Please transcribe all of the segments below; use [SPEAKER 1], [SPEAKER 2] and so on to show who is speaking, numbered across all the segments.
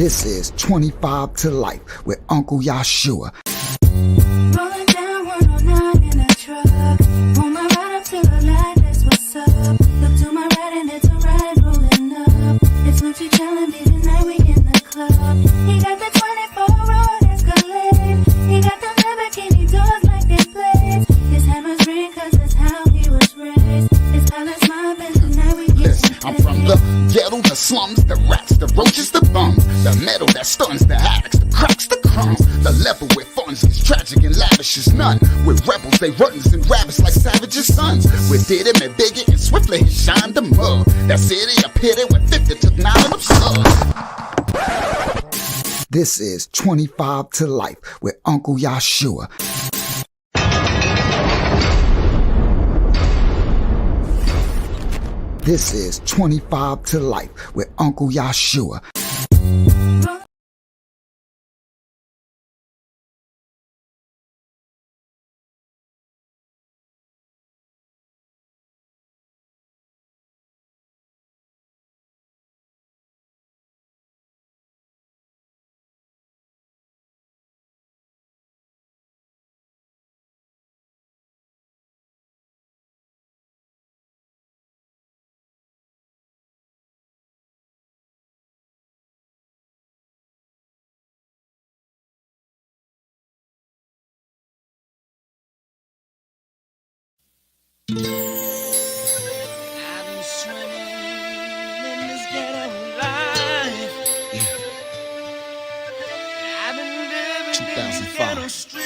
[SPEAKER 1] This is 25 to Life with Uncle Yashua.
[SPEAKER 2] Rolling down 109 in a truck. Pull my ride up to the light, that's what's up. Look to my right and it's a ride rolling up. It's Lucci telling me tonight we in the club. He got the 24 road Escalade. He got the Lamborghini doors like they blades. His hammers ring cause that's how he was raised. His palace mob and tonight we get
[SPEAKER 1] I'm from the ghetto, the slums, the rats, the roaches, the bums, the metal that stuns, the addicts, the cracks, the crumbs. The level where funds gets tragic and lavish is none. With rebels, they runs and rabbits like savages' sons. With did him and bigger and swiftly he shined the mud. That city a pity when 50 took 9 of them slugs. This is 25 to Life with Uncle Yashua. This is 25 to Life with Uncle Yashua.
[SPEAKER 3] I've been swimming in this ghetto life. I've been living in these ghetto streets.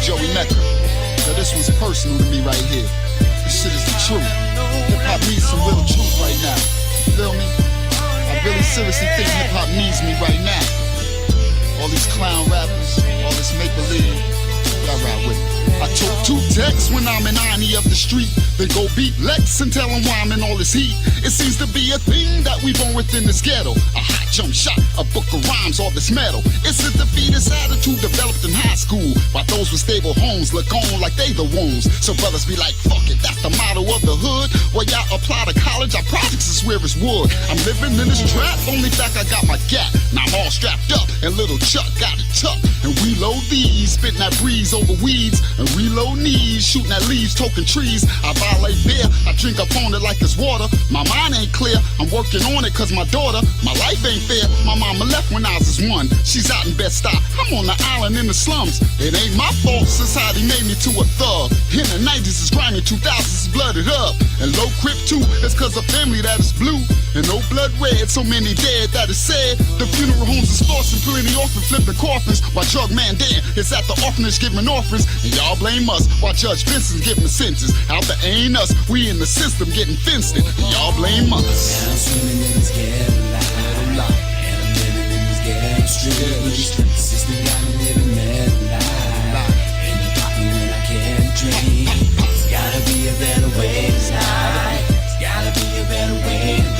[SPEAKER 1] Joey Mecca. So this one's personal to me right here. This shit is the truth. Hip-hop needs some real truth right now. You feel me? I really seriously think hip-hop needs me right now. All these clown rappers, all this make-believe, y'all ride with me. I took 2 texts when I'm in irony of the street. Then go beat Lex and tell him why I'm in all this heat. It seems to be a thing that we born within this ghetto. A hot jump shot, a book of rhymes, all this metal. It's a defeatist attitude developed in high school. While those with stable homes look on like they the wounds. So brothers be like, fuck it, that's the motto of the hood. Well, y'all apply to college, our projects is where it's wood. I'm living in this trap, only fact I got my gap. Now I'm all strapped up, and little Chuck got it tucked. And we load these, spitting that breeze over weeds. And reload knees, shooting at leaves, toking trees. I violate beer, I drink up on it like it's water. My mind ain't clear, I'm working on it cause my daughter. My life ain't fair, my mama left when I was 1. She's out in Bed-Stuy, I'm on the island in the slums. It ain't my fault, society made me to a thug. In the 90s it's grimy, 2000s is blooded up. And low crip too, it's cause of family that is blue. And no blood red, so many dead that is said. The funeral homes is forcing plenty orphan flipping coffins. While Drug Man Dan is at the orphanage giving orphans. And y'all blame us while Judge Benson's giving a sentence. Out there ain't us, we in the system getting fenced in. And y'all blame us.
[SPEAKER 3] I'm swimming in this ghetto life. And I'm living in this ghetto street. The system got me living that life. And you got me when I can't dream. There's gotta be a better way to life. There's gotta be a better way to be.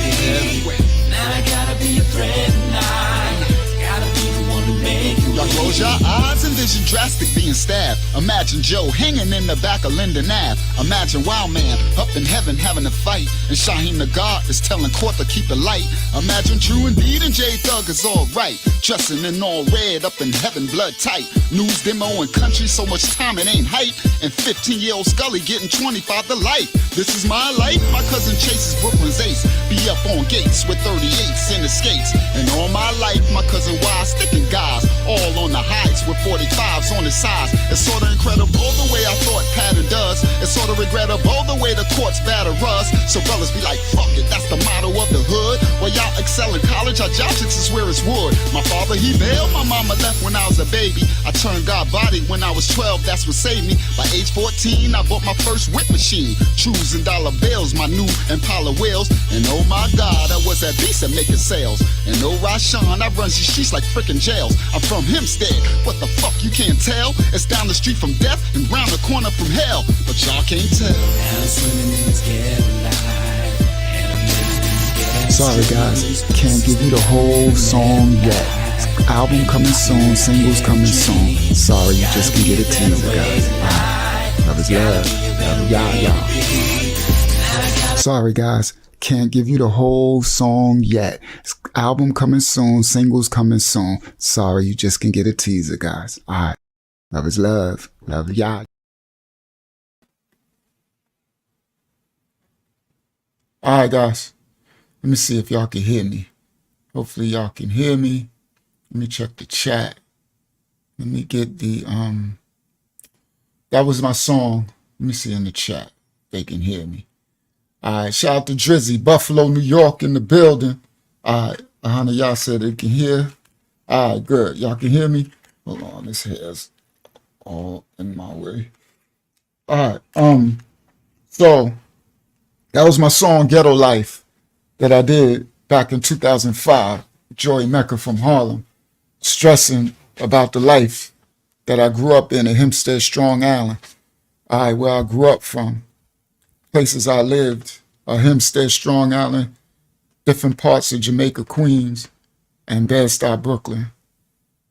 [SPEAKER 3] Now I gotta be a friend tonight. Gotta be the one to make you.
[SPEAKER 1] Y'all close your eyes, envision drastic being stabbed. Imagine Joe hanging in the back of Linden Ave. Imagine Wild Man up in heaven having a fight. And Shaheem the God is telling court to keep it light. Imagine True Indeed and J Thug is alright. Dressing in all red up in heaven, blood tight. News demo and country, so much time it ain't hype. And 15-year-old Scully getting 25 to life. This is my life, my cousin Chase is Brooklyn's ace. Be up on gates with 38s in the skates. And all my life, my cousin Wise sticking guys. All on the heights with 45s on his sides. It's sorta incredible the way I thought pattern does. It's sorta regrettable the way the courts batter us. So brothers be like, fuck it, that's the motto of the hood. Well, y'all excel in college, our job is where it's wood. My father, he bailed, my mama left when I was a baby. I turned God body when I was 12, that's what saved me. By age 14, I bought my first whip machine. Trues and dollar bills, my new Impala wheels. And oh my God, I was at decent making sales. And oh Rashawn, I run these streets like frickin' jails. I'm from Hempstead, what the fuck you can't tell? It's down the street from death and round the corner from hell. But y'all can't tell.
[SPEAKER 3] I'm swimming in this ghetto life. And I'm living in this ghetto.
[SPEAKER 1] Sorry guys, can't give you the whole song yet. Album coming soon, singles coming soon. Sorry, you just can get a teaser, guys. Love is love. Love y'all. Sorry, guys. Can't give you the whole song yet. Album coming soon, singles coming soon. Sorry, you just can get a teaser, guys. Alright. Love is love. Love y'all. Alright, guys. Let me see if y'all can hear me. Hopefully y'all can hear me. Let me check the chat. Let me get the that was my song. Let me see in the chat if they can hear me. Alright, shout out to Drizzy, Buffalo, New York in the building. Alright, y'all said they can hear. Alright, good. Y'all can hear me? Hold on, this hair's all in my way. Alright, so that was my song Ghetto Life that I did back in 2005. Joey Mecca from Harlem, stressing about the life that I grew up in Hempstead, Strong Island. Alright, where I grew up from. Places I lived, Hempstead, Strong Island, different parts of Jamaica, Queens, and Bed-Stuy, Brooklyn.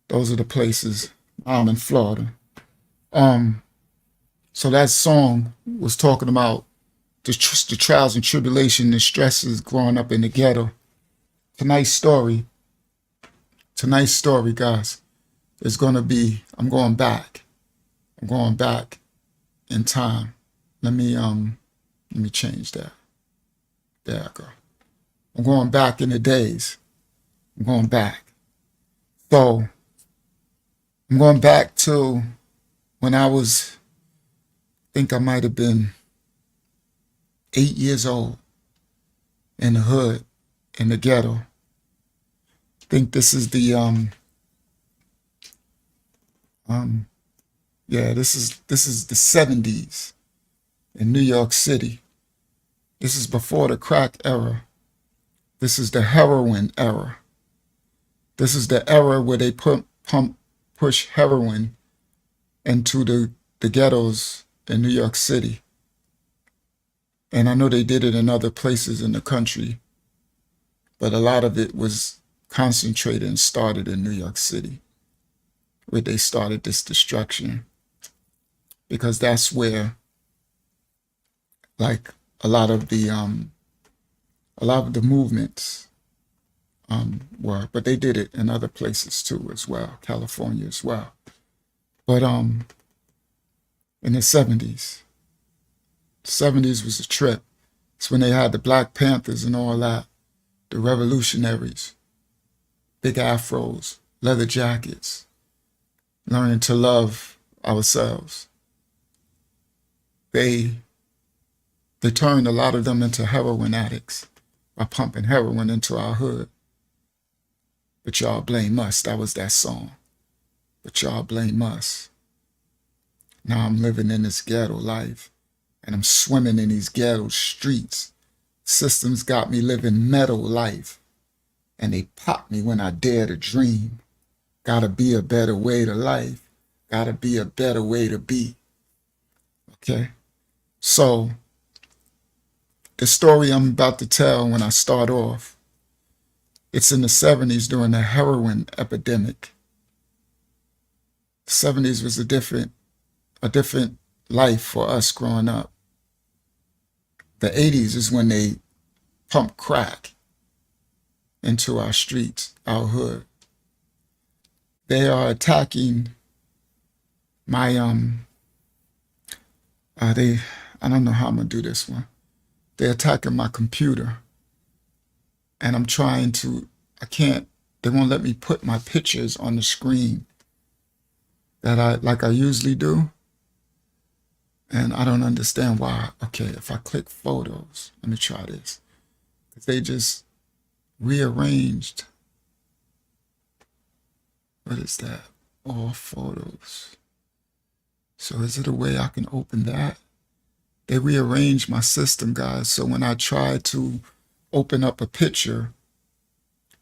[SPEAKER 1] Those are the places. I'm in Florida. So that song was talking about the trials and tribulation, the stresses growing up in the ghetto. Tonight's story, guys, is going to be, I'm going back in time. Let me change that. There I go. I'm going back in the days. I'm going back. So I'm going back to when I think I might have been 8 years old in the hood, in the ghetto. I think this is the this is the 70s in New York City. This is before the crack era. This is the heroin era. This is the era where they push heroin into the ghettos in New York City. And I know they did it in other places in the country, but a lot of it was concentrated and started in New York City, where they started this destruction, because that's where, like, a lot of the movements were, but they did it in other places too as well, California as well. But in the 70s was a trip. It's when they had the Black Panthers and all that, the revolutionaries, big afros, leather jackets, learning to love ourselves. They turned a lot of them into heroin addicts by pumping heroin into our hood. But y'all blame us. That was that song. But y'all blame us. Now I'm living in this ghetto life, and I'm swimming in these ghetto streets. Systems got me living metal life, and they pop me when I dare to dream. Gotta be a better way to life. Gotta be a better way to be. Okay? So, the story I'm about to tell when I start off, it's in the 70s during the heroin epidemic. The 70s was a different life for us growing up. The 80s is when they pumped crack into our streets, our hood. They are attacking my, I don't know how I'm gonna do this one. They're attacking my computer, and I'm trying to, they won't let me put my pictures on the screen like I usually do. And I don't understand why. Okay, if I click photos, let me try this. They just rearranged. What is that? All photos. So is it a way I can open that? They rearranged my system, guys. So when I try to open up a picture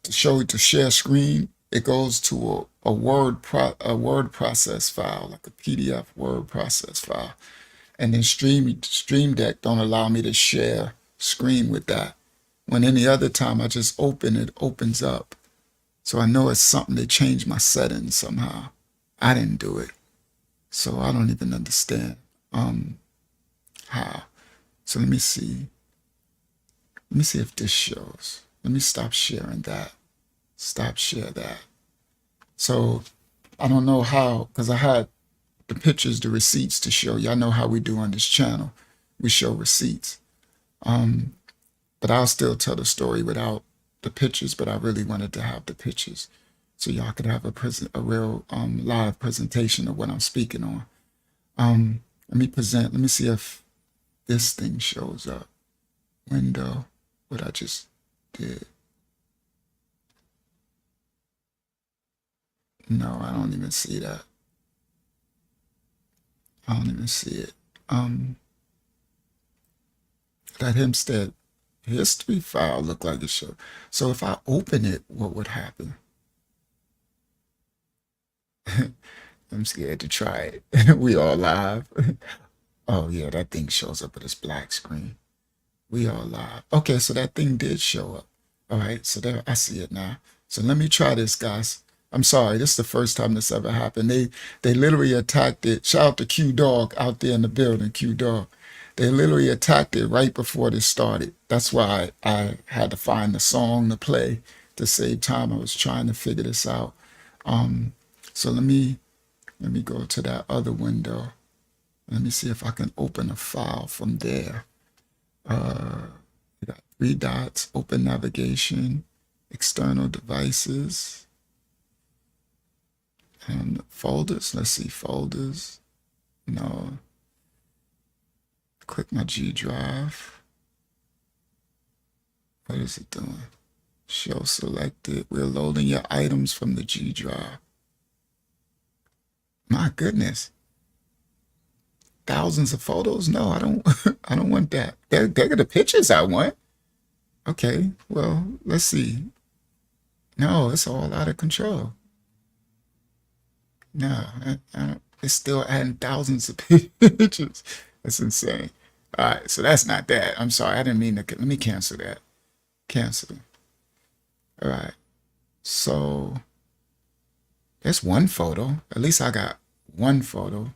[SPEAKER 1] to share screen, it goes to a word process file, like a PDF word process file. And then Stream Deck don't allow me to share screen with that. When any other time I just open it, opens up So I know it's something they changed my settings somehow. I didn't do it. So I don't even understand how. So let me see. Let me see if this shows. Let me stop sharing that. Stop share that. So I don't know how, because I had the pictures, the receipts to show. Y'all know how we do on this channel. We show receipts. But I'll still tell the story without the pictures, but I really wanted to have the pictures so y'all could have a real live presentation of what I'm speaking on. Let me see if this thing shows up. Window, what I just did. No, I don't even see that. I don't even see it. That HEMPSTEAD history file looked like it showed. So if I open it, what would happen? I'm scared to try it. We all live. Oh yeah, that thing shows up with this black screen. We all live. Okay, so that thing did show up. All right, so there, I see it now. So let me try this, guys. I'm sorry, this is the first time this ever happened. They literally attacked it. Shout out to Q Dog out there in the building, Q Dog. They literally attacked it right before this started. That's why I had to find the song to play to save time. I was trying to figure this out. So let me go to that other window. Let me see if I can open a file from there. We got 3 dots, open navigation, external devices, and folders. Let's see, folders. No. Click my G drive. What is it doing? Show selected. We're loading your items from the G drive. My goodness. Thousands of photos? No, I don't I don't want that. They're the pictures I want. Okay, well, let's see. No, it's all out of control. No, it's still adding thousands of pictures. That's insane. All right, so that's not that. I'm sorry, I didn't mean to. Let me cancel that. Cancel. All right, so that's one photo. At least I got one photo.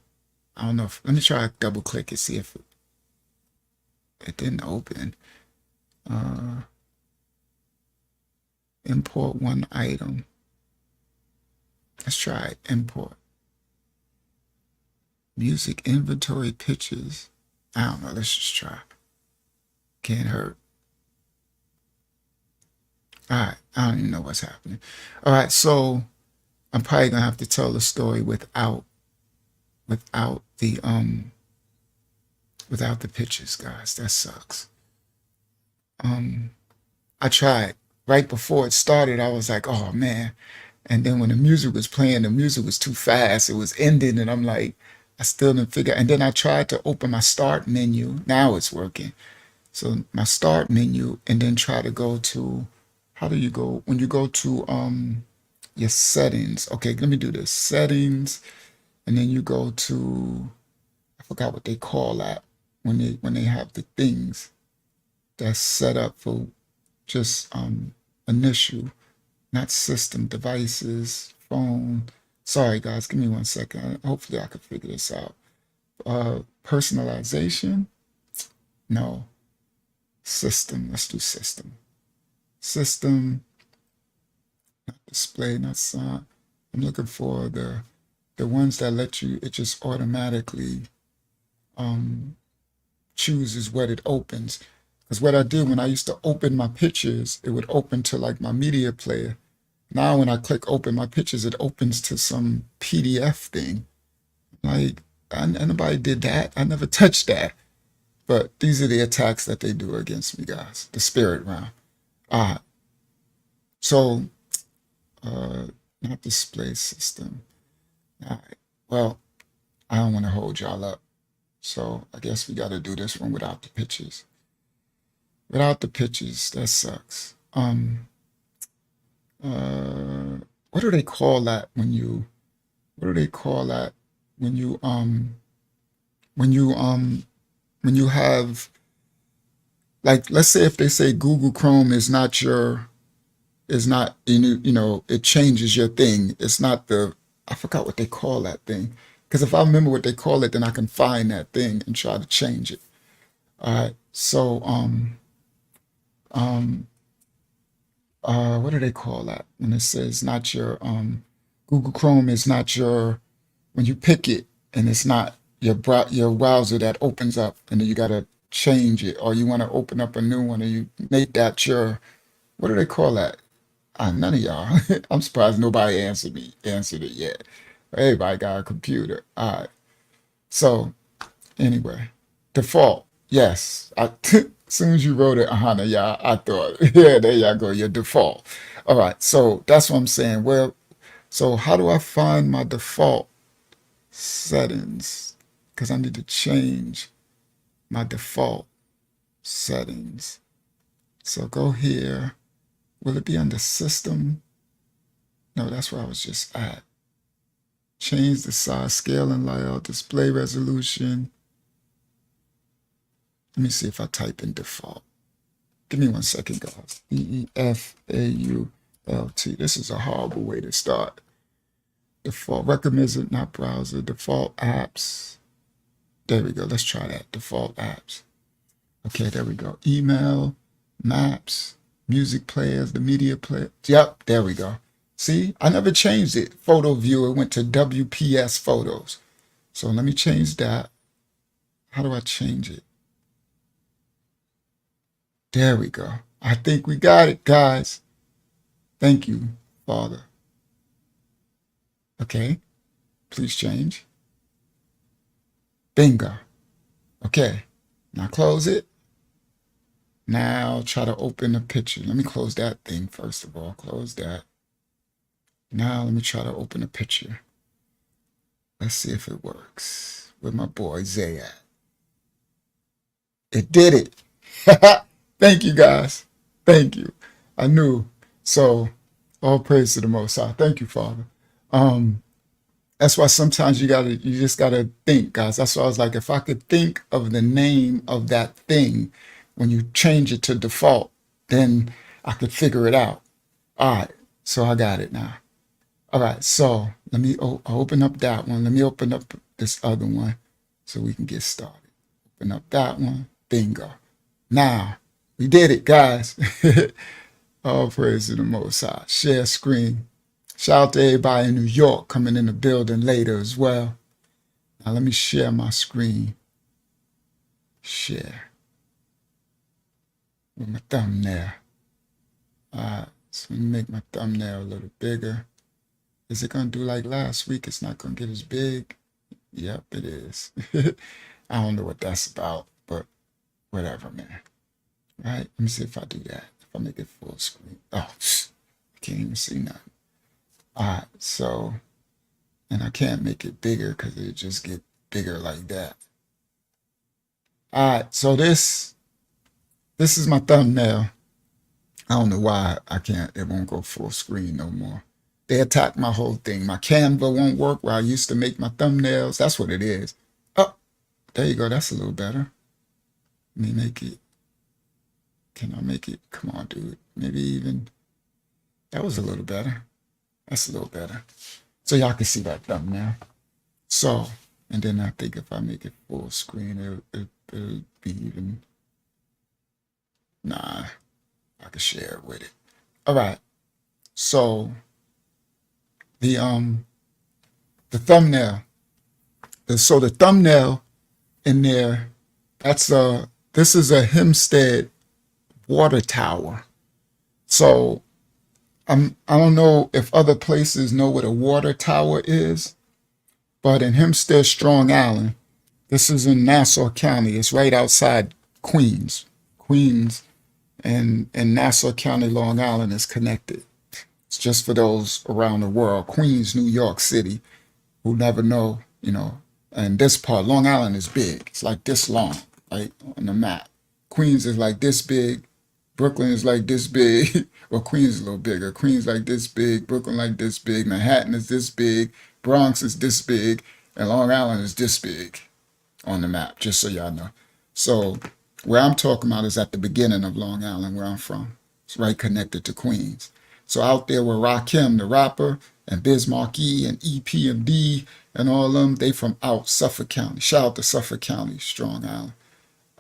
[SPEAKER 1] I don't know if, let me try to double click and see if it didn't open. Import one item. Let's try it. Import. Music inventory pictures. I don't know. Let's just try. Can't hurt. All right. I don't even know what's happening. All right. So I'm probably going to have to tell the story without the pictures, guys. That sucks. I tried. Right before it started, I was like, oh man. And then when the music was playing, the music was too fast. It was ending, and I'm like, I still didn't figure. And then I tried to open my start menu. Now it's working. So my start menu, and then try to go to, how do you go? When you go to your settings. Okay, let me do this. Settings, and then you go to, I forgot what they call that when they have the things that's set up for just initial, not system, devices, phone. Sorry guys, give me 1 second. Hopefully I can figure this out. Personalization. No. System. Let's do system. System. Not display, not sound. I'm looking for the ones that let you, it just automatically chooses what it opens. Because what I did when I used to open my pictures, it would open to like my media player. Now when I click open my pictures, it opens to some PDF thing. Like, nobody did that. I never touched that. But these are the attacks that they do against me, guys. The spirit realm. So, not display system. All right. Well, I don't want to hold y'all up. So I guess we got to do this one without the pictures. Without the pictures, that sucks. What do they call that when you, what do they call that when you, when you have, like, let's say if they say Google Chrome is not your It's not, you know, it changes your thing. It's not the, I forgot what they call that thing. Because if I remember what they call it, then I can find that thing and try to change it. All right. So, what do they call that? When it says not your, Google Chrome is not your, when you pick it and it's not your browser that opens up and then you got to change it, or you want to open up a new one and you make that your, what do they call that? None of y'all. I'm surprised nobody answered it yet. Everybody got a computer. All right. So anyway, default. Yes. As soon as you wrote it, yeah, I thought, yeah, there y'all go, your default. All right. So that's what I'm saying. Well, so how do I find my default settings? Because I need to change my default settings. So go here. Will it be under system? No, that's where I was just at. Change the size, scale, and layout, display resolution. Let me see if I type in default. Give me 1 second, guys. DEFAULT. This is a horrible way to start. Default recommended, not browser. Default apps. There we go. Let's try that. Default apps. Okay, there we go. Email, maps, music players, the media player. Yep, there we go. See, I never changed it. Photo viewer went to WPS photos. So let me change that. How do I change it? There we go. I think we got it, guys. Thank you, Father. Okay, please change. Bingo. Okay, now close it. Now try to open the picture. Let me close that thing first of all. Close that. Now let me try to open a picture. Let's see if it works. Where my boy Zay at? It did it. Thank you, guys. Thank you. I knew. So all praise to the Most High. Thank you, Father. That's why sometimes you just gotta think, guys. That's why I was like, if I could think of the name of that thing when you change it to default, then I could figure it out. All right. So I got it now. All right, so let me open up that one. Let me open up this other one so we can get started. Open up that one. Bingo. Now, we did it, guys. All praise to the Most High. Share screen. Shout out to everybody in New York coming in the building later as well. Now, let me share my screen. Share. With my thumbnail. All right, so let me make my thumbnail a little bigger. Is it going to do like last week? It's not going to get as big. Yep, it is. I don't know what that's about, but whatever, man. Right? Let me see if I do that. If I make it full screen. Oh, I can't even see nothing. All right, so, and I can't make it bigger because it just get bigger like that. All right, so this is my thumbnail. I don't know why it won't go full screen no more. They attacked my whole thing. My Canva won't work where I used to make my thumbnails. That's what it is. Oh, there you go. That's a little better. Let me make it. Can I make it? Come on, dude. Maybe even. That was a little better. That's a little better. So y'all can see that thumbnail. So, and then I think if I make it full screen, it'll be even. Nah, I can share it with it. All right. So the thumbnail. So the thumbnail in there, this is a HEMPSTEAD water tower. So I don't know if other places know what a water tower is, but in HEMPSTEAD, Strong Island, this is in Nassau County. It's right outside Queens. And Nassau County, Long Island is connected. It's just for those around the world. Queens, New York City, who never know, and this part, Long Island is big. It's like this long, right, on the map. Queens is like this big. Brooklyn is like this big. Well, Queens is a little bigger. Queens like this big. Brooklyn like this big. Manhattan is this big. Bronx is this big. And Long Island is this big on the map, just so y'all know. So where I'm talking about is at the beginning of Long Island, where I'm from. It's right connected to Queens. So out there with Rakim, the rapper, and Biz Markie and EPMD and all of them, they from out Suffolk County. Shout out to Suffolk County, Strong Island.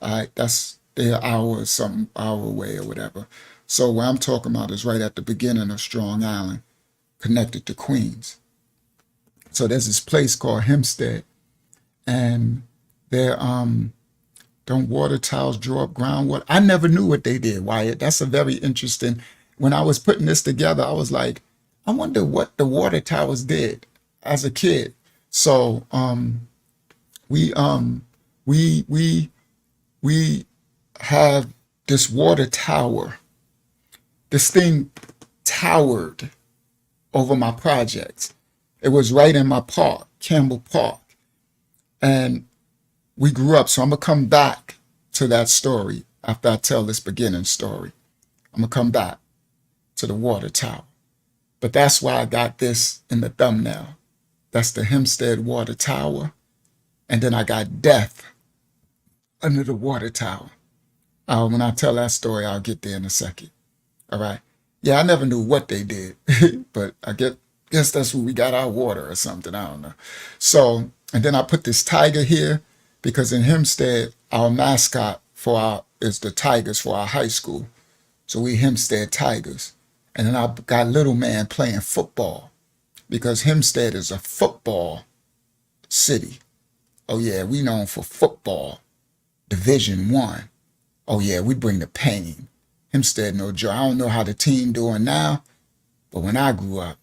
[SPEAKER 1] All right, that's they're some hour away or whatever. So what I'm talking about is right at the beginning of Strong Island, connected to Queens. So there's this place called HEMPSTEAD, and they're don't water towers draw up groundwater? I never knew what they did, Wyatt. That's a very interesting. When I was putting this together, I was like, I wonder what the water towers did as a kid. So we have this water tower. This thing towered over my projects. It was right in my park, Campbell Park. And we grew up. So I'm going to come back to that story after I tell this beginning story. I'm going to come back to the water tower. But that's why I got this in the thumbnail. That's the HEMPSTEAD water tower. And then I got death under the water tower. When I tell that story, I'll get there in a second. All right. Yeah, I never knew what they did, but I guess that's where we got our water or something. I don't know. So, and then I put this tiger here because in HEMPSTEAD, our mascot is the Tigers for our high school. So we HEMPSTEAD Tigers. And then I got little man playing football because HEMPSTEAD is a football city. Oh yeah, we known for football. Division I. Oh yeah, we bring the pain. HEMPSTEAD no joke. I don't know how the team doing now, but when I grew up,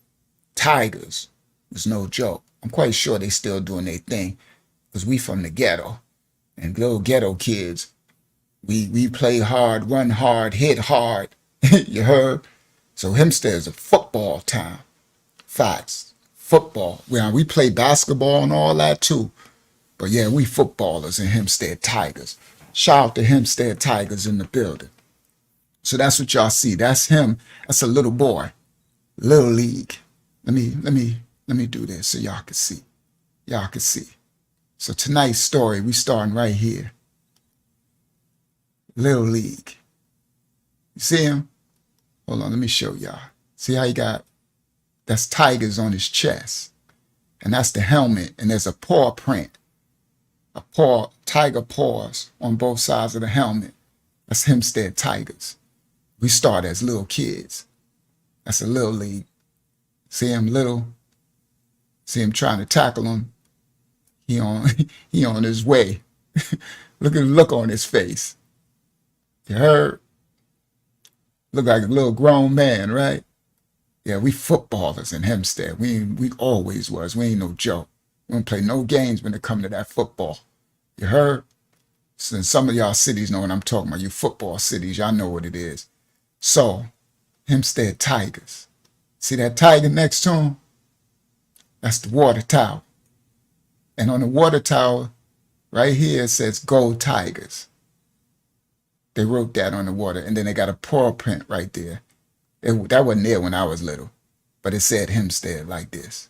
[SPEAKER 1] Tigers was no joke. I'm quite sure they still doing their thing because we from the ghetto. And little ghetto kids, we play hard, run hard, hit hard. You heard? So HEMPSTEAD is a football town. Facts. Football. We play basketball and all that too. But yeah, we footballers in HEMPSTEAD Tigers. Shout out to HEMPSTEAD Tigers in the building. So that's what y'all see. That's him. That's a little boy. Little league. Let me do this so y'all can see. Y'all can see. So tonight's story, we starting right here. Little league. You see him? Hold on, let me show y'all. See how he got, that's tigers on his chest. And that's the helmet. And there's a paw print. A paw, tiger paws on both sides of the helmet. That's HEMPSTEAD Tigers. We start as little kids. That's a little league. See him little. See him trying to tackle him. He on his way. Look at the look on his face. You heard? Look like a little grown man, right? Yeah, we footballers in HEMPSTEAD. We always was. We ain't no joke. We don't play no games when it come to that football. You heard? So some of y'all cities know what I'm talking about. You football cities, y'all know what it is. So, HEMPSTEAD Tigers. See that tiger next to him? That's the water tower. And on the water tower, right here, it says Go Tigers. They wrote that on the water. And then they got a paw print right there. That wasn't there when I was little. But it said HEMPSTEAD like this.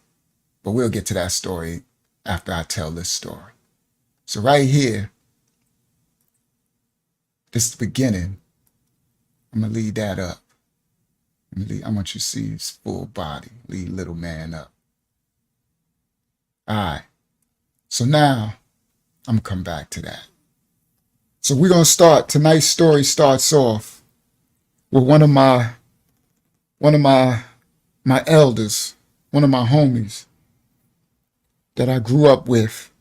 [SPEAKER 1] But we'll get to that story after I tell this story. So right here, this is the beginning. I'm going to lead that up. I want you to see his full body. Lead little man up. All right. So now, I'm going to come back to that. So we're going to start, tonight's story starts off with one of my elders, one of my homies that I grew up with,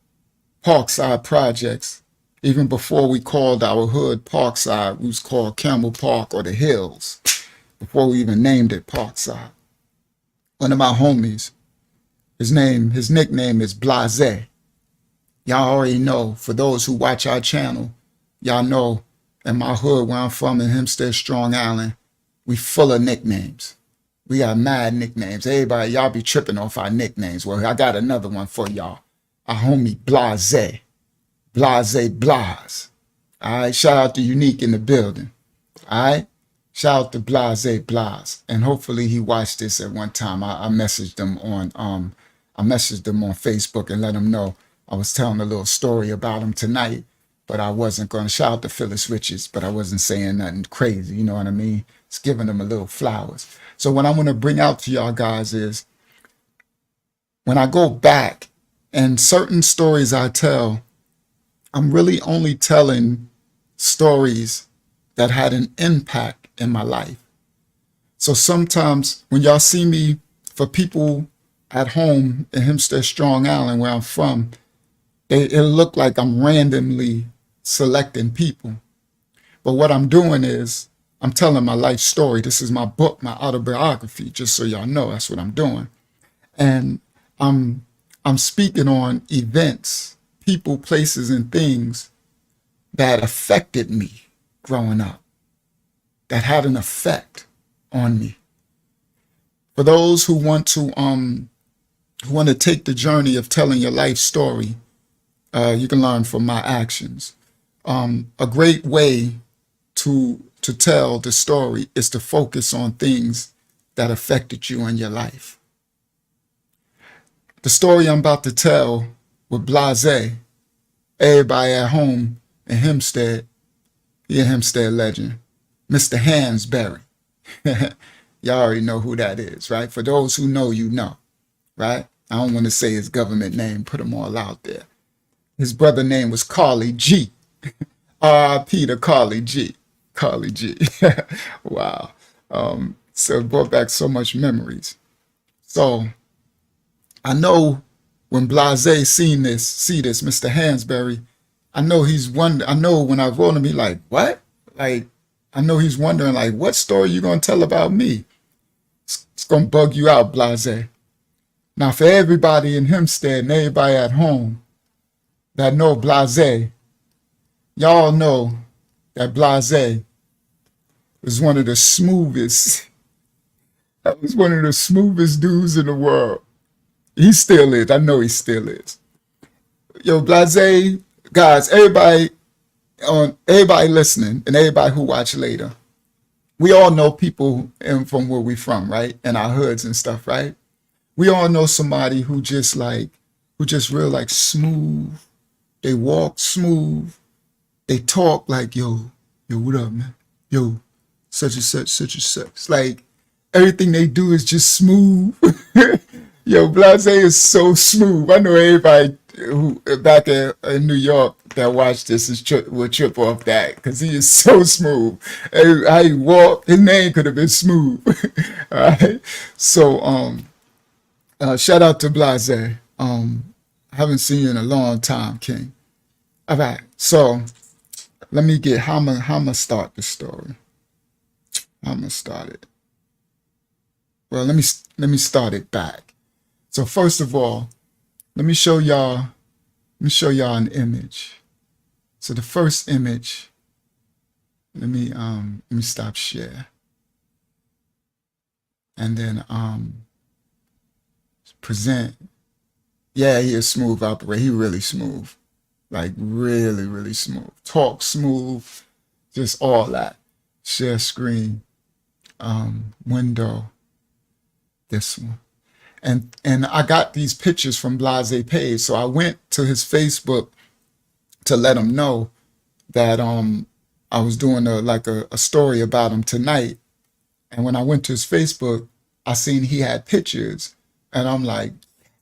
[SPEAKER 1] Parkside Projects. Even before we called our hood Parkside, we was called Campbell Park or the Hills, before we even named it Parkside. One of my homies, his nickname is BLAZAY. Y'all already know, for those who watch our channel, y'all know in my hood where I'm from in HEMPSTEAD, Strong Island, we full of nicknames. We got mad nicknames. Everybody, y'all be tripping off our nicknames. Well, I got another one for y'all. Our homie BLAZAY. BLAZAY Blaz. All right, shout out to Unique in the building. All right, shout out to BLAZAY Blaz. And hopefully he watched this at one time. I messaged him on Facebook and let him know I was telling a little story about him tonight. but I wasn't going to shout out to Phyllis Richards, but I wasn't saying nothing crazy. You know what I mean? It's giving them a little flowers. So what I want to bring out to y'all guys is when I go back and certain stories I tell, I'm really only telling stories that had an impact in my life. So sometimes when y'all see me, for people at home in Hempstead, Strong Island, where I'm from, it look like I'm randomly selecting people. But what I'm doing is I'm telling my life story. This is my book, my autobiography, just so y'all know that's what I'm doing. And I'm speaking on events, people, places, and things that affected me growing up, that had an effect on me. For those who want to take the journey of telling your life story, you can learn from my actions. A great way to tell the story is to focus on things that affected you in your life. The story I'm about to tell with BLAZAY, everybody at home in Hempstead, he a Hempstead legend, Mr. Hansberry. Y'all already know who that is, right? For those who know, you know, right? I don't want to say his government name, put them all out there. His brother name was Carly G. R.I.P. to Carly G. Carly G. Wow. So it brought back so much memories. So I know when BLAZAY see this, Mr. Hansberry, I know I know when I roll him, he like, what? Like, I know he's wondering, like, what story you gonna tell about me? It's gonna bug you out, BLAZAY. Now, for everybody in Hempstead and everybody at home that know BLAZAY, y'all know that BLAZAY was one of the smoothest. That was one of the smoothest dudes in the world. He still is. I know he still is. Yo, BLAZAY, guys, everybody listening and everybody who watch later, we all know people from where we from, right? In our hoods and stuff, right? We all know somebody who just real like smooth. They walk smooth. They talk like, yo, what up, man? Yo, such and such. Like, everything they do is just smooth. Yo, BLAZAY is so smooth. I know everybody who back in New York that watched this will trip off that because he is so smooth. How he walk, his name could have been smooth. All right. So, shout out to BLAZAY. I haven't seen you in a long time, King. All right. So, let me get how I'm gonna start the story. I'm gonna start it. Well, let me start it back. So first of all, let me show y'all an image. So the first image, let me stop share. And then present. Yeah, he is smooth operator. He really smooth. Like really, really smooth. Talk smooth, just all that. Share screen, window, this one. And I got these pictures from BLAZAY page. So I went to his Facebook to let him know that I was doing a story about him tonight. And when I went to his Facebook, I seen he had pictures. And I'm like,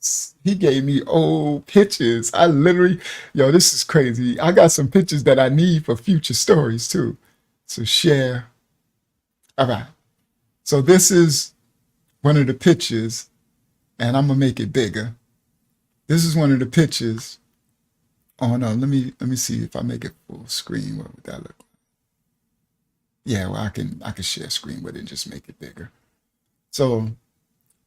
[SPEAKER 1] yes, he gave me old pictures. I literally, yo, this is crazy. I got some pictures that I need for future stories too. So share. All right. So this is one of the pictures. And I'm gonna make it bigger. This is one of the pictures. Oh no, let me see if I make it full screen. What would that look like? Yeah, well I can share screen with it and just make it bigger. So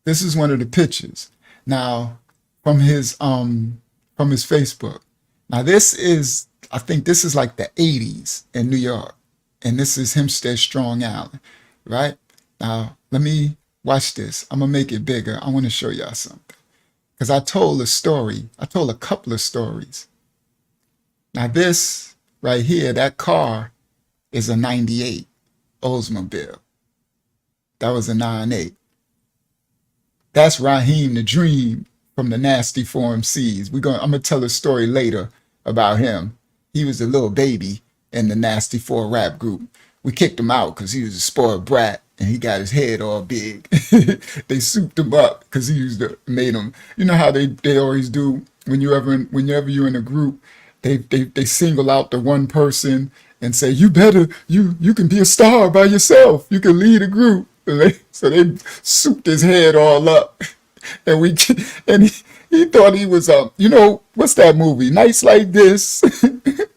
[SPEAKER 1] this is one of the pictures. Now from his Facebook. Now this is, I think this is like the 80s in New York. And this is Hempstead, Strong Island, right? Now let me watch this. I'm gonna make it bigger. I want to show y'all something. Because I told a story. I told a couple of stories. Now this right here, that car is a 98 Oldsmobile. That was a 9.8. That's Raheem the Dream from the Nasty 4MCs. I'm gonna tell a story later about him. He was a little baby in the Nasty Four rap group. We kicked him out because he was a spoiled brat and he got his head all big. They souped him up because he used to made him. You know how they always do whenever you're in a group, they single out the one person and say, you can be a star by yourself. You can lead a group. So they souped his head all up. And he thought he was what's that movie? Nights Like This.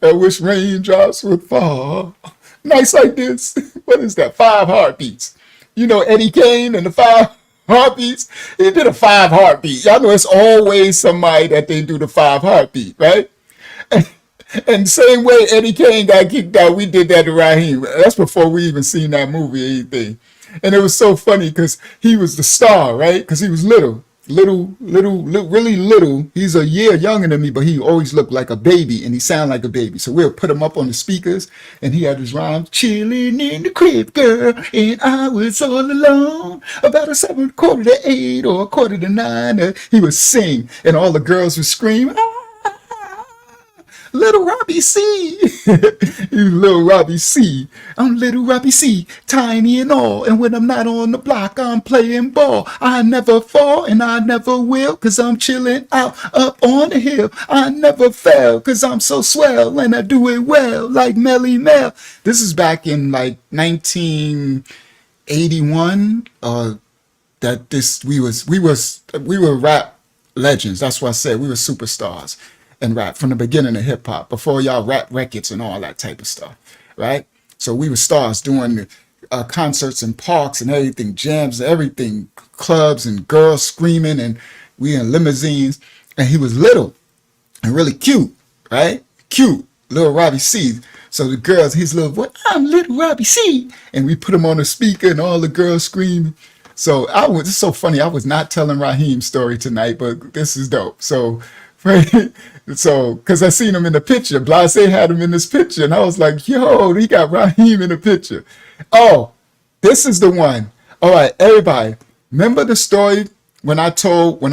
[SPEAKER 1] I wish raindrops would fall. Nights Like This. What is that? 5 Heartbeats. You know Eddie Kane and the 5 Heartbeats? He did a 5 heartbeat. Y'all know it's always somebody that they do the 5 heartbeat, right? And same way Eddie Kane got kicked out, we did that to Raheem. That's before we even seen that movie or anything. And it was so funny because he was the star, right? Because he was little, really little. He's a year younger than me, but he always looked like a baby and he sounded like a baby. So we'll put him up on the speakers and he had his rhymes, chilling in the crib, girl, and I was all alone. About a 7, 7:45 or 8:45. He would sing and all the girls would scream, ah! Little Robbie C. You little Robbie C. I'm little Robbie C. Tiny and all. And when I'm not on the block, I'm playing ball. I never fall and I never will, cause I'm chilling out up on the hill. I never fail, cause I'm so swell and I do it well like Melly Mel. This is back in like 1981. We were rap legends. That's why I said we were superstars. And rap from the beginning of hip hop, before y'all rap records and all that type of stuff, right? So we were stars doing concerts in parks and everything, jams, everything, clubs and girls screaming, and we in limousines. And he was little and really cute, right? Cute, little Robbie C. So the girls, he's little boy, I'm little Robbie C. And we put him on the speaker and all the girls screaming. So it's so funny. I was not telling Raheem's story tonight, but this is dope. So. Right? So, because I seen him in the picture. BLAZAY had him in this picture. And I was like, yo, he got Raheem in the picture. Oh, this is the one. All right, everybody. Remember the story when I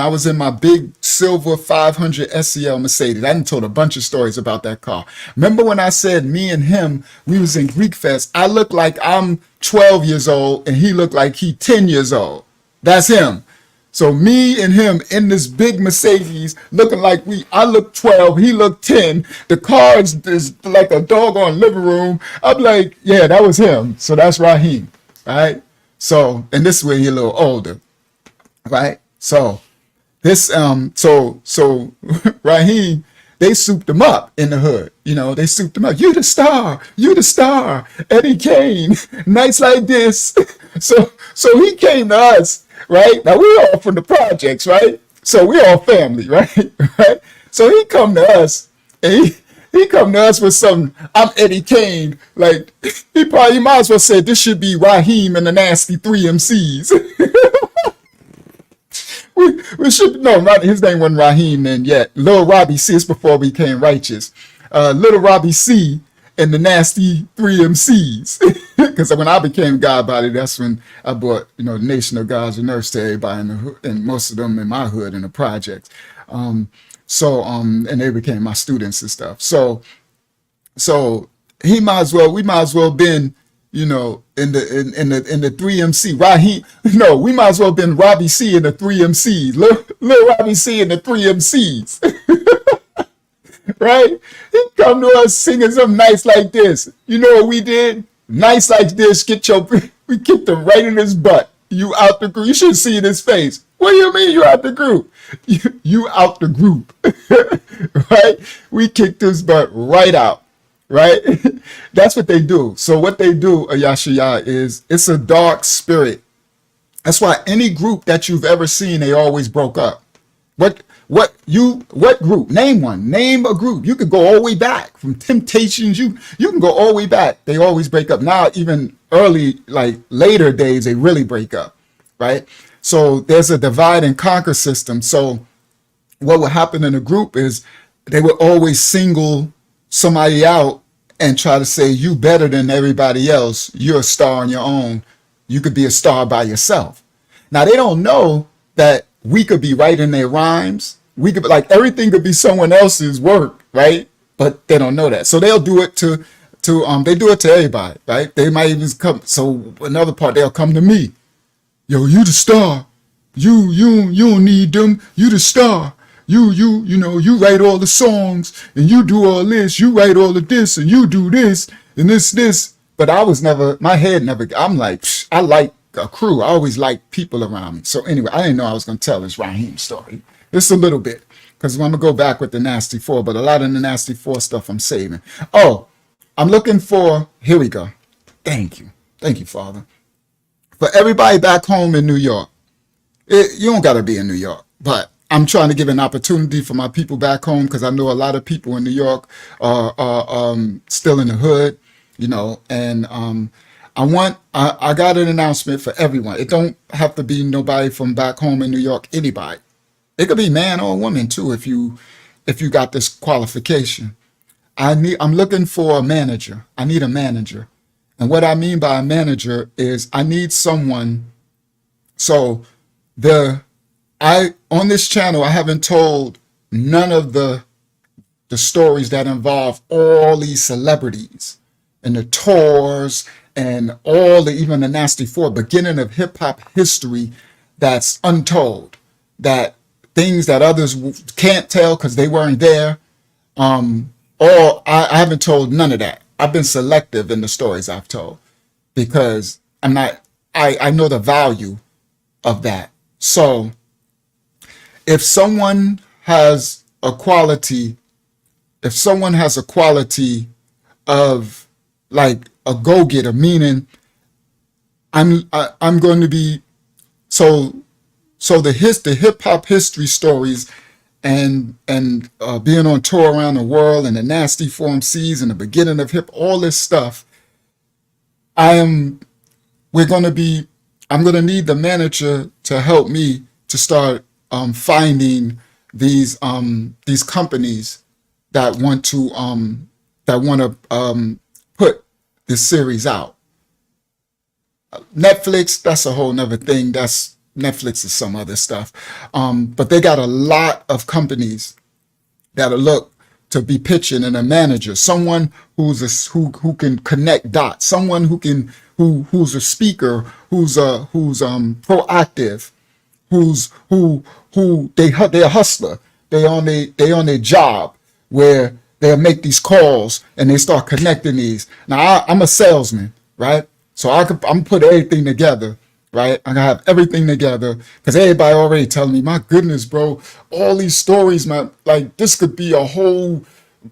[SPEAKER 1] was in my big silver 500 SEL Mercedes? I done told a bunch of stories about that car. Remember when I said me and him, we was in Greek Fest. I look like I'm 12 years old and he looked like he 10 years old. That's him. So me and him in this big Mercedes looking like I look 12, he looked 10. The car is like a doggone living room. I'm like, yeah, that was him. So that's Raheem, right? So, and this way he's a little older, right? So this, so Raheem, they souped him up in the hood. You know, they souped him up. You the star, Eddie Kane, nights like this. So he came to us. Right? Now, we all from the projects, right? So we all family, right? Right? So he come to us, and he come to us with some, I'm Eddie Kane. Like, he might as well say, this should be Raheem and the Nasty 3 MCs. we should, no, not, his name wasn't Raheem then yet. Lil Robbie C, it's before we became righteous. Little Robbie C and the Nasty 3 MCs. Because when I became Godbody, that's when I brought, the Nation of Gods and Earths to everybody in the hood, and most of them in my hood in the projects. And they became my students and stuff. So we might as well been, in the 3 MC. Raheem, no, we might as well been Robbie C in the 3 MCs. Lil Robbie C in the 3 MCs. Right? He come to us singing something nice like this. You know what we did? Nice like this, we kicked him right in his butt. You out the group. You should see his face. What do you mean you out the group? You out the group. Right? We kicked his butt right out. Right? That's what they do. So what they do, Ayashaya, is it's a dark spirit. That's why any group that you've ever seen, they always broke up. What group? Name one. Name a group. You could go all the way back from Temptations. You can go all the way back. They always break up. Now, even early, like later days, they really break up, right? So there's a divide and conquer system. So what would happen in a group is they would always single somebody out and try to say, you better than everybody else. You're a star on your own. You could be a star by yourself. Now, they don't know that we could be writing their rhymes. We could, like, everything could be someone else's work, right? but they don't know that. So they'll do it to they do it to everybody, right? They might even come. So another part, they'll come to me. Yo, you the star. You don't need them. You the star. You know, you write all the songs and you do all this. You write all of this and you do this and this. But I was never, my head never, I'm like, I like a crew. I always like people around me. So anyway, I didn't know I was going to tell this Raheem story. Just a little bit, because I'm going to go back with the Nasty Four, but a lot of the Nasty Four stuff I'm saving. Oh, I'm looking for, here we go. Thank you. Thank you, Father. For everybody back home in New York, you don't got to be in New York, but I'm trying to give an opportunity for my people back home, because I know a lot of people in New York are still in the hood, you know, and I got an announcement for everyone. It don't have to be nobody from back home in New York, anybody. It could be man or woman too, if you got this qualification. I'm looking for a manager. I need a manager. And what I mean by a manager is I need someone. So on this channel, I haven't told none of the stories that involve all these celebrities and the tours and even the Nasty Four, beginning of hip hop history that's untold, that things that others can't tell because they weren't there. I haven't told none of that. I've been selective in the stories I've told, because I know the value of that. So if someone has a quality of like a go-getter, meaning I'm going to be the hip hop history stories and being on tour around the world and the Nasty Four MCs and the beginning of all this stuff. I'm going to need the manager to help me to start finding these companies that want to put this series out. Netflix, that's a whole nother thing. Netflix is some other stuff. But they got a lot of companies that look to be pitching, and a manager, someone who can connect dots, someone who's a speaker, who's proactive, they're a hustler. They on their job where they'll make these calls and they start connecting these. Now I'm a salesman, right? So I'm put everything together, right? I have everything together, because everybody already telling me, my goodness, bro, all these stories, man, like this could be a whole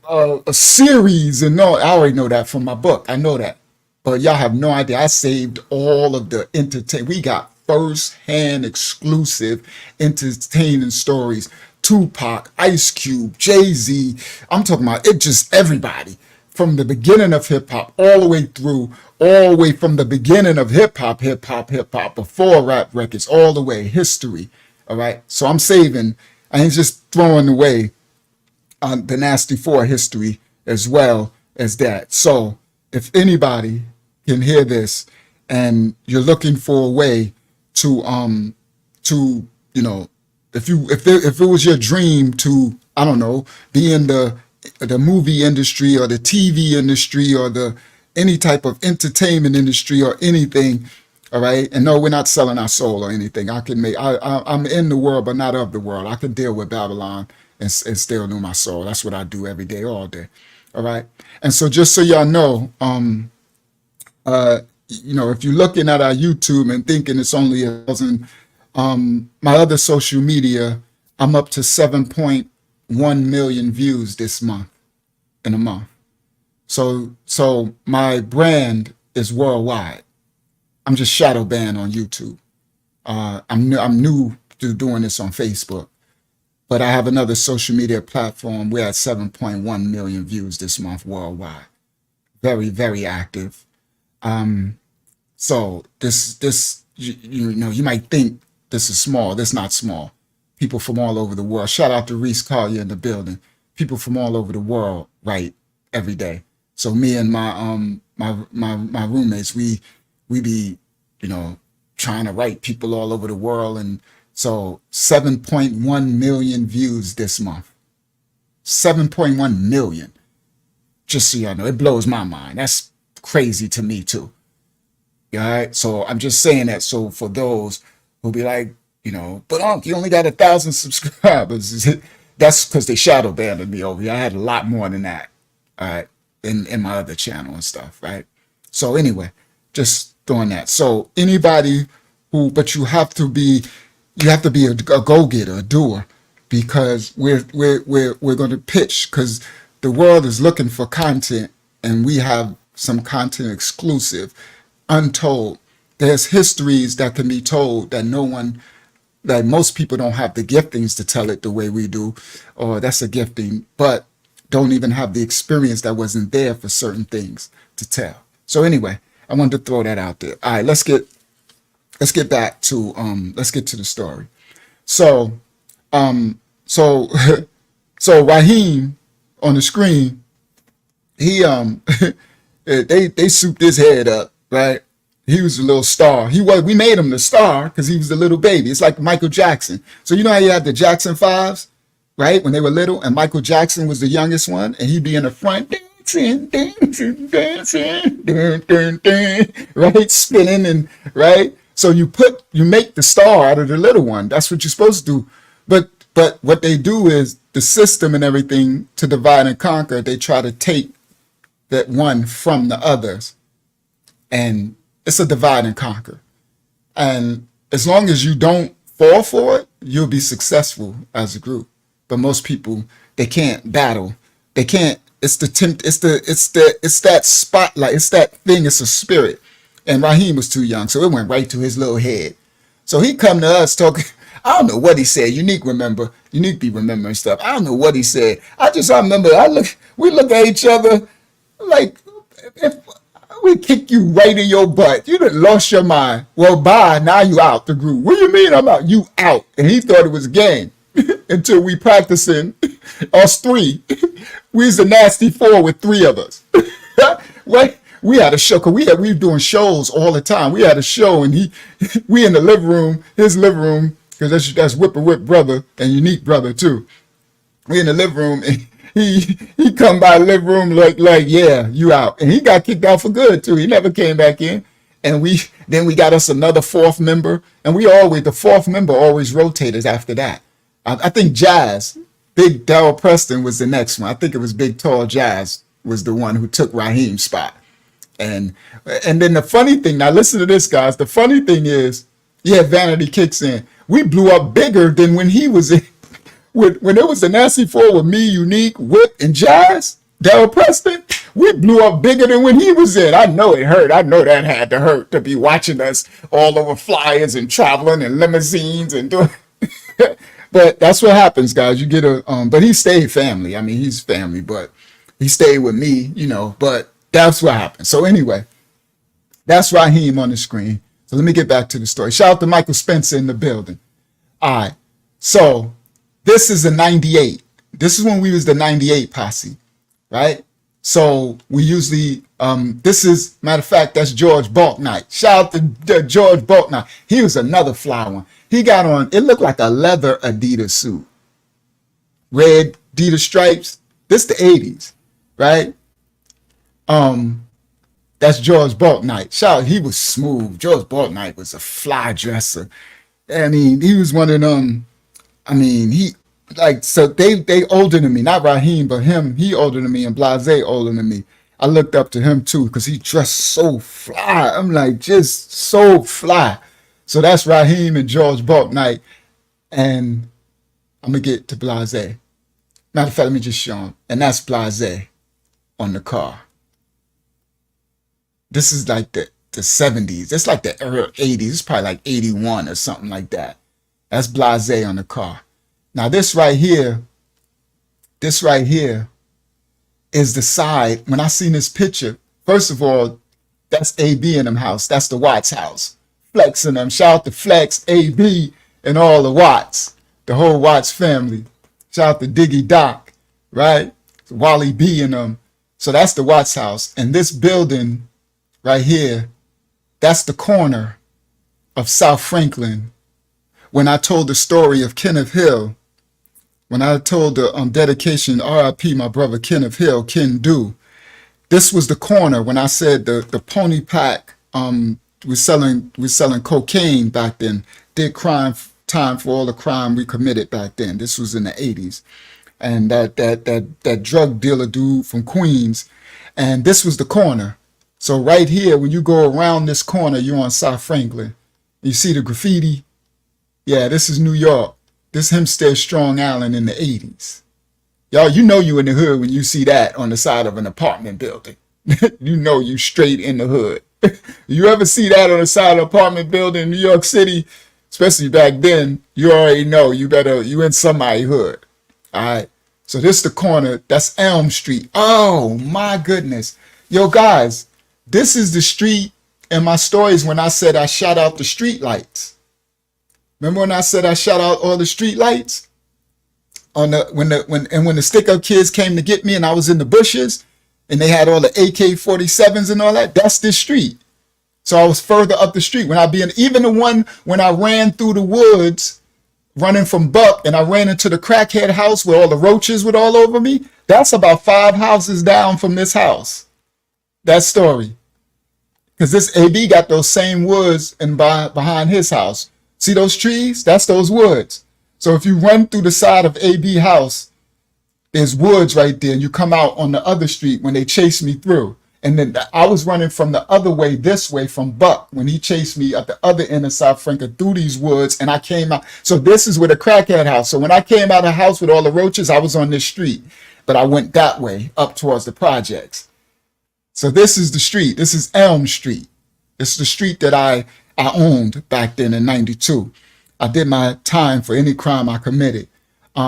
[SPEAKER 1] a series. And no, I already know that from my book. I know that, but y'all have no idea. I saved all of the we got first-hand exclusive entertaining stories. Tupac, Ice Cube, Jay-Z. I'm talking about it, just everybody. From the beginning of hip-hop all the way from the beginning of hip-hop, before rap records, all the way, history, all right? So I'm saving, I ain't just throwing away the Nasty Four history as well as that. So if anybody can hear this and you're looking for a way to you know, if it was your dream to, I don't know, be in the movie industry or the TV industry or any type of entertainment industry or anything, all right? And no, we're not selling our soul or anything. I'm in the world, but not of the world. I can deal with Babylon and still know my soul. That's what I do every day, all day, all right? And so just so y'all know, you know, if you're looking at our YouTube and thinking it's only 1,000, my other social media, I'm up to 7.1 million views this month, in a month. So my brand is worldwide. I'm just shadow banned on YouTube. I'm new to doing this on Facebook, but I have another social media platform. We're at 7.1 million views this month worldwide. Very, very active. So this you know, you might think this is small. This is not small. People from all over the world. Shout out to Reese Collier in the building. People from all over the world write every day. So me and my roommates, we be, you know, trying to write people all over the world. And so 7.1 million views this month. 7.1 million.
[SPEAKER 4] Just so y'all know, it blows my mind. That's crazy to me too. All right. So I'm just saying that. So for those who'll be like, but Unc, you only got 1,000 subscribers. That's because they shadow banned me over here. I had a lot more than that. All right. In my other channel and stuff. Right. So anyway, just throwing that. So anybody but you have to be a go-getter, a doer, because we're going to pitch, because the world is looking for content, and we have some content exclusive, untold. There's histories that can be told that most people don't have the giftings to tell it the way we do, or that's a gifting, but don't even have the experience that wasn't there for certain things to tell. So anyway, I wanted to throw that out there. All right, let's get back to the story. So so Raheem on the screen, he they souped his head up, right? He was a little star. We made him the star because he was the little baby. It's like Michael Jackson. So you know how you had the Jackson 5s, right? When they were little, and Michael Jackson was the youngest one, and he'd be in the front dancing, right? Spinning and right. So you make the star out of the little one. That's what you're supposed to do. But what they do is the system and everything to divide and conquer. They try to take that one from the others, and it's a divide and conquer. And as long as you don't fall for it, you'll be successful as a group. But most people, they can't battle. They can't. It's that spotlight. It's that thing. It's a spirit. And Raheem was too young, so it went right to his little head. So he come to us talking. I don't know what he said. Unique be remembering stuff. I don't know what he said. I remember. We look at each other like, if we kick you right in your butt, you done lost your mind. Well, bye. Now you out the group. What do you mean I'm out? You out. And he thought it was a game until we practicing us three. We was a nasty four with three of us. Right? We had a show, because we were doing shows all the time. We had a show, and we in the living room, his living room, because that's Whip brother and Unique brother too. We in the living room, and he come by the living room like yeah, you out. And he got kicked out for good too. He never came back in. And then we got us another fourth member, and the fourth member always rotated after that. I think Jazz, Big Darryl Preston was the next one. I think it was Big Tall Jazz was the one who took Raheem's spot. And then the funny thing, now listen to this, guys. The funny thing is, yeah, vanity kicks in. We blew up bigger than when he was in. When it was the Nasty Four with me, Unique, Whip, and Jazz, Darryl Preston, we blew up bigger than when he was in. I know it hurt. I know that had to hurt to be watching us all over flyers and traveling and limousines and doing. But that's what happens, guys. You get but he stayed family. I mean, he's family, but he stayed with me, but that's what happened. So anyway, that's Raheem on the screen. So let me get back to the story. Shout out to Michael Spencer in the building. All right. So this is a 98. This is when we was the 98 posse, right? So we usually, this is, matter of fact, that's George Balknight. Shout out to George Balknight. He was another fly one. He got on, it looked like a leather Adidas suit. Red Adidas stripes. This the 80s, right? That's George Balknight. Shout out, he was smooth. George Balknight was a fly dresser. I mean, he was one of them. I mean, so they older than me, not Raheem, but him, he older than me, and BLAZAY older than me. I looked up to him too, because he dressed so fly. I'm like, just so fly. So that's Raheem and George Balknight. And I'm going to get to BLAZAY. Matter of fact, let me just show him. And that's BLAZAY on the car. This is like the 70s. It's like the early 80s. It's probably like 81 or something like that. That's BLAZAY on the car. Now this right here is the side. When I seen this picture, first of all, that's AB in them house. That's the Watts house. Flex in them. Shout out to Flex, AB, and all the Watts. The whole Watts family. Shout out to Diggy Doc, right? Wally B and them. So that's the Watts house. And this building right here, that's the corner of South Franklin. When I told the story of Kenneth Hill, when I told the dedication, RIP, my brother Kenneth Hill, Ken Do, This was the corner when I said the pony pack was selling cocaine back then. Did crime time for all the crime we committed back then. This was in the 80s. And that drug dealer dude from Queens. And this was the corner. So right here, when you go around this corner, you're on South Franklin. You see the graffiti? Yeah, this is New York. This Hempstead Strong Island in the 80s. Y'all, you know you in the hood when you see that on the side of an apartment building. You know you straight in the hood. You ever see that on the side of an apartment building in New York City, especially back then, you already know you in somebody's hood. All right. So this the corner. That's Elm Street. Oh my goodness. Yo guys, this is the street in my stories when I said I shot out the street lights. Remember when I said I shot out all the street lights? When the stick-up kids came to get me and I was in the bushes and they had all the AK-47s and all that, that's this street. So I was further up the street. When I be in, even the one when I ran through the woods running from Buck and I ran into the crackhead house where all the roaches were all over me, that's about 5 houses down from this house. That story. Because this AB got those same woods and behind his house. See those trees? That's those woods. So if you run through the side of AB house, there's woods right there. And you come out on the other street when they chased me through. And then I was running from the other way, this way from Buck, when he chased me at the other end of South Franklin through these woods. And I came out. So this is where the crackhead house. So when I came out of the house with all the roaches, I was on this street. But I went that way up towards the projects. So this is the street. This is Elm Street. It's the street that I owned back then in 92. I did my time for any crime I committed.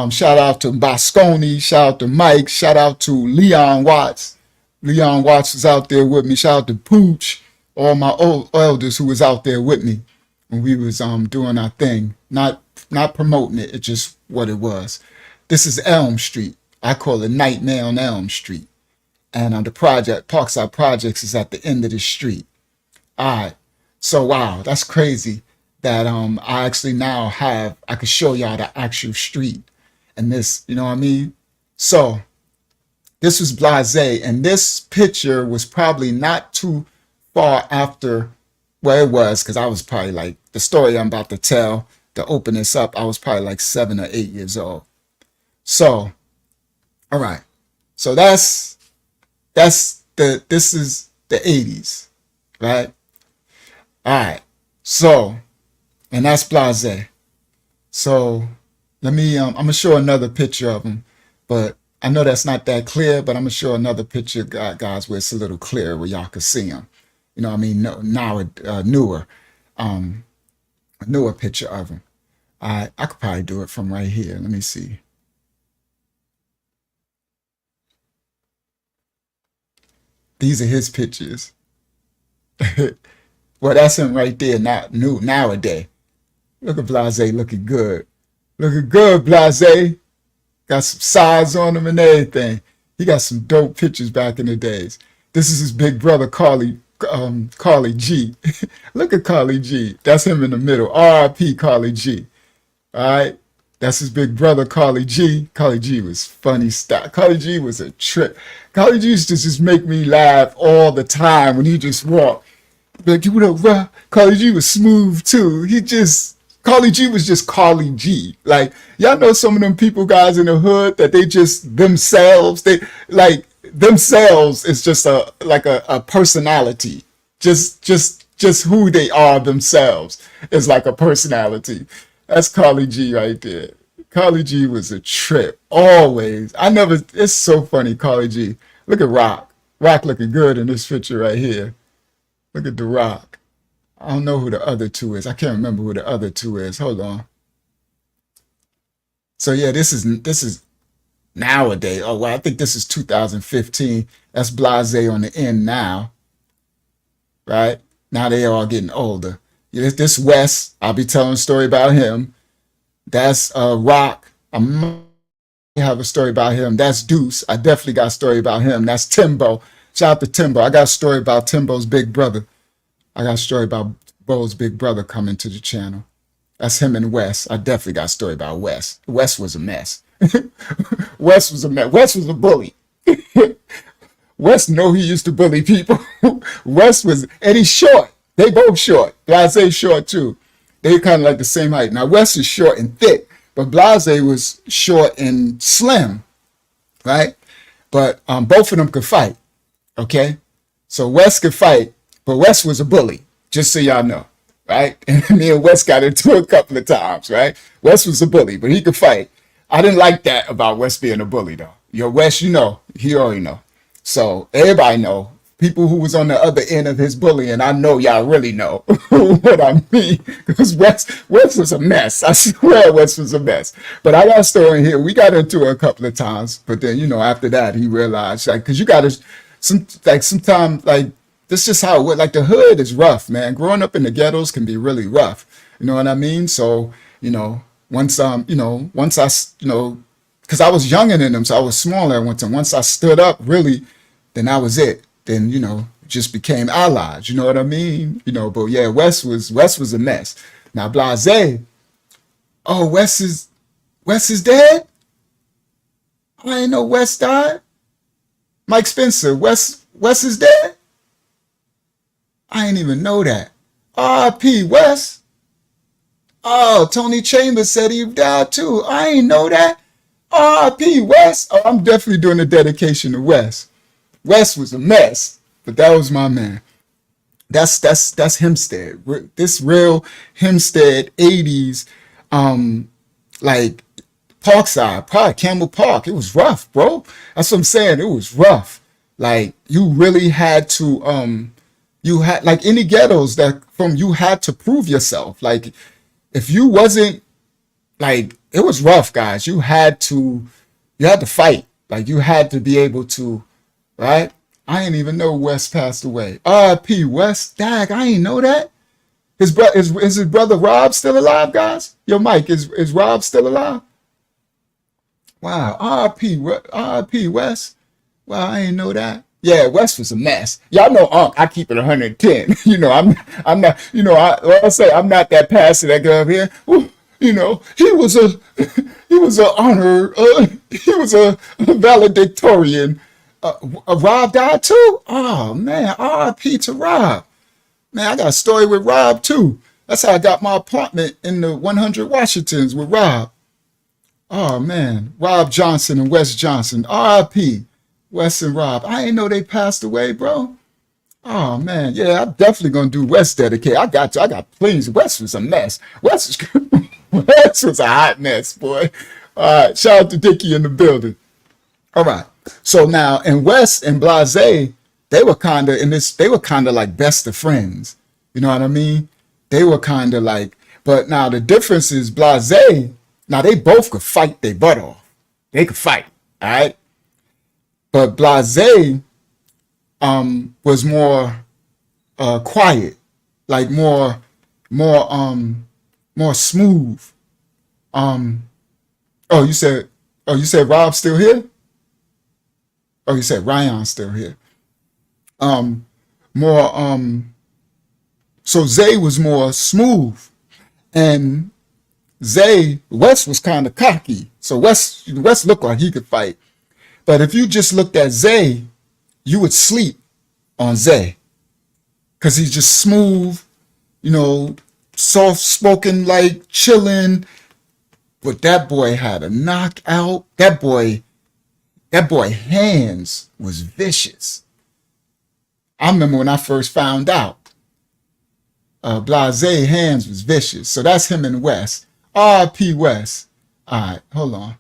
[SPEAKER 4] Shout out to Bosconi. Shout out to Mike. Shout out to Leon Watts. Leon Watts was out there with me. Shout out to Pooch. All my old elders who was out there with me when we was doing our thing. Not promoting it. It's just what it was. This is Elm Street. I call it Nightmare on Elm Street. And the project, Parkside Projects, is at the end of the street. All right. So, wow, that's crazy that I actually now I could show y'all the actual street. And this, you know what I mean? So, this was BLAZAY. And this picture was probably not too far after where it was, because I was probably like, the story I'm about to tell, to open this up, I was probably like 7 or 8 years old. So, all right. So this is the 80s, right? All right. So, and that's BLAZAY. So let me, I'm going to show another picture of him, but I know that's not that clear, but I'm going to show another picture, guys, where it's a little clearer where y'all can see him. You know what I mean? Newer picture of him. I could probably do it from right here. Let me see. These are his pictures. Well, that's him right there nowadays. Look at BLAZAY looking good. Looking good, BLAZAY. Got some size on him and everything. He got some dope pictures back in the days. This is his big brother, Carly G. Look at Carly G. That's him in the middle. R.I.P. Carly G. All right. That's his big brother, Carly G. Carly G was funny stuff. Carly G was a trip. Carly G used to just make me laugh all the time when he just walked. Like, you know, Carly G was smooth too. Carly G was just Carly G. Like, y'all know some of them people, guys, in the hood that they just themselves. Themselves is just a personality. Just who they are themselves is like a personality. That's Carly G right there. Carly G was a trip. Always. It's so funny, Carly G. Look at Rock. Rock looking good in this picture right here. Look at the Rock. I don't know who the other two is. I can't remember who the other two is. Hold on. So yeah, this is nowadays. Oh, well, I think this is 2015. That's BLAZAY on the end now. Right? Now they all getting older. This Wes, I'll be telling a story about him. That's Rock. I might have a story about him. That's Deuce. I definitely got a story about him. That's Timbo. Shout out to Timbo. I got a story about Timbo's big brother. I got a story about Bo's big brother coming to the channel. That's him and Wes. I definitely got a story about Wes. Wes was a mess. Wes was a mess. Wes was a bully. Wes know he used to bully people. Wes was, and he's short. They both short. Blase short too. They kind of like the same height. Now Wes is short and thick, but Blase was short and slim, right? But both of them could fight. Okay, so Wes could fight, but Wes was a bully. Just so y'all know, right? And me and Wes got into it a couple of times, right? Wes was a bully, but he could fight. I didn't like that about Wes being a bully though. Yo, Wes, you know, he already know. So everybody know. People who was on the other end of his bullying, I know y'all really know what I mean. Because Wes was a mess. I swear Wes was a mess. But I got a story in here. We got into it a couple of times. But then, you know, after that, he realized, like, because you got to, sometimes, like, this is just how it went. Like, the hood is rough, man. Growing up in the ghettos can be really rough. You know what I mean? So, you know, once I, because I was younger than them, so I was smaller at one time. Once I stood up, really, then that was it. Then, you know, just became allies. You know what I mean? You know, but yeah, Wes was a mess. Now Blase, oh, Wes is dead? I didn't know Wes died. Mike Spencer, Wes is dead? I didn't even know that. R.I.P. Wes. Oh, Tony Chambers said he died too. I ain't know that. R.I.P. Wes. Oh, I'm definitely doing a dedication to Wes. Wes was a mess, but that was my man. That's HEMPSTEAD. This real HEMPSTEAD 80s, like Parkside, probably Campbell Park. It was rough, bro. That's what I'm saying. It was rough. Like you really had to, you had like any ghettos you had to prove yourself. Like if you wasn't, like it was rough, guys. You had to fight. Like you had to be able to. Right? I didn't even know Wes passed away. R.I.P. Wes. Dag, I ain't know that. Is his brother Rob still alive, guys? Yo, Mike, is Rob still alive? Wow. R.I.P. Wes. Wow, I ain't know that. Yeah, Wes was a mess. Y'all know I keep it 110. You know, I'm not, you know, I say I'm not that pastor that go up here. Ooh, you know, he was a valedictorian. Rob died too? Oh, man. R.I.P. to Rob. Man, I got a story with Rob too. That's how I got my apartment in the 100 Washingtons with Rob. Oh, man. Rob Johnson and Wes Johnson. R.I.P. Wes and Rob. I didn't know they passed away, bro. Oh, man. Yeah, I'm definitely going to do Wes dedicate. I got plenty. Wes was a mess. Wes was a hot mess, boy. All right. Shout out to Dickie in the building. All right. So now, and Wes and Blase, they were kind of like best of friends. You know what I mean? They were kind of like, but now the difference is Blase, now they both could fight their butt off. They could fight, all right? But Blase was more quiet, like more smooth. You said Rob's still here? Oh, you said Ryan's still here. So Zay was more smooth, and Wes was kind of cocky. So Wes looked like he could fight. But if you just looked at Zay, you would sleep on Zay. Because he's just smooth, you know, soft-spoken, like chilling. But that boy had a knockout. That boy hands was vicious. I remember when I first found out. Blase hands was vicious. So that's him and Wes. R.P. Wes. All right, hold on.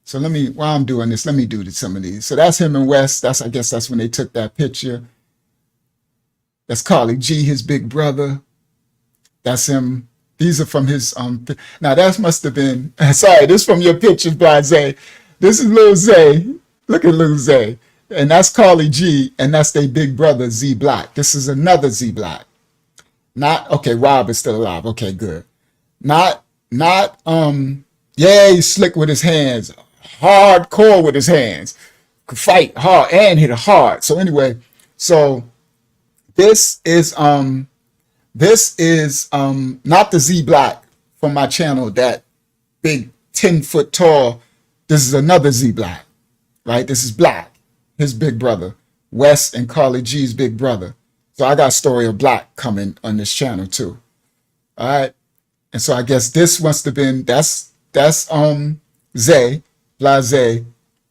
[SPEAKER 4] So while I'm doing this, let me do some of these. So that's him and Wes. I guess that's when they took that picture. That's Carly G, his big brother. That's him. These are from his, now that must have been, sorry, this is from your pictures, Blase. This is Lil Zay. Look at Lil Zay. And that's Carly G, and that's their big brother, Z Black. This is another Z Black. Okay, Rob is still alive. Okay, good. Yeah, he's slick with his hands. Hardcore with his hands. Could fight hard and hit hard. So anyway, this is not the Z Black from my channel, that big 10-foot tall. This is another Z Black, right? This is Black, his big brother. Wes and Carly G's big brother. So I got a story of Black coming on this channel too. All right. And so I guess this must have been, that's Zay, BLAZAY.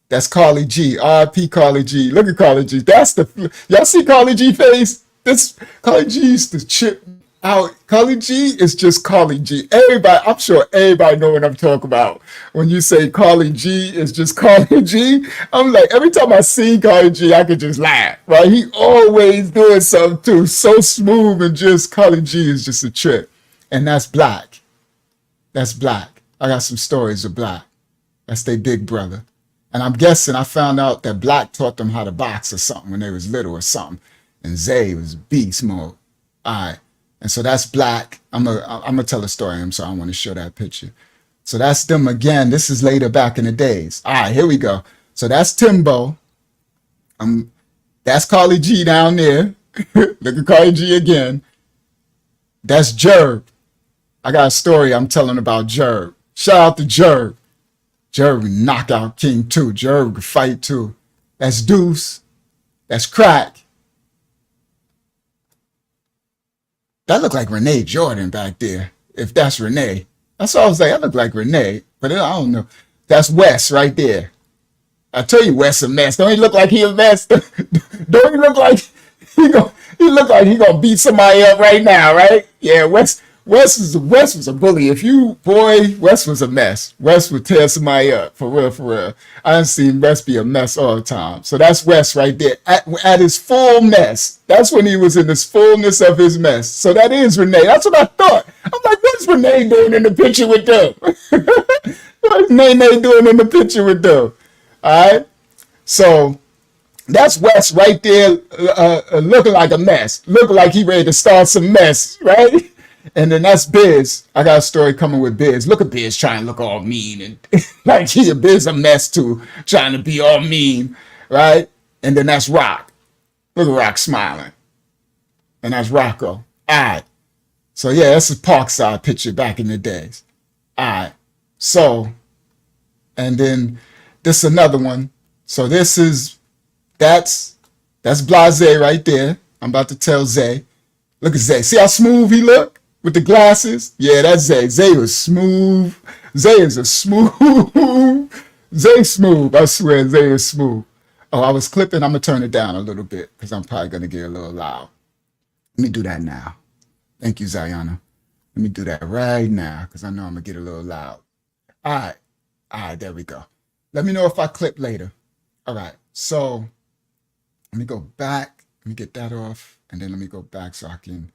[SPEAKER 4] That's Carly G. R.I.P. Carly G. Look at Carly G. That's the, y'all see Carly G face? This, Carly G used to chip out. Carly G is just Carly G. Everybody, I'm sure everybody know what I'm talking about. When you say Carly G is just Carly G, I'm like, every time I see Carly G, I could just laugh, right? He always doing something too, so smooth, and just Carly G is just a trip. And that's Black. That's Black. I got some stories of Black. That's their big brother. And I'm guessing I found out that Black taught them how to box or something when they was little or something. And Zay was beast mode. All right. And so that's Black. I'm gonna tell a story. I'm sorry, I want to show that picture. So that's them again. This is later back in the days. All right, here we go. So that's Timbo. That's Carly G down there. Look at Carly G again. That's Jerb. I got a story I'm telling about Jerb. Shout out to Jerb. Jerb knockout king too. Jerb could fight too. That's Deuce. That's Crack. That looked like Renee Jordan back there. If that's Renee. That's all I was like. That looked like Renee. But I don't know. That's Wes right there. I tell you Wes a mess. Don't he look like he a mess? Don't he look like he look like he gonna beat somebody up right now, right? Yeah, Wes was a bully. If you, boy, Wes was a mess. Wes would tear somebody up, for real, for real. I done seen Wes be a mess all the time. So that's Wes right there, at his full mess. That's when he was in this fullness of his mess. So that is Renee. That's what I thought. I'm like, what's Renee doing in the picture with them? What's Nene doing in the picture with them? All right? So that's Wes right there, looking like a mess. Looking like he ready to start some mess, right? And then that's Biz. I got a story coming with Biz. Look at Biz trying to look all mean. And like Biz a mess too, trying to be all mean, right? And then that's Rock. Look at Rock smiling. And that's Rocco. All right. So yeah, that's a Parkside picture back in the days. All right. So, and then this another one. So this is, that's BLAZAY right there. I'm about to tell Zay. Look at Zay. See how smooth he look? With the glasses? Yeah, that's Zay. Zay was smooth. Zay is a smooth. Zay smooth. I swear, Zay is smooth. Oh, I was clipping. I'm going to turn it down a little bit because I'm probably going to get a little loud. Let me do that now. Thank you, Zayana. Let me do that right now because I know I'm going to get a little loud. All right. All right, there we go. Let me know if I clip later. All right. So let me go back. Let me get that off. And then let me go back so I can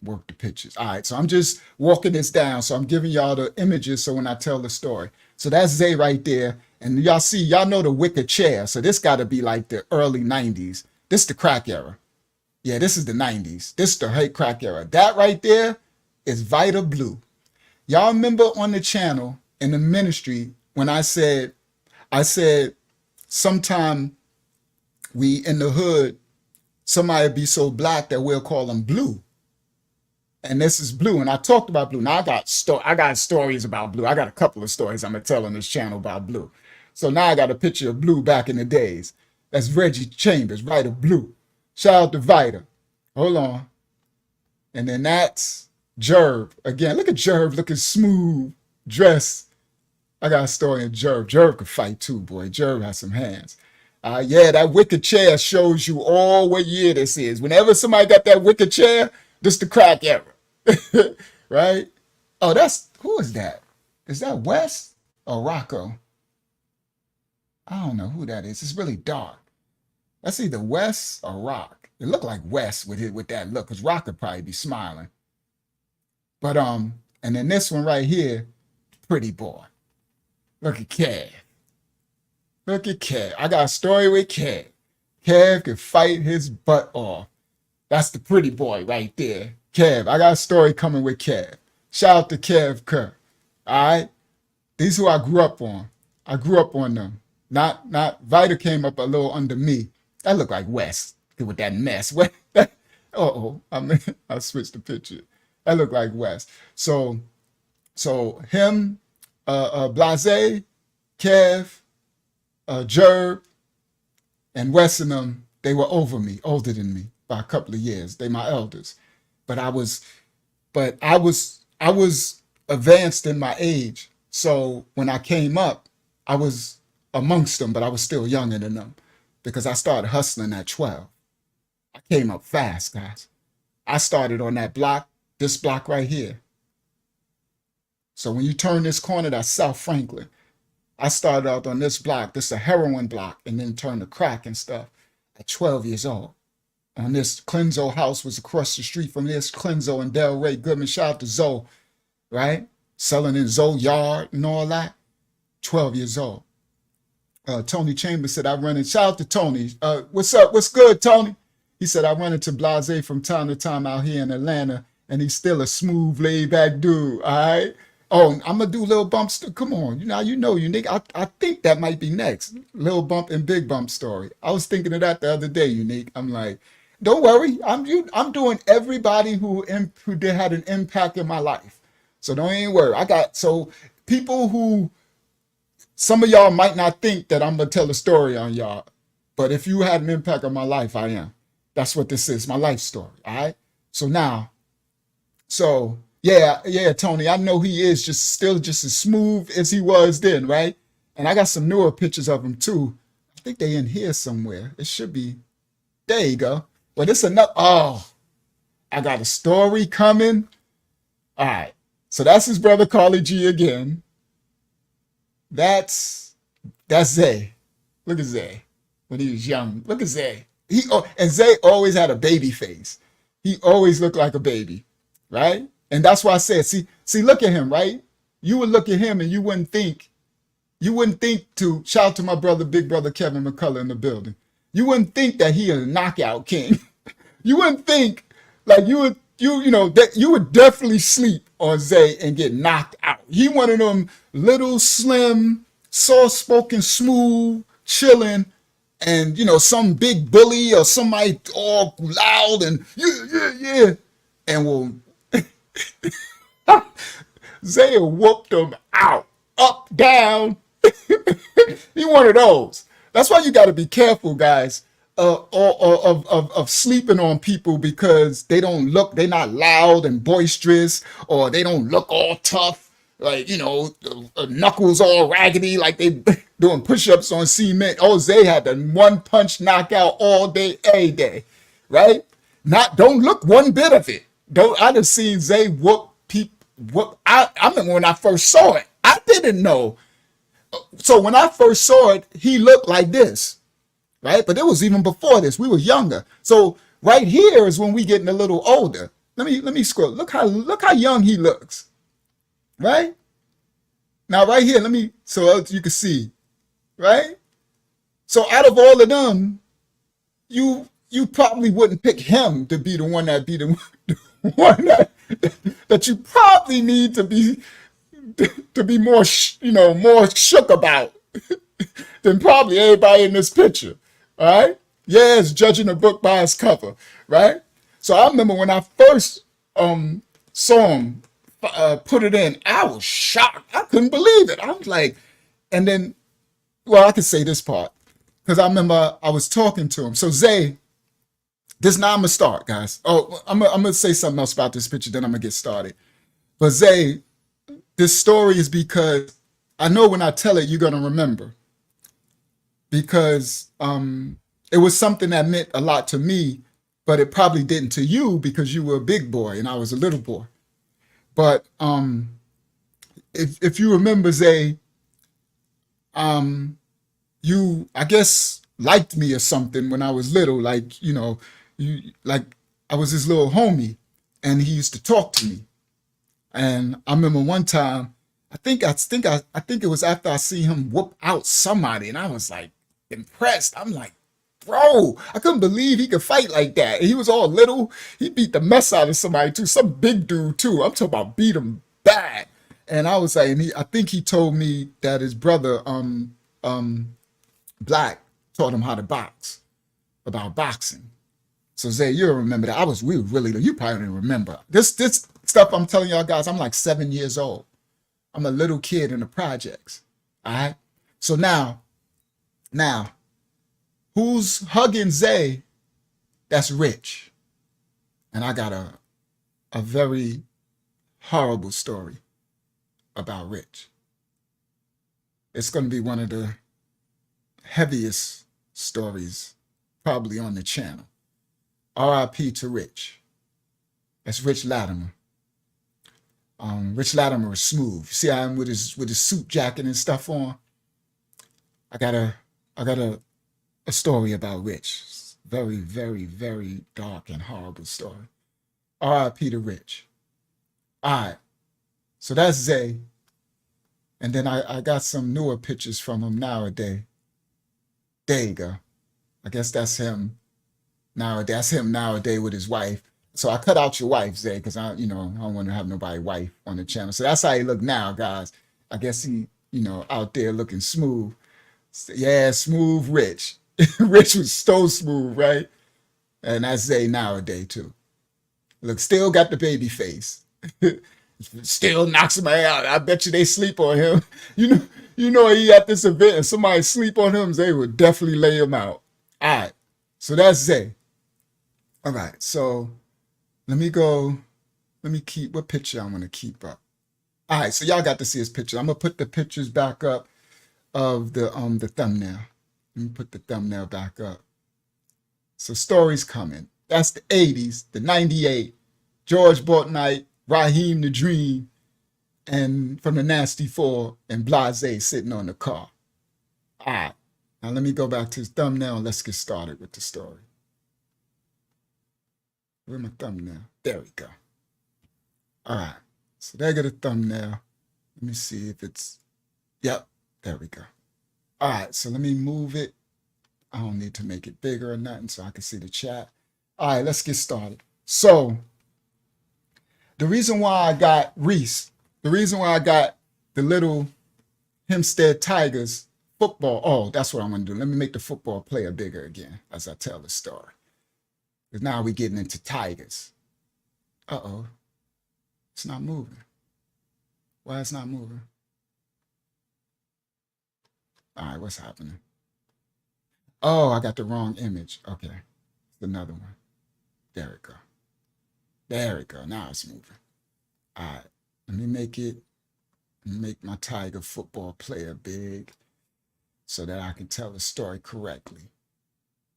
[SPEAKER 4] work the pictures. All right, so I'm just walking this down. So I'm giving y'all the images so when I tell the story. So that's Zay right there. And y'all see, y'all know the wicker chair. So this got to be like the early 90s. This is the crack era. Yeah, this is the 90s. This is the hate crack era. That right there is Vita Blue. Y'all remember on the channel in the ministry when I said sometime we in the hood, somebody be so black that we'll call them blue. And this is Blue, and I talked about Blue. Now I got stories about Blue. I got a couple of stories I'm gonna tell on this channel about Blue. So now I got a picture of Blue back in the days. That's Reggie Chambers, Vita Blue. Shout out to Vita. Hold on. And then that's Jerb. Again, look at Jerb looking smooth, dressed. I got a story in Jerb. Jerb could fight too, boy. Jerb has some hands. Yeah, that wicker chair shows you all what year this is. Whenever somebody got that wicker chair, this the crack era, right? Oh, who is that? Is that Wes or Rocco? I don't know who that is. It's really dark. That's either Wes or Rock. It looked like Wes with that look, because Rock could probably be smiling. But and then this one right here, pretty boy. Look at Kev. Look at Kev. I got a story with Kev. Kev could fight his butt off. That's the pretty boy right there. Kev. I got a story coming with Kev. Shout out to Kev Kerr. All right? These who I grew up on. I grew up on them. Not Vita came up a little under me. That looked like Wes with that mess. I switched the picture. That looked like Wes. So him, BLAZAY, Kev, Jerb, And Wes and them, they were over me, older than me by a couple of years. They my elders. But I was advanced in my age. So when I came up, I was amongst them, but I was still younger than them because I started hustling at 12. I came up fast, guys. I started on that block, this block right here. So when you turn this corner, that's South Franklin. I started out on this block. This is a heroin block, and then turned to crack and stuff at 12 years old. On this, Clenzo house was across the street from this. Clenzo and Delray Goodman. Shout out to Zoe, right? Selling in Zoe yard and all that. 12 years old. Tony Chambers said, I run in. Shout out to Tony. What's up? What's good, Tony? He said, I run into BLAZAY from time to time out here in Atlanta, and he's still a smooth, laid-back dude, all right? Oh, I'm going to do Lil Bump's. Come on. You know, Unique. I think that might be next. Lil Bump and Big Bump story. I was thinking of that the other day, Unique. I'm like, don't worry. I'm doing everybody who had an impact in my life. So don't even worry. So people who, some of y'all might not think that I'm going to tell a story on y'all, but if you had an impact on my life, I am. That's what this is, my life story, all right? So yeah, Tony, I know he is still just as smooth as he was then, right? And I got some newer pictures of him too. I think they in here somewhere. It should be, there you go. Well, it's enough. Oh, I got a story coming. All right, so that's his brother Carly G again. That's Zay. Look at Zay when he was young. Look at Zay. And Zay always had a baby face. He always looked like a baby, right? And that's why I said, see, look at him, right? You would look at him and you wouldn't think to, shout out to my brother, big brother Kevin McCullough in the building. You wouldn't think that he is a knockout king. You wouldn't think like you know that you would definitely sleep on Zay and get knocked out. He one of them little slim, soft-spoken, smooth, chilling, and some big bully or somebody all loud and yeah, and will Zay whooped him out, up, down. He one of those. That's why you got to be careful, guys, of sleeping on people because they're not loud and boisterous, or they don't look all tough, like, knuckles all raggedy, like they doing push-ups on cement. Oh, Zay had the one-punch knockout all day, every day, right? Don't look one bit of it. I done seen Zay whoop people. I remember when I first saw it, I didn't know. So when I first saw it, he looked like this, right? But it was even before this. We were younger. So right here is when we getting a little older. Let me scroll. Look how young he looks, right? Now right here, so you can see, right? So out of all of them, you probably wouldn't pick him to be the one that be the one that you probably need to be more, more shook about than probably everybody in this picture, all right? Yeah, it's judging a book by its cover, right? So I remember when I first saw him put it in, I was shocked. I couldn't believe it. I was like, and then, well, I could say this part because I remember I was talking to him. So Zay, now I'm gonna start, guys. Oh, I'm gonna say something else about this picture, then I'm gonna get started. But Zay, this story is because I know when I tell it, you're gonna remember. Because it was something that meant a lot to me, but it probably didn't to you because you were a big boy and I was a little boy. But if you remember, Zay, you, I guess, liked me or something when I was little, like, like I was his little homie and he used to talk to me. And I remember one time, I think it was after I see him whoop out somebody and I was like impressed. I'm like, bro, I couldn't believe he could fight like that. He was all little. He beat the mess out of somebody too, some big dude too. I'm talking about beat him bad. And I was like, I think he told me that his brother, Black, taught him how to box, about boxing. So Zay, you'll remember that. We were really, you probably don't remember. This stuff I'm telling y'all guys, I'm like 7 years old. I'm a little kid in the projects. All right. So now, Who's hugging Zay? That's Rich. And I got a very horrible story about Rich. It's going to be one of the heaviest stories probably on the channel. R.I.P. to Rich. That's Rich Latimer. Rich Latimer is smooth. You see him with his suit jacket and stuff on. I got a story about Rich. It's very, very, very dark and horrible story. R.I.P. to Rich. All right. So that's Zay. And then I got some newer pictures from him nowadays. There you go. I guess that's him nowadays. That's him nowadays with his wife. So I cut out your wife, Zay, because I don't want to have nobody wife on the channel. So that's how he look now, guys. I guess he, out there looking smooth. Yeah, smooth Rich. Rich was so smooth, right? And that's Zay nowadays too. Look, still got the baby face. Still knocks somebody out. I bet you they sleep on him. He at this event and somebody sleep on him, Zay would definitely lay him out. All right. So that's Zay. All right. So let me keep, what picture I want to keep up? All right. So y'all got to see his picture. I'm going to put the pictures back up of the thumbnail. Let me put the thumbnail back up. So stories coming. That's the 80s, the 98, George Bortnight, Raheem the Dream, and from the Nasty Four, and BLAZAY sitting on the car. All right. Now let me go back to his thumbnail and let's get started with the story. Where's my thumbnail? There we go. All right. So there go the thumbnail. Let me see if it's, yep, there we go. All right. So let me move it. I don't need to make it bigger or nothing so I can see the chat. All right, let's get started. So the reason why I got Reese, the reason why I got the little HEMPSTEAD Tigers football, oh, that's what I'm going to do. Let me make the football player bigger again as I tell the story. Because now we're getting into Tigers. Uh-oh. It's not moving. Why it's not moving? All right, what's happening? Oh, I got the wrong image. Okay, it's another one. There we go. There we go. Now it's moving. All right, let me make my Tiger football player big so that I can tell the story correctly.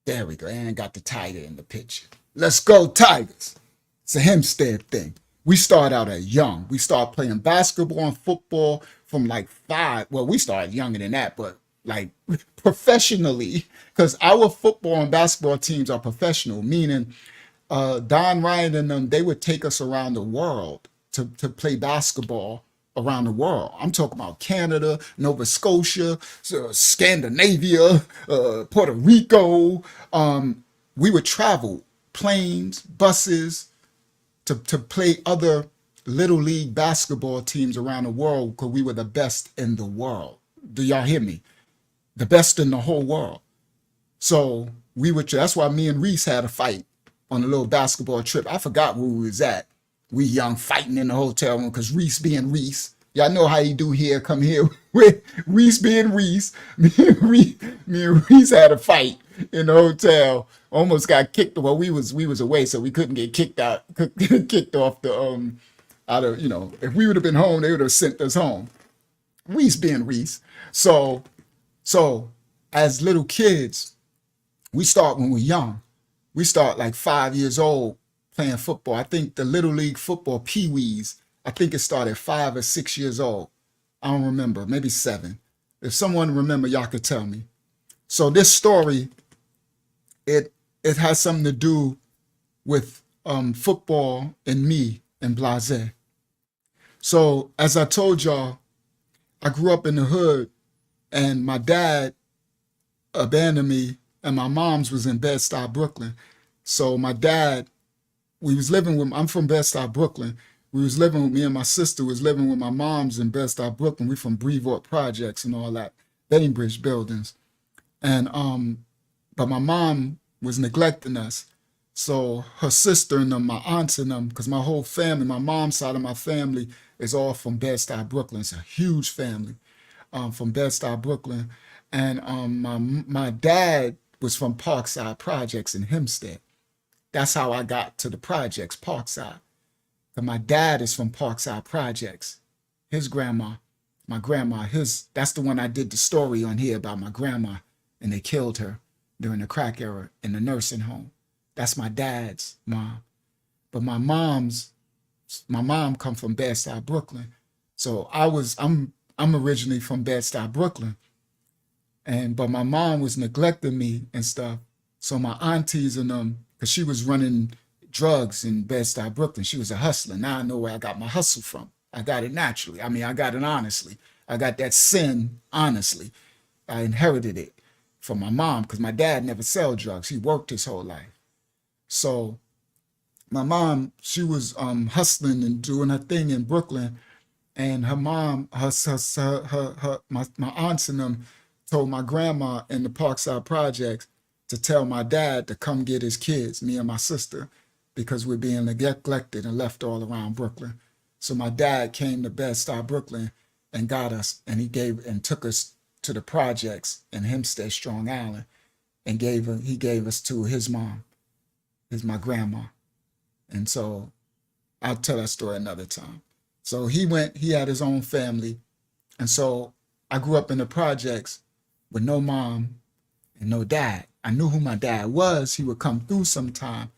[SPEAKER 4] There we go. And got the Tiger in the picture. Let's go Tigers. It's a HEMPSTEAD thing. We start out at young. We start playing basketball and football from like 5. Well, we started younger than that, but like professionally, because our football and basketball teams are professional, meaning Don Ryan and them, they would take us around the world to play basketball around the world. I'm talking about Canada, Nova Scotia, Scandinavia, Puerto Rico. We would travel, planes, buses, to play other little league basketball teams around the world because we were the best in the world. Do y'all hear me? The best in the whole world. So that's why me and Reese had a fight on a little basketball trip. I forgot where we was at. We young fighting in the hotel room because Reese being Reese. Y'all know how he do here, come here with Reese being Reese. Me and Reese had a fight in the hotel. Almost got kicked. Well, we was away, so we couldn't get kicked off the out of, if we would have been home, they would have sent us home. Reese being Reese. So as little kids, we start when we're young. We start like 5 years old playing football. I think the Little League football, Pee-wees, I think it started 5 or 6 years old. I don't remember, maybe 7. If someone remember, y'all could tell me. So this story, it has something to do with football and me and BLAZAY. So as I told y'all, I grew up in the hood and my dad abandoned me and my mom's was in Bed-Stuy, Brooklyn. So my dad, I'm from Bed-Stuy, Brooklyn. Me and my sister was living with my mom's in Bed-Stuy, Brooklyn. We from Brevoort Projects and all that, Bainbridge buildings. And, but my mom was neglecting us. So her sister and them, my aunts and them, because my whole family, my mom's side of my family is all from Bed-Stuy, Brooklyn. It's a huge family from Bed-Stuy, Brooklyn. And my dad was from Parkside Projects in Hempstead. That's how I got to the projects, Parkside. And my dad is from Parkside Projects. His grandma, my grandma, that's the one I did the story on here about my grandma, and they killed her during the crack era in the nursing home. That's my dad's mom. But my mom come from Bed-Stuy, Brooklyn. So I'm originally from Bed-Stuy, Brooklyn. But my mom was neglecting me and stuff. So my aunties and them, because she was running drugs in Bed-Stuy, Brooklyn. She was a hustler. Now I know where I got my hustle from. I got it naturally. I mean, I got it honestly. I got that sin honestly. I inherited it from my mom because my dad never sold drugs. He worked his whole life. So my mom, she was hustling and doing her thing in Brooklyn. And her mom, my aunts and them told my grandma in the Parkside Projects to tell my dad to come get his kids, me and my sister, because we're being neglected and left all around Brooklyn. So my dad came to Bed-Stuy, Brooklyn and got us, and he took us to the projects in Hempstead, Strong Island, and he gave us to his mom, my grandma. And so I'll tell that story another time. So he had his own family. And so I grew up in the projects with no mom and no dad. I knew who my dad was. He would come through sometime,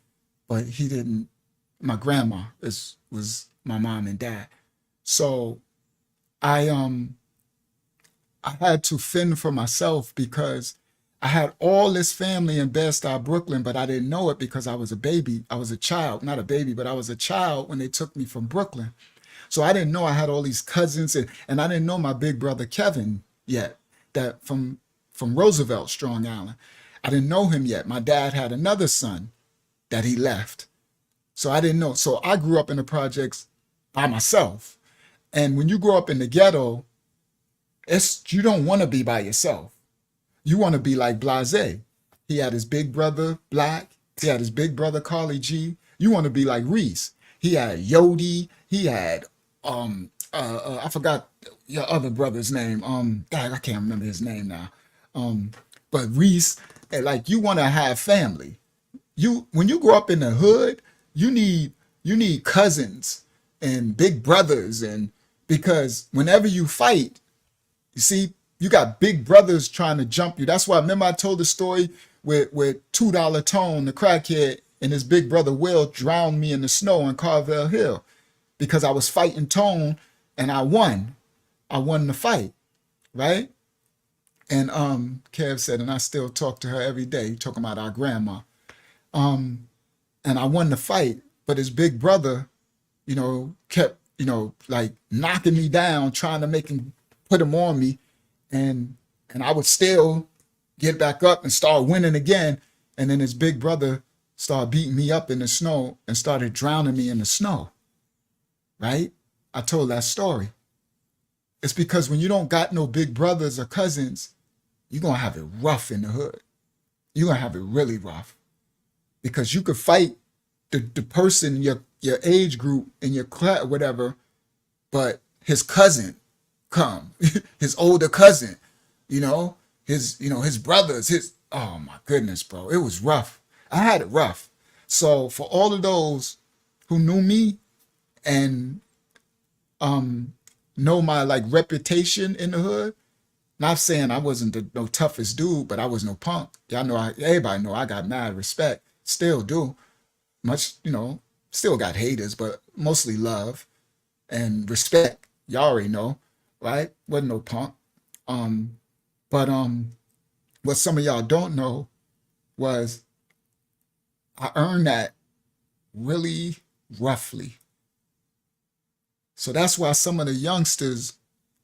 [SPEAKER 4] but he didn't. My grandma was my mom and dad. So I had to fend for myself because I had all this family in Bed-Stuy, Brooklyn, but I didn't know it because I was a baby. I was a child, not a baby, but I was a child when they took me from Brooklyn. So I didn't know I had all these cousins, and I didn't know my big brother Kevin yet, that from Roosevelt, Strong Island. I didn't know him yet. My dad had another son that he left. So I didn't know. So I grew up in the projects by myself. And when you grow up in the ghetto, you don't want to be by yourself. You want to be like BLAZAY. He had his big brother, Black. He had his big brother, Carly G. You want to be like Reese. He had Yodi. He had, I forgot your other brother's name. God, I can't remember his name now. But Reese, like, you want to have family. When you grow up in the hood, you need cousins and big brothers, and because whenever you fight, you see, you got big brothers trying to jump you. That's why, remember I told the story with $2 Tone, the crackhead, and his big brother Will drowned me in the snow on Carvel Hill because I was fighting Tone and I won. I won the fight, right? And Kev said, and I still talk to her every day, talking about our grandma. And I won the fight, but his big brother, kept, like knocking me down, trying to put him on me. And I would still get back up and start winning again. And then his big brother started beating me up in the snow and started drowning me in the snow, right? I told that story. It's because when you don't got no big brothers or cousins, you're going to have it rough in the hood. You're going to have it really rough because you could fight the person, your age group in your class, whatever, but his cousin come, his older cousin, his brothers, oh my goodness, bro. It was rough. I had it rough. So for all of those who knew me and know my like reputation in the hood, not saying I wasn't no toughest dude, but I was no punk. Y'all know, everybody know I got mad respect. Still do. Much, still got haters, but mostly love and respect. Y'all already know, right? Wasn't no punk. But what some of y'all don't know was I earned that really roughly. So that's why some of the youngsters,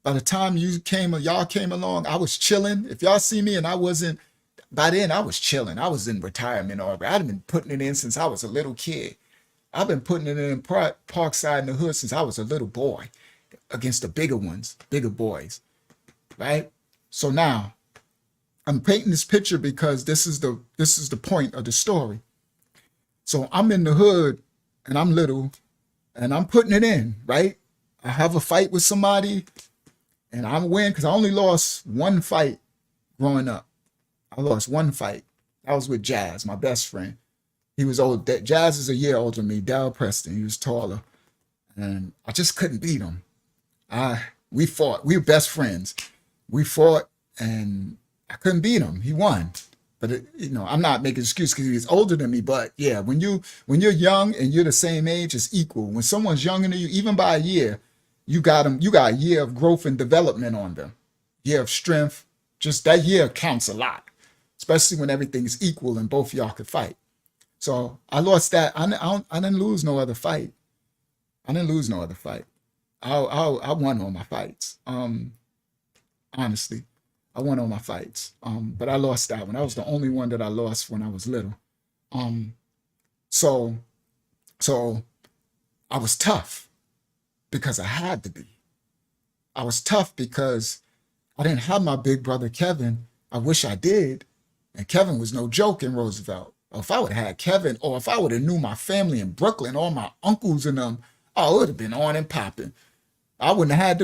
[SPEAKER 4] by the time y'all came along, I was chilling. If y'all see me and by then I was chilling. I was in retirement already. I'd been putting it in since I was a little kid. I've been putting it in Parkside in the hood since I was a little boy against the bigger ones, bigger boys, right? So now I'm painting this picture because this is the point of the story. So I'm in the hood and I'm little and I'm putting it in, right? I have a fight with somebody and I win because I only lost one fight growing up. I lost one fight I was with Jazz, my best friend. He was old. Jazz is a year older than me. Dal Preston. He was taller, and I just couldn't beat him. We fought. We were best friends. We fought, and I couldn't beat him. He won. But I'm not making an excuse because he was older than me. But yeah, when you're young and you're the same age, it's equal. When someone's younger than you, even by a year, you got them. You got a year of growth and development on them. Year of strength. Just that year counts a lot, especially when everything's equal and both of y'all could fight. So I lost that. I didn't lose no other fight. I didn't lose no other fight. I won all my fights. Honestly, I won all my fights. But I lost that one. That was the only one that I lost when I was little. So I was tough because I had to be. I was tough because I didn't have my big brother Kevin. I wish I did. And Kevin was no joke in Roosevelt. If I would have had Kevin, or if I would have knew my family in Brooklyn, all my uncles and them, I would have been on and popping. I wouldn't have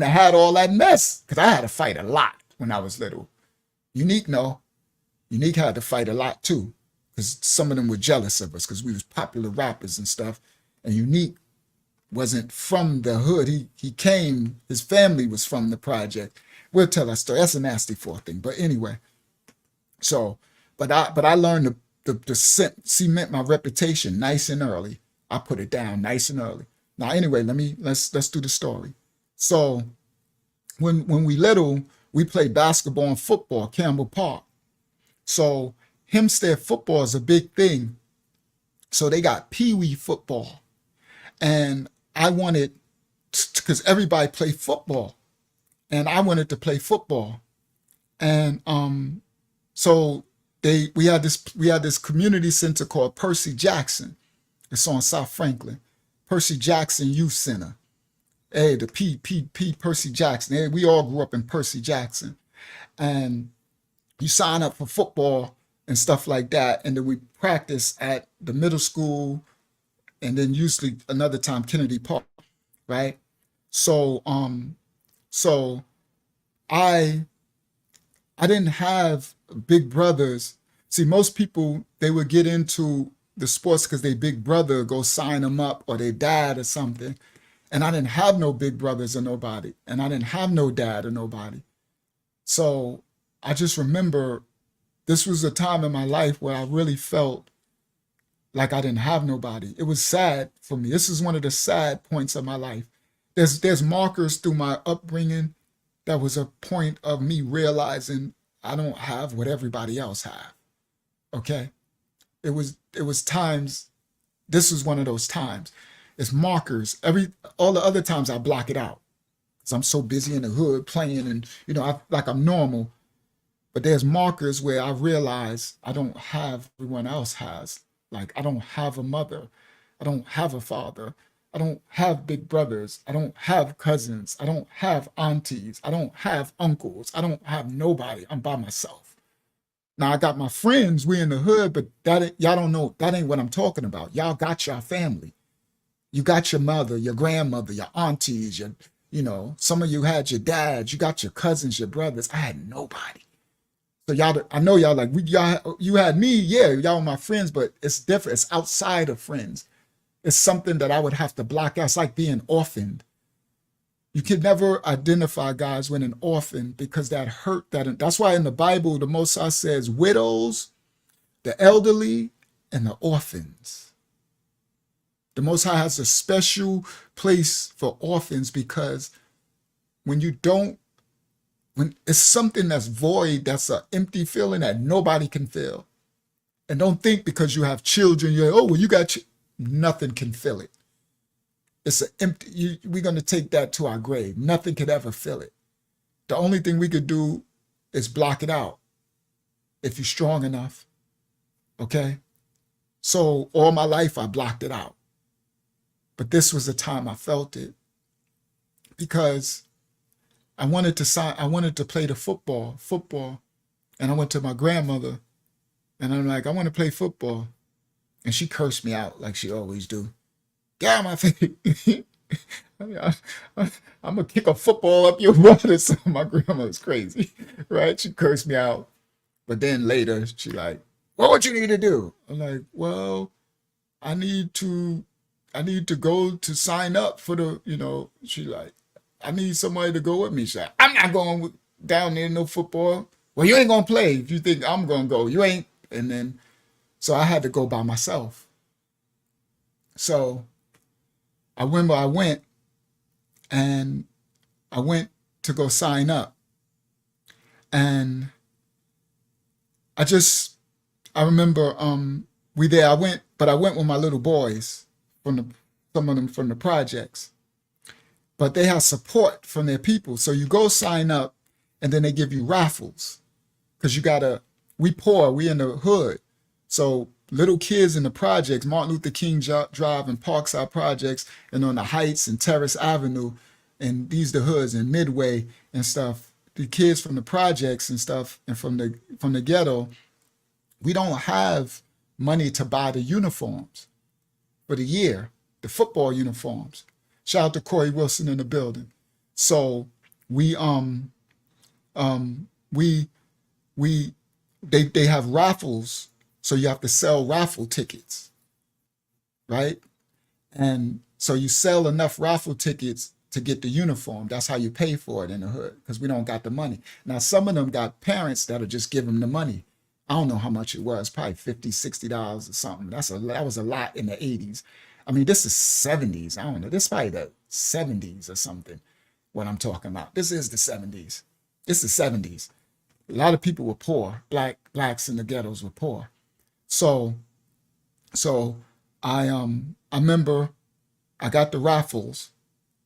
[SPEAKER 4] had all that mess because I had to fight a lot when I was little. Unique had to fight a lot too because some of them were jealous of us because we was popular rappers and stuff. And Unique wasn't from the hood. His family was from the project. We'll tell that story. That's a nasty fourth thing. But anyway, but I learned to cement my reputation nice and early. I put it down nice and early. Now, anyway, let's do the story. So when we little, we played basketball and football, Campbell Park. So HEMPSTEAD football is a big thing. So they got pee-wee football. And I wanted, because everybody played football, and I wanted to play football. And so we had this community center called Percy Jackson. It's on South Franklin. Percy Jackson Youth Center. Hey, the P Percy Jackson. Hey, we all grew up in Percy Jackson. And you sign up for football and stuff like that. And then we practice at the middle school and then usually another time Kennedy Park, right? So I didn't have big brothers. See, most people, they would get into the sports because their big brother go sign them up or their dad or something. And I didn't have no big brothers or nobody. And I didn't have no dad or nobody. So I just remember this was a time in my life where I really felt like I didn't have nobody. It was sad for me. This is one of the sad points of my life. There's markers through my upbringing that was a point of me realizing I don't have what everybody else have. Okay? It was times, this was one of those times. It's markers. All the other times I block it out. Because I'm so busy in the hood playing and, I'm normal. But there's markers where I realize I don't have everyone else has. Like I don't have a mother. I don't have a father. I don't have big brothers. I don't have cousins. I don't have aunties. I don't have uncles. I don't have nobody. I'm by myself. Now I got my friends, we in the hood, but y'all don't know, that ain't what I'm talking about. Y'all got your family. You got your mother, your grandmother, your aunties, some of you had your dads, you got your cousins, your brothers. I had nobody. So I know y'all like, you had me, yeah, y'all my friends, but it's different. It's outside of friends. It's something that I would have to block out. It's like being orphaned. You can never identify guys with an orphan because that hurt. That's why in the Bible, the Most High says widows, the elderly, and the orphans. The Most High has a special place for orphans because when it's something that's void, that's an empty feeling that nobody can fill. And don't think because you have children, you got nothing can fill it. It's an empty, we're going to take that to our grave. Nothing could ever fill it. The only thing we could do is block it out if you're strong enough. Okay? So all my life I blocked it out. But this was the time I felt it because I wanted to play the football. And I went to my grandmother and I'm like, I want to play football. And she cursed me out like she always do. Get out of my face. I'm going to kick a football up your butt or something. My grandma's crazy, right? She cursed me out. But then later she like, well, what you need to do? I'm like, well, I need to go to sign up for the, she like, I need somebody to go with me. She's like, I'm not going down there, no football. Well, you ain't going to play if you think I'm going to go. You ain't. And then, so I had to go by myself. So I remember I went to go sign up. And I remember I went with my little boys some of them from the projects. But they have support from their people. So you go sign up and then they give you raffles. Because we poor, we in the hood. So little kids in the projects, Martin Luther King Drive and Parkside projects, and on the Heights and Terrace Avenue, and these the hoods and Midway and stuff. The kids from the projects and stuff and from the ghetto, we don't have money to buy the uniforms for the year, the football uniforms. Shout out to Corey Wilson in the building. So they have raffles, so you have to sell raffle tickets, right? And so you sell enough raffle tickets to get the uniform. That's how you pay for it in the hood, because we don't got the money. Now, some of them got parents that'll just give them the money. I don't know how much it was, probably $50, $60 or something. That was a lot in the 80s. I mean, this is 70s. I don't know. This is probably the 70s or something, what I'm talking about. This is the 70s. It's the 70s. A lot of people were poor. Blacks in the ghettos were poor. So I remember I got the raffles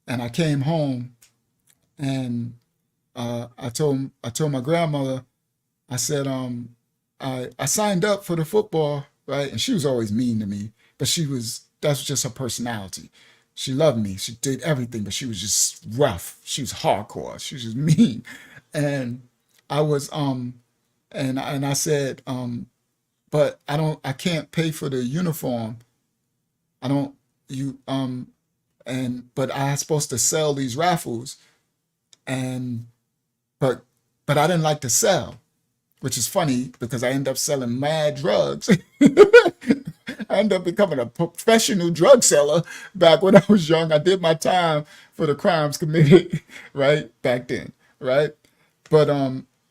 [SPEAKER 4] and I came home and I told my grandmother, I said, I signed up for the football, right? And she was always mean to me, but that's just her personality. She loved me. She did everything, but she was just rough. She was hardcore. She was just mean. And I was, and I said, but I can't pay for the uniform. But I was supposed to sell these raffles but I didn't like to sell, which is funny because I ended up selling mad drugs. I ended up becoming a professional drug seller back when I was young. I did my time for the crimes committed, right, back then, right? But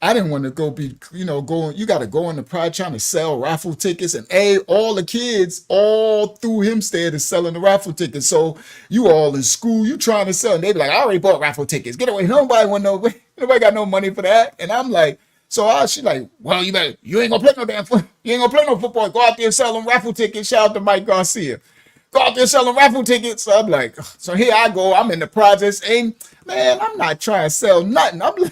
[SPEAKER 4] I didn't want to go you got to go in the project trying to sell raffle tickets, and all the kids all through Hempstead is selling the raffle tickets. So you all in school, you trying to sell, and they be like, I already bought raffle tickets. Get away. Nobody got no money for that. And I'm like, she's like, well, you ain't gonna play no you ain't gonna play no football. Go out there and sell them raffle tickets. Shout out to Mike Garcia. Go out there selling raffle tickets. So I'm like, so here I go. I'm in the projects, and man, I'm not trying to sell nothing.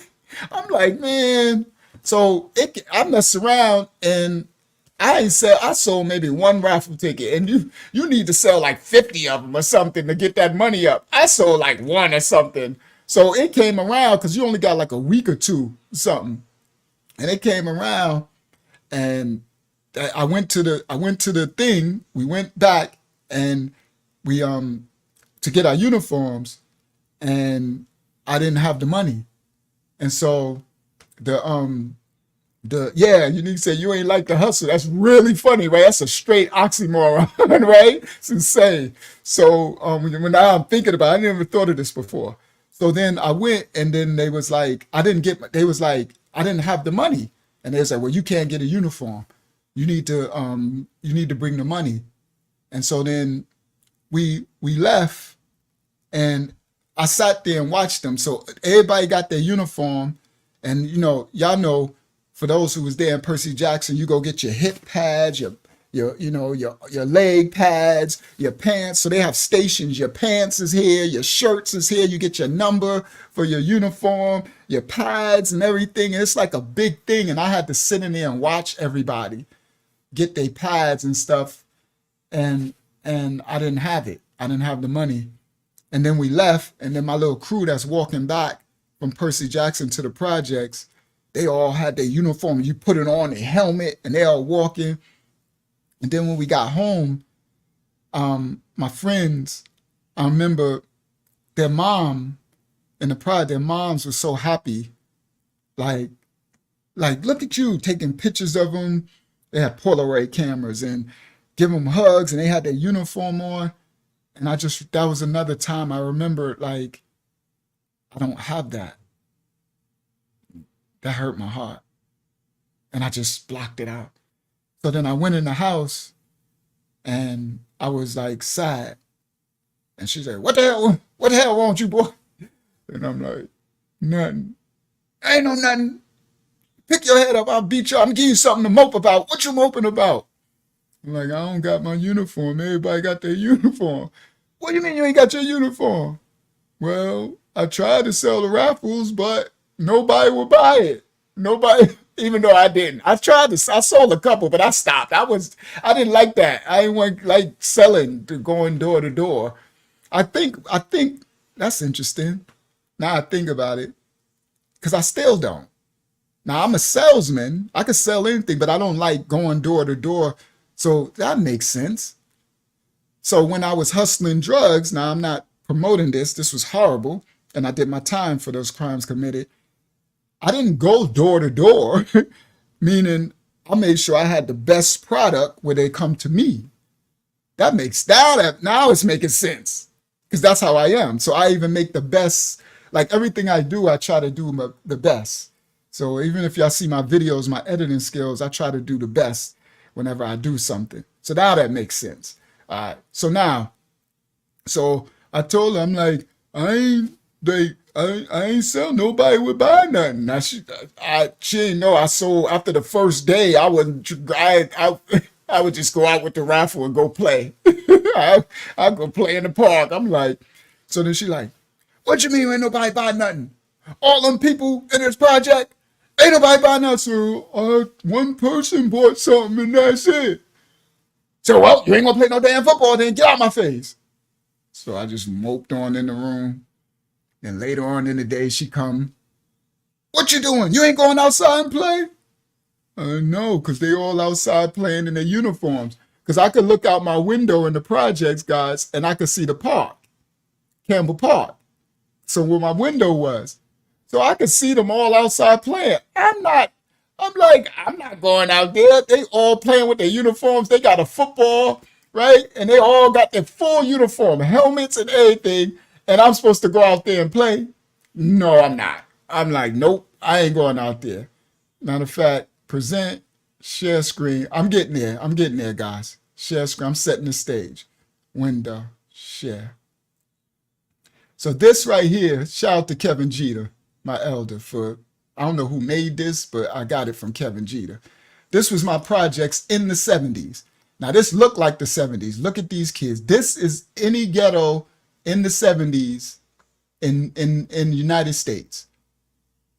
[SPEAKER 4] I'm like, man. So I messed around and I sold maybe one raffle ticket, and you need to sell like 50 of them or something to get that money up. I sold like one or something. So it came around because you only got like a week or two or something. And it came around and I went to the thing. We went back and we to get our uniforms, and I didn't have the money. And so you need to say you ain't like the hustle. That's really funny, right? That's a straight oxymoron, right? It's insane. So when now I'm thinking about it, I never thought of this before. So then I went, and then they was like, I didn't have the money. And they was like, well, you can't get a uniform. You need to bring the money. And so then we left, and I sat there and watched them. So everybody got their uniform, and y'all know, for those who was there in Percy Jackson, you go get your hip pads, your leg pads, your pants. So they have stations. Your pants is here, your shirts is here. You get your number for your uniform, your pads and everything. And it's like a big thing. And I had to sit in there and watch everybody get their pads and stuff. And I didn't have it. I didn't have the money. And then we left. And then my little crew that's walking back from Percy Jackson to the projects, they all had their uniform. You put it on, their helmet, and they all walking. And then when we got home, my friends, I remember their mom in the project, their moms were so happy. Like, Like, look at you taking pictures of them. They had Polaroid cameras and give them hugs, and they had their uniform on. And that was another time I remember, like, I don't have that. That hurt my heart. And I just blocked it out. So then I went in the house and I was like sad. And she said, what the hell wrong with you, boy? And I'm like, nothing. Ain't no nothing. Pick your head up, I'll beat you. I'm gonna give you something to mope about. What you moping about? I'm like, I don't got my uniform. Everybody got their uniform. What do you mean you ain't got your uniform? Well, I tried to sell the raffles, but nobody would buy it. Nobody, even though I didn't. I sold a couple, but I stopped. I didn't like that. I didn't want like selling to going door to door. I think that's interesting. Now I think about it, because I still don't. Now I'm a salesman. I can sell anything, but I don't like going door to door. So that makes sense. So when I was hustling drugs, now I'm not promoting this. This was horrible. And I did my time for those crimes committed. I didn't go door to door, meaning I made sure I had the best product where they come to me. Now it's making sense, because that's how I am. So I even make the best, like everything I do, I try to do the best. So even if y'all see my videos, my editing skills, I try to do the best whenever I do something. So now that makes sense. All right. So I told her, I'm like, I ain't sell, nobody would buy nothing. Now she didn't know I sold after the first day. I would just go out with the raffle and go play. I'd go play in the park. I'm like, so then she like, what you mean ain't nobody buy nothing? All them people in this project, ain't nobody buy nothing. So one person bought something and that's it. So, well, you ain't gonna play no damn football, then get out my face. So I just moped on in the room. Then later on in the day, she come, what you doing? You ain't going outside and play? No, because they all outside playing in their uniforms. Because I could look out my window in the projects, guys, and I could see the park, Campbell Park. So where my window was. So I could see them all outside playing. I'm not going out there. They all playing with their uniforms. They got a football, right? And they all got their full uniform, helmets and everything. And I'm supposed to go out there and play? No, I'm not. I'm like, nope, I ain't going out there. Matter of fact, present, share screen. I'm getting there, guys. Share screen. I'm setting the stage. Window, share. So this right here, shout out to Kevin Jeter, my elder, I don't know who made this, but I got it from Kevin Jeter. This was my projects in the 70s. Now this looked like the 70s. Look at these kids. This is any ghetto in the 70s in the United States.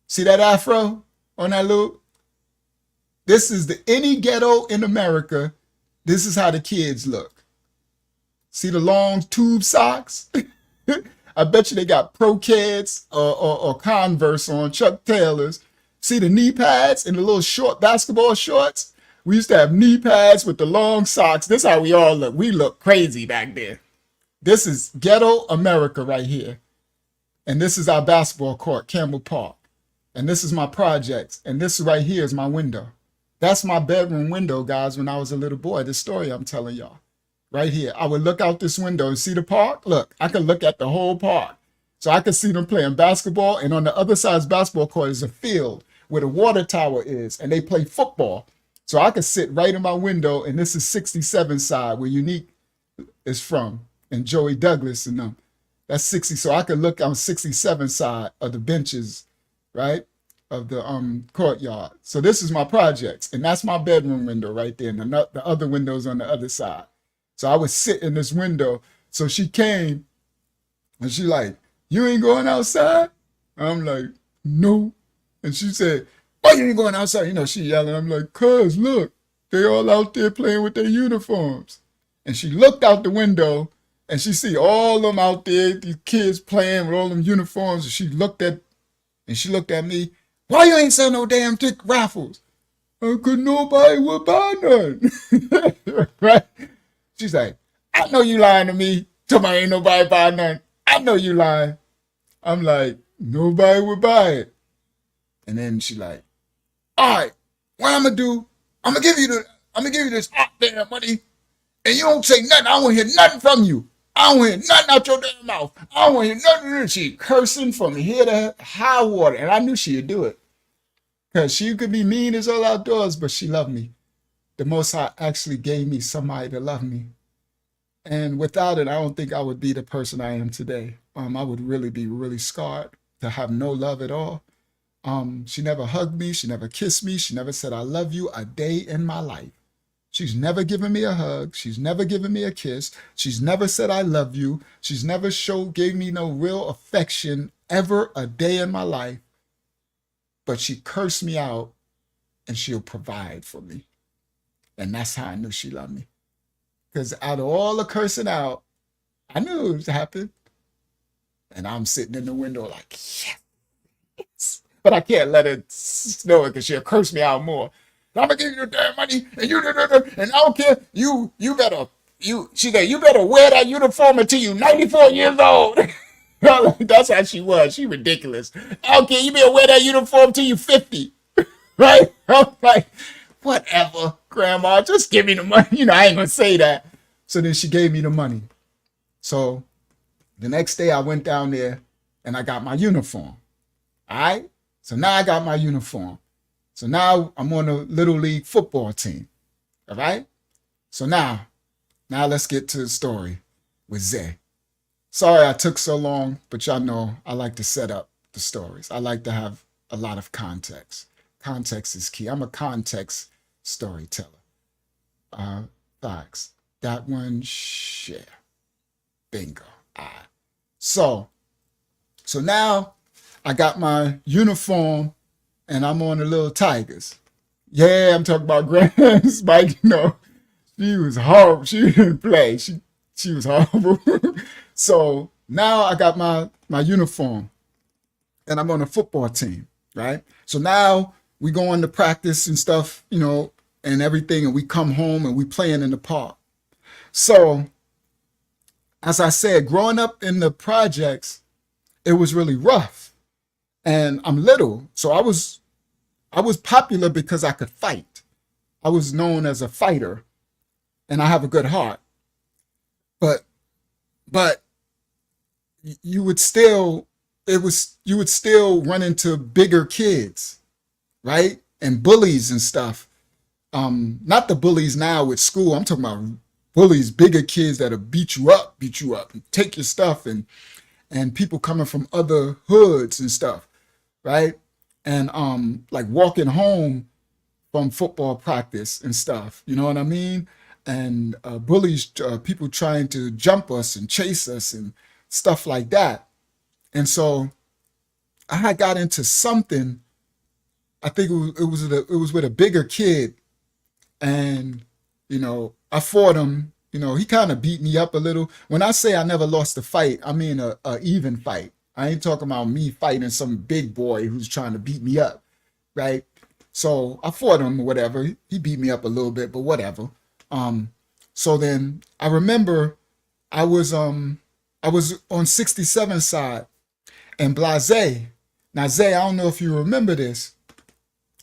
[SPEAKER 4] See that afro on that loop? This is any ghetto in America. This is how the kids look. See the long tube socks? I bet you they got Pro Kids or Converse on, Chuck Taylors. See the knee pads and the little short basketball shorts? We used to have knee pads with the long socks. This is how we all look. We look crazy back then. This is ghetto America right here. And this is our basketball court, Campbell Park. And this is my projects. And this right here is my window. That's my bedroom window, guys, when I was a little boy. This story I'm telling y'all. Right here. I would look out this window and see the park. Look, I could look at the whole park. So I could see them playing basketball. And on the other side of the basketball court is a field where the water tower is. And they play football. So I could sit right in my window. And this is 67 side where Unique is from. And Joey Douglas and them. That's 60. So I could look on 67 side of the benches, right? Of the courtyard. So this is my projects. And that's my bedroom window right there. And the other windows on the other side. So I would sit in this window. So she came and she like, you ain't going outside? I'm like, no. And she said, why you ain't going outside? You know, she yelling. I'm like, cuz look, they all out there playing with their uniforms. And she looked out the window and she see all them out there, these kids playing with all them uniforms. And she looked at me. Why you ain't sell no damn tick raffles? Cause nobody would buy none. Right? She's like, I know you lying to me. Tell me ain't nobody buy none. I know you lying. I'm like, nobody would buy it. And then she like, all right, what I'm gonna do, I'm gonna give you this damn money, and you don't say nothing. I don't want to hear nothing from you. I don't want to hear nothing out your damn mouth. I don't want to hear nothing. She cursing from here to high water, and I knew she'd do it because she could be mean as all outdoors, but she loved me. The Most High actually gave me somebody to love me, and without it, I don't think I would be the person I am today. I would really be really scarred to have no love at all. She never hugged me. She never kissed me. She never said, I love you a day in my life. She's never given me a hug. She's never given me a kiss. She's never said, I love you. She's never gave me no real affection ever a day in my life. But she cursed me out and she'll provide for me. And that's how I knew she loved me. Because out of all the cursing out, I knew it was happening. And I'm sitting in the window like, yes. But I can't let her know it because she'll curse me out more. I'm gonna give you the damn money, and and I don't care. She said, you better wear that uniform until you 94 years old. That's how she was. She ridiculous. I don't care. You better wear that uniform till you 50, right? I'm like, whatever, Grandma. Just give me the money. I ain't gonna say that. So then she gave me the money. So the next day I went down there and I got my uniform. All right. So now I got my uniform. So now I'm on a Little League football team. All right? So now let's get to the story with Zay. Sorry I took so long, but y'all know I like to set up the stories. I like to have a lot of context. Context is key. I'm a context storyteller. Facts. That one, share. Bingo. All right. So now I got my uniform and I'm on the little Tigers. Yeah, I'm talking about Grandma's Mike. She was horrible. She didn't play. She was horrible. So now I got my uniform and I'm on a football team, right? So now we go into practice and stuff, and everything, and we come home and we playing in the park. So as I said, growing up in the projects, it was really rough. And I'm little, so I was popular because I could fight. I was known as a fighter, and I have a good heart. But you would still run into bigger kids, right? And bullies and stuff. Not the bullies now with school. I'm talking about bullies, bigger kids that'll beat you up, and take your stuff, and people coming from other hoods and stuff, right? And like walking home from football practice and stuff, you know what I mean? And bullies, people trying to jump us and chase us and stuff like that. And so I had got into something. I think it was with a bigger kid, and I fought him. He kind of beat me up a little. When I say I never lost a fight, I mean a even fight. I ain't talking about me fighting some big boy who's trying to beat me up, right? So I fought him or whatever. He beat me up a little bit, but whatever. So then I remember I was on 67 side and BLAZAY. Now Zay, I don't know if you remember this,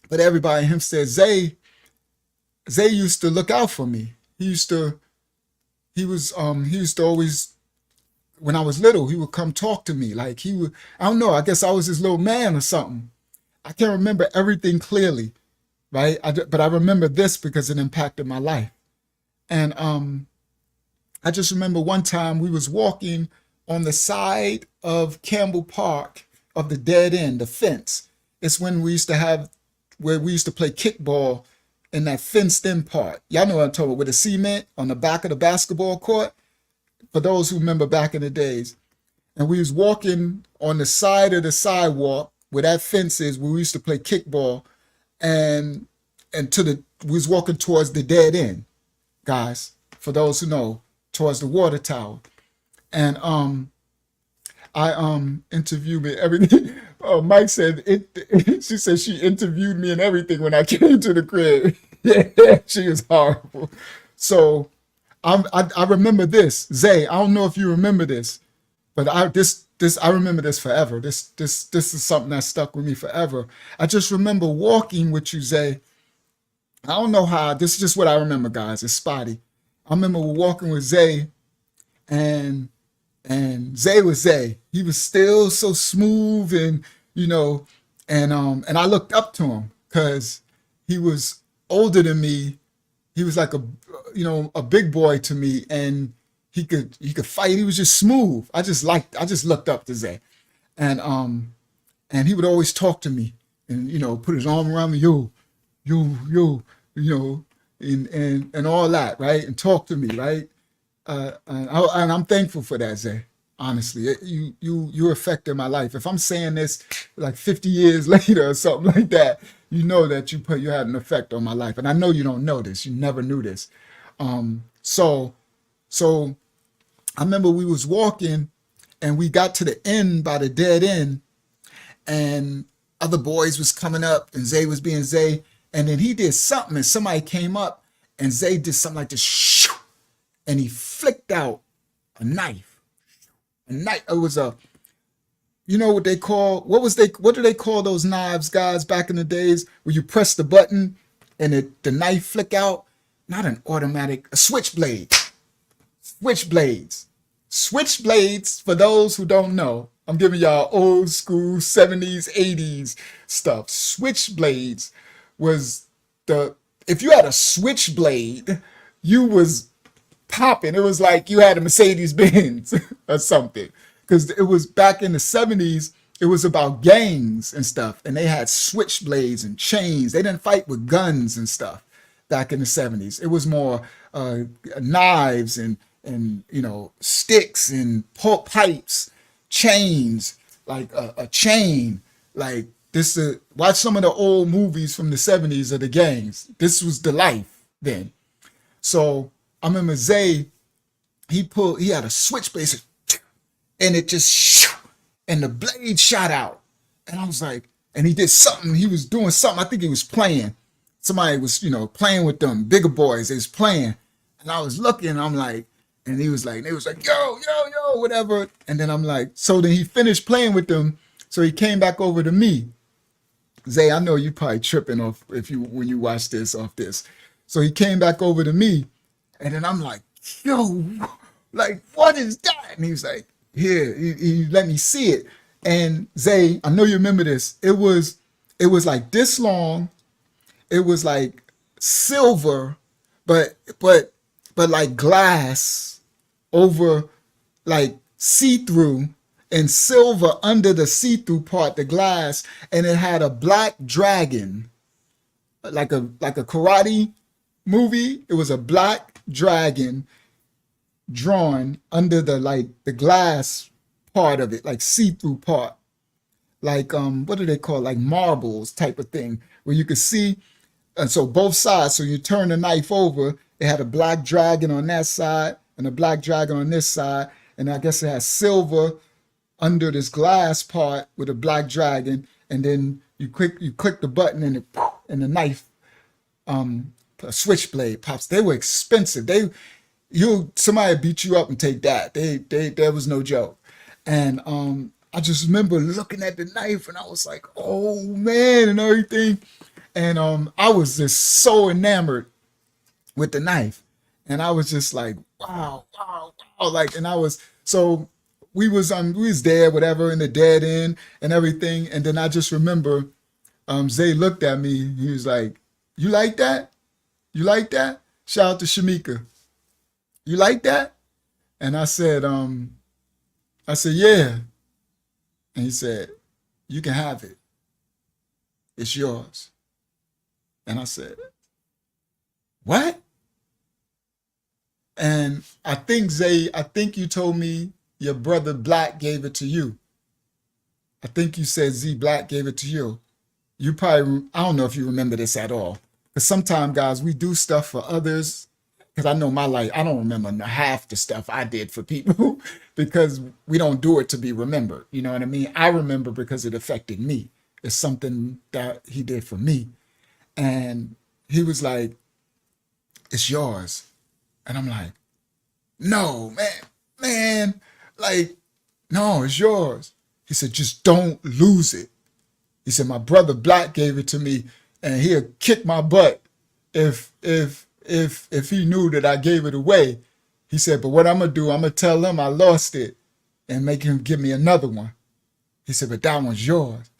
[SPEAKER 4] but everybody in Hempstead, Zay used to look out for me. He used to always, when I was little, he would come talk to me. Like I don't know, I guess I was his little man or something. I can't remember everything clearly, right? But I remember this because it impacted my life. And I just remember one time we was walking on the side of Campbell Park of the dead end, the fence. It's when we used to play kickball in that fenced in part. Y'all know what I'm talking about, with the cement on the back of the basketball court. For those who remember back in the days. And we was walking on the side of the sidewalk where that fence is, where we used to play kickball, and we was walking towards the dead end, guys, for those who know, towards the water tower. And I interviewed me everything. Mike said she said she interviewed me and everything when I came to the crib. Yeah, she was horrible. So I remember this. Zay, I don't know if you remember this, but I remember this forever. This is something that stuck with me forever. I just remember walking with you, Zay. I don't know how. This is just what I remember, guys. It's spotty. I remember walking with Zay, and Zay was Zay. He was still so smooth, and and I looked up to him because he was older than me. He was like a big boy to me, and he could fight. He was just smooth. I just looked up to Zay, and and he would always talk to me, and put his arm around me, yo, and all that, right, and talk to me, right. And I'm thankful for that, Zay. Honestly, you affected my life. If I'm saying this like 50 years later or something like that, you know that you had an effect on my life. And I know you don't know this. You never knew this. So I remember we was walking, and we got to the end by the dead end, and other boys was coming up, and Zay was being Zay, and then he did something, and somebody came up, and Zay did something like this, shoo, and he flicked out a knife. A knife. It was what they call, what do they call those knives, guys, back in the days where you press the button and the knife flick out? Not an automatic, a switchblade. Switchblades, for those who don't know, I'm giving y'all old school 70s, 80s stuff. Switchblades was if you had a switchblade, you was popping. It was like you had a Mercedes Benz or something. Because it was back in the 70s, it was about gangs and stuff. And they had switchblades and chains. They didn't fight with guns and stuff back in the 70s. It was more knives and sticks and pipes, chains, like a chain. Like this, watch some of the old movies from the 70s of the gangs. This was the life then. So I remember Zay, he had a switchblade, and it just, and the blade shot out. And I was like, and he did something, he was doing something, I think he was playing. Somebody was, playing with them, bigger boys, they was playing. And I was looking, and I'm like, and they was like, yo, whatever. And then I'm like, so then he finished playing with them, so he came back over to me. Zay, I know you probably tripping off when you watch this off this. So he came back over to me, and then I'm like, yo, like, what is that? And he was like, here, he let me see it. And Zay, I know you remember this. It was like this long. It was like silver, but like glass over, like see-through, and silver under the see-through part, the glass, and it had a black dragon, like a karate movie. It was a black dragon drawn under the glass part of it, like see-through part, like what do they call it? Like marbles type of thing, where you could see. And so both sides, so you turn the knife over, it had a black dragon on that side and a black dragon on this side, and I guess it has silver under this glass part with a black dragon, and then you click the button, and the knife, a switchblade pops. They were expensive. Somebody beat you up and take that. There was no joke. And I just remember looking at the knife, and I was like, oh man, and everything. And I was just so enamored with the knife, and I was just like, wow, like, and we was there, whatever, in the dead end and everything. And then I just remember Zay looked at me. He was like, you like that? You like that? Shout out to Shamika. You like that? And I said, yeah. And he said, you can have it. It's yours. And I said, what? And I think, Zay, you told me your brother Black gave it to you. I think you said Z Black gave it to you. You probably, I don't know if you remember this at all. Because sometimes, guys, we do stuff for others. Because I know my life, I don't remember half the stuff I did for people because we don't do it to be remembered. You know what I mean? I remember because it affected me. It's something that he did for me. And he was like, it's yours. And I'm like, no, man, like, No, it's yours. He said, just don't lose it. He said, my brother Black gave it to me, and he'll kick my butt if he knew that I gave it away. He said, but what I'm gonna do, I'm gonna tell him I lost it and make him give me another one. He said, but that one's yours.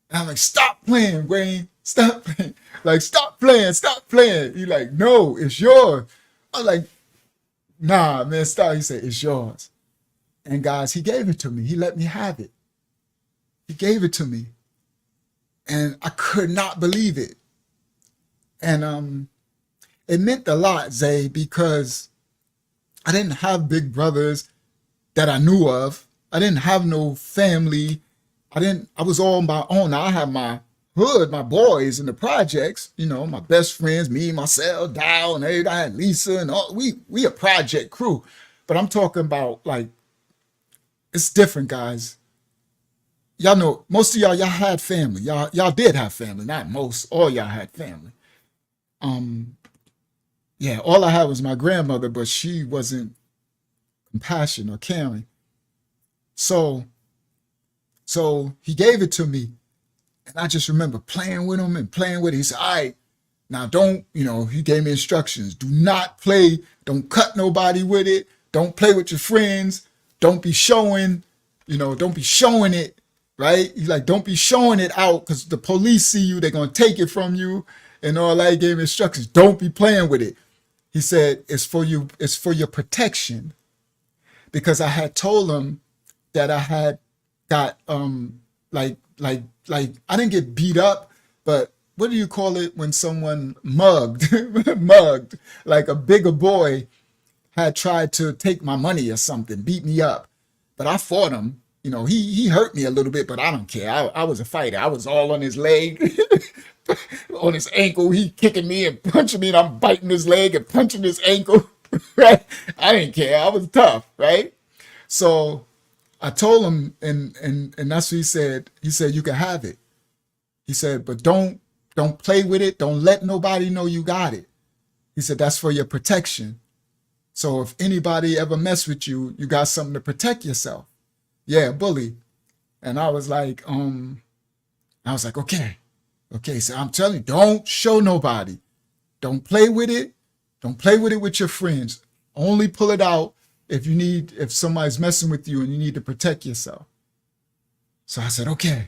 [SPEAKER 4] And I'm like, stop playing, Wayne. Stop playing. Like, stop playing, stop playing. He like, no, it's yours. I'm like, nah, man, stop. He said, it's yours. And guys, he gave it to me. He let me have it. He gave it to me. And I could not believe it. And it meant a lot, Zay, because I didn't have big brothers that I knew of. I didn't have no family. I was all on my own. I had my hood, my boys in the projects, you know, my best friends, me, myself, Dow, and everybody, I had Lisa, and all. We a project crew. But I'm talking about, like, it's different, guys. Y'all know, most of y'all had family. Y'all did have family. Not most, all y'all had family. Yeah, all I had was my grandmother, but she wasn't compassionate or caring. So he gave it to me, and I just remember playing with him and playing with it. He said, all right, now don't, you know, he gave me instructions. Do not play, don't cut nobody with it. Don't play with your friends. Don't be showing, you know, don't be showing it, right? He's like, don't be showing it out because the police see you, they're going to take it from you and all that. He gave me instructions. Don't be playing with it. He said, it's for you, it's for your protection. Because I had told him that I had got, like I didn't get beat up, but what do you call it when someone mugged, mugged, like a bigger boy had tried to take my money or something, beat me up. But I fought him. You know, he hurt me a little bit, but I don't care. I was a fighter. I was all on his leg, on his ankle. He kicking me and punching me, and I'm biting his leg and punching his ankle. Right? I didn't care. I was tough, right? So I told him, and that's what he said. He said, you can have it. He said, but don't play with it. Don't let nobody know you got it. He said, that's for your protection. So if anybody ever mess with you, you got something to protect yourself. Yeah, bully. And I was like, okay. So I'm telling you, don't show nobody. Don't play with it. Don't play with it with your friends. Only pull it out if somebody's messing with you and you need to protect yourself. So I said, okay.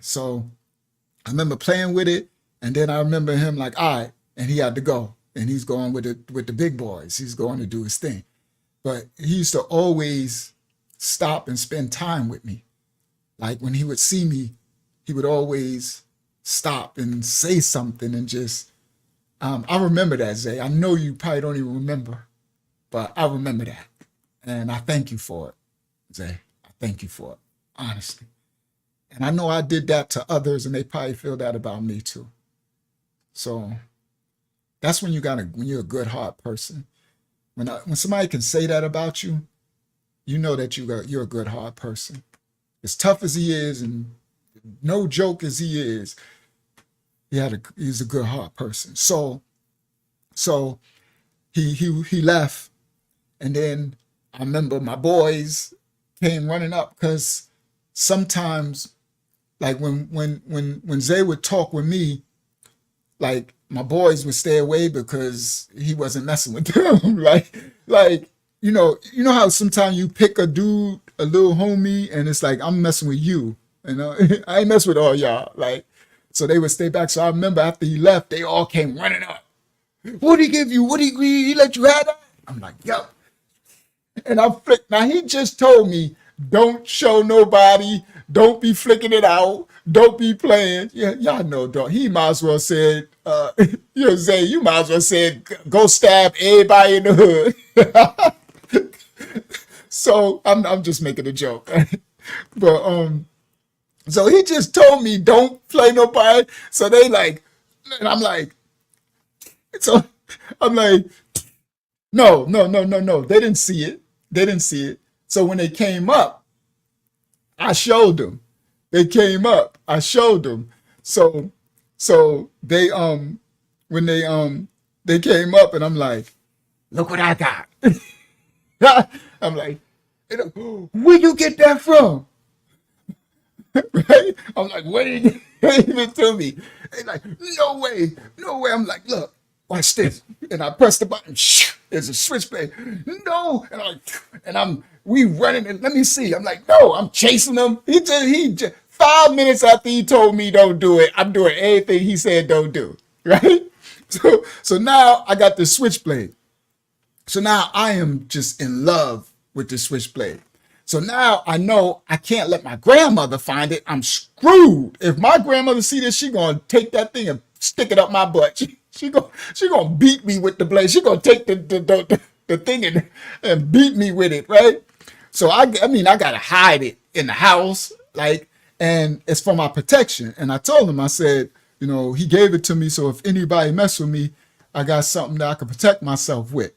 [SPEAKER 4] So I remember playing with it, and then I remember him like, all right, and he had to go. And he's going with the big boys. He's going to do his thing. But he used to always stop and spend time with me. Like when he would see me, he would always stop and say something and just, I remember that, Zay. I know you probably don't even remember, but I remember that. And I thank you for it, Zay. I thank you for it, honestly. And I know I did that to others, and they probably feel that about me too. So that's when you're a good heart person. When somebody can say that about you, you know that you're a good heart person. As tough as he is, and no joke as he is, he's a good heart person. So he left, and then I remember my boys came running up because sometimes, like when Zay would talk with me, like my boys would stay away because he wasn't messing with them. like you know how sometimes you pick a dude, a little homie, and it's like, I'm messing with you. You know, I ain't mess with all y'all. Like, so they would stay back. So I remember after he left, they all came running up. What'd he give you? He let you have that? I'm like, yup. And I flicked. Now he just told me, don't show nobody. Don't be flicking it out. Don't be playing. Yeah, y'all know, dog. He might as well said, Zay, you might as well said, go stab everybody in the hood. So I'm just making a joke. But so he just told me, don't play nobody. So they like, and I'm like, no. They didn't see it. So when they came up, I showed them. They came up, I showed them. So they when they came up, and I'm like, look what I got. I'm like, And, where you get that from? Right? I'm like, wait, give it to me. They like, no way, no way. I'm like, look, watch this. And I press the button. There's a switchblade. No, we running. And let me see. I'm like, no, I'm chasing him. He just 5 minutes after he told me don't do it, I'm doing everything he said don't do. Right? So now I got the switchblade. So now I am just in love with the switchblade. So now I know I can't let my grandmother find it. I'm screwed. If my grandmother see this, she gonna take that thing and stick it up my butt. She gonna beat me with the blade. She gonna take the thing and beat me with it, right? So I gotta hide it in the house, like, and it's for my protection. And I told him, I said, he gave it to me, so if anybody mess with me, I got something that I can protect myself with.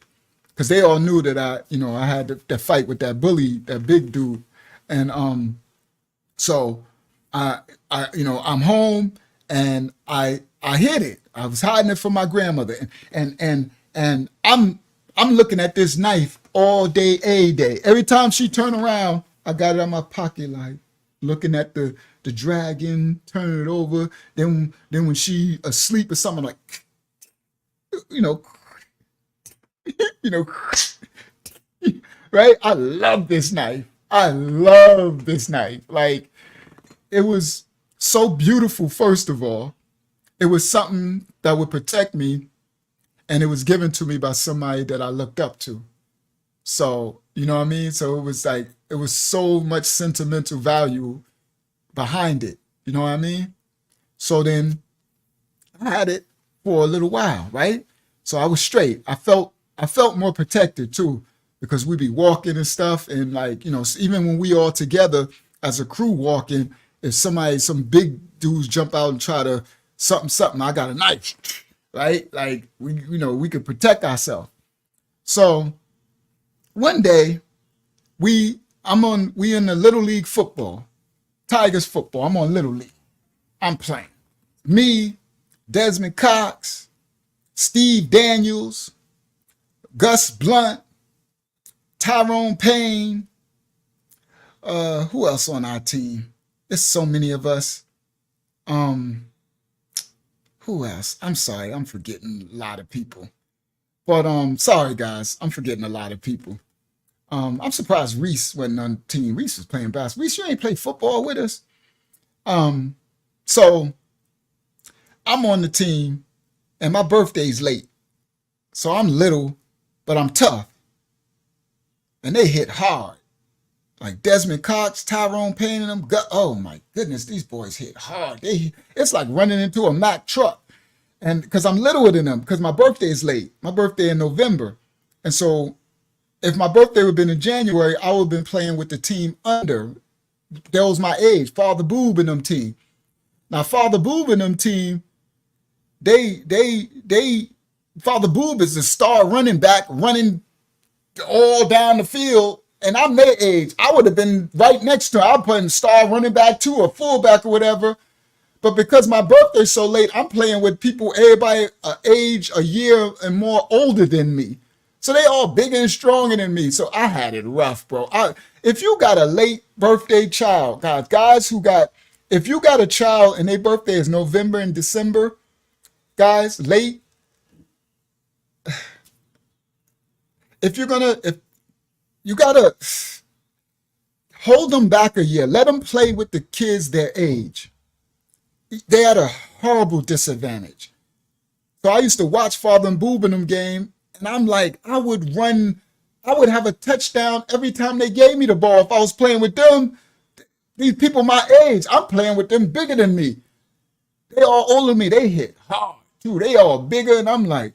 [SPEAKER 4] Because they all knew that I had that fight with that bully, that big dude. And so I'm home and I hid it. I was hiding it from my grandmother. And I'm looking at this knife all day, a day. Every time she turned around, I got it in my pocket, like looking at the dragon, turning it over. Then when she asleep or something, like, right? I love this knife. I love this knife. Like, it was so beautiful, first of all. It was something that would protect me, and it was given to me by somebody that I looked up to. So, you know what I mean? So it was like, it was so much sentimental value behind it. You know what I mean? So then I had it for a little while, right? So I was straight. I felt more protected too, because we be walking and stuff. And like, even when we all together as a crew walking, if some big dudes jump out and try to something, I got a knife, right? Like we could protect ourselves. So one day we in the Little League football, Tigers football. I'm on Little League. I'm playing. Me, Desmond Cox, Steve Daniels, Gus Blunt, Tyrone Payne. Who else on our team? There's so many of us. Who else? I'm sorry, I'm forgetting a lot of people. But sorry guys, I'm forgetting a lot of people. I'm surprised Reese wasn't on the team. Reese was playing basketball. Reese, you ain't play football with us. So I'm on the team and my birthday's late. So I'm little, but I'm tough. And they hit hard. Like Desmond Cox, Tyrone Payne, and them. Oh my goodness, these boys hit hard. It's like running into a Mack truck. And because I'm littler than them, because my birthday is late. My birthday in November. And so if my birthday would have been in January, I would have been playing with the team under. That was my age, Father Boob and them team. Now, Father Boob and them team, Father Boob is a star running back, running all down the field, and I'm their age. I would have been right next to him. I'm playing star running back too, or fullback or whatever. But because my birthday's so late, I'm playing with people, everybody age, a year and more older than me. So they all bigger and stronger than me. So I had it rough, bro. If you got a late birthday child, if you got a child and their birthday is November and December, guys, late, if you gotta hold them back a year, let them play with the kids their age. They at a horrible disadvantage. So I used to watch Father and Boob in them game, and I'm like, I would have a touchdown every time they gave me the ball. If I was playing with them, these people my age, I'm playing with them bigger than me. They all older than me. They hit hard too. They all bigger, and I'm like,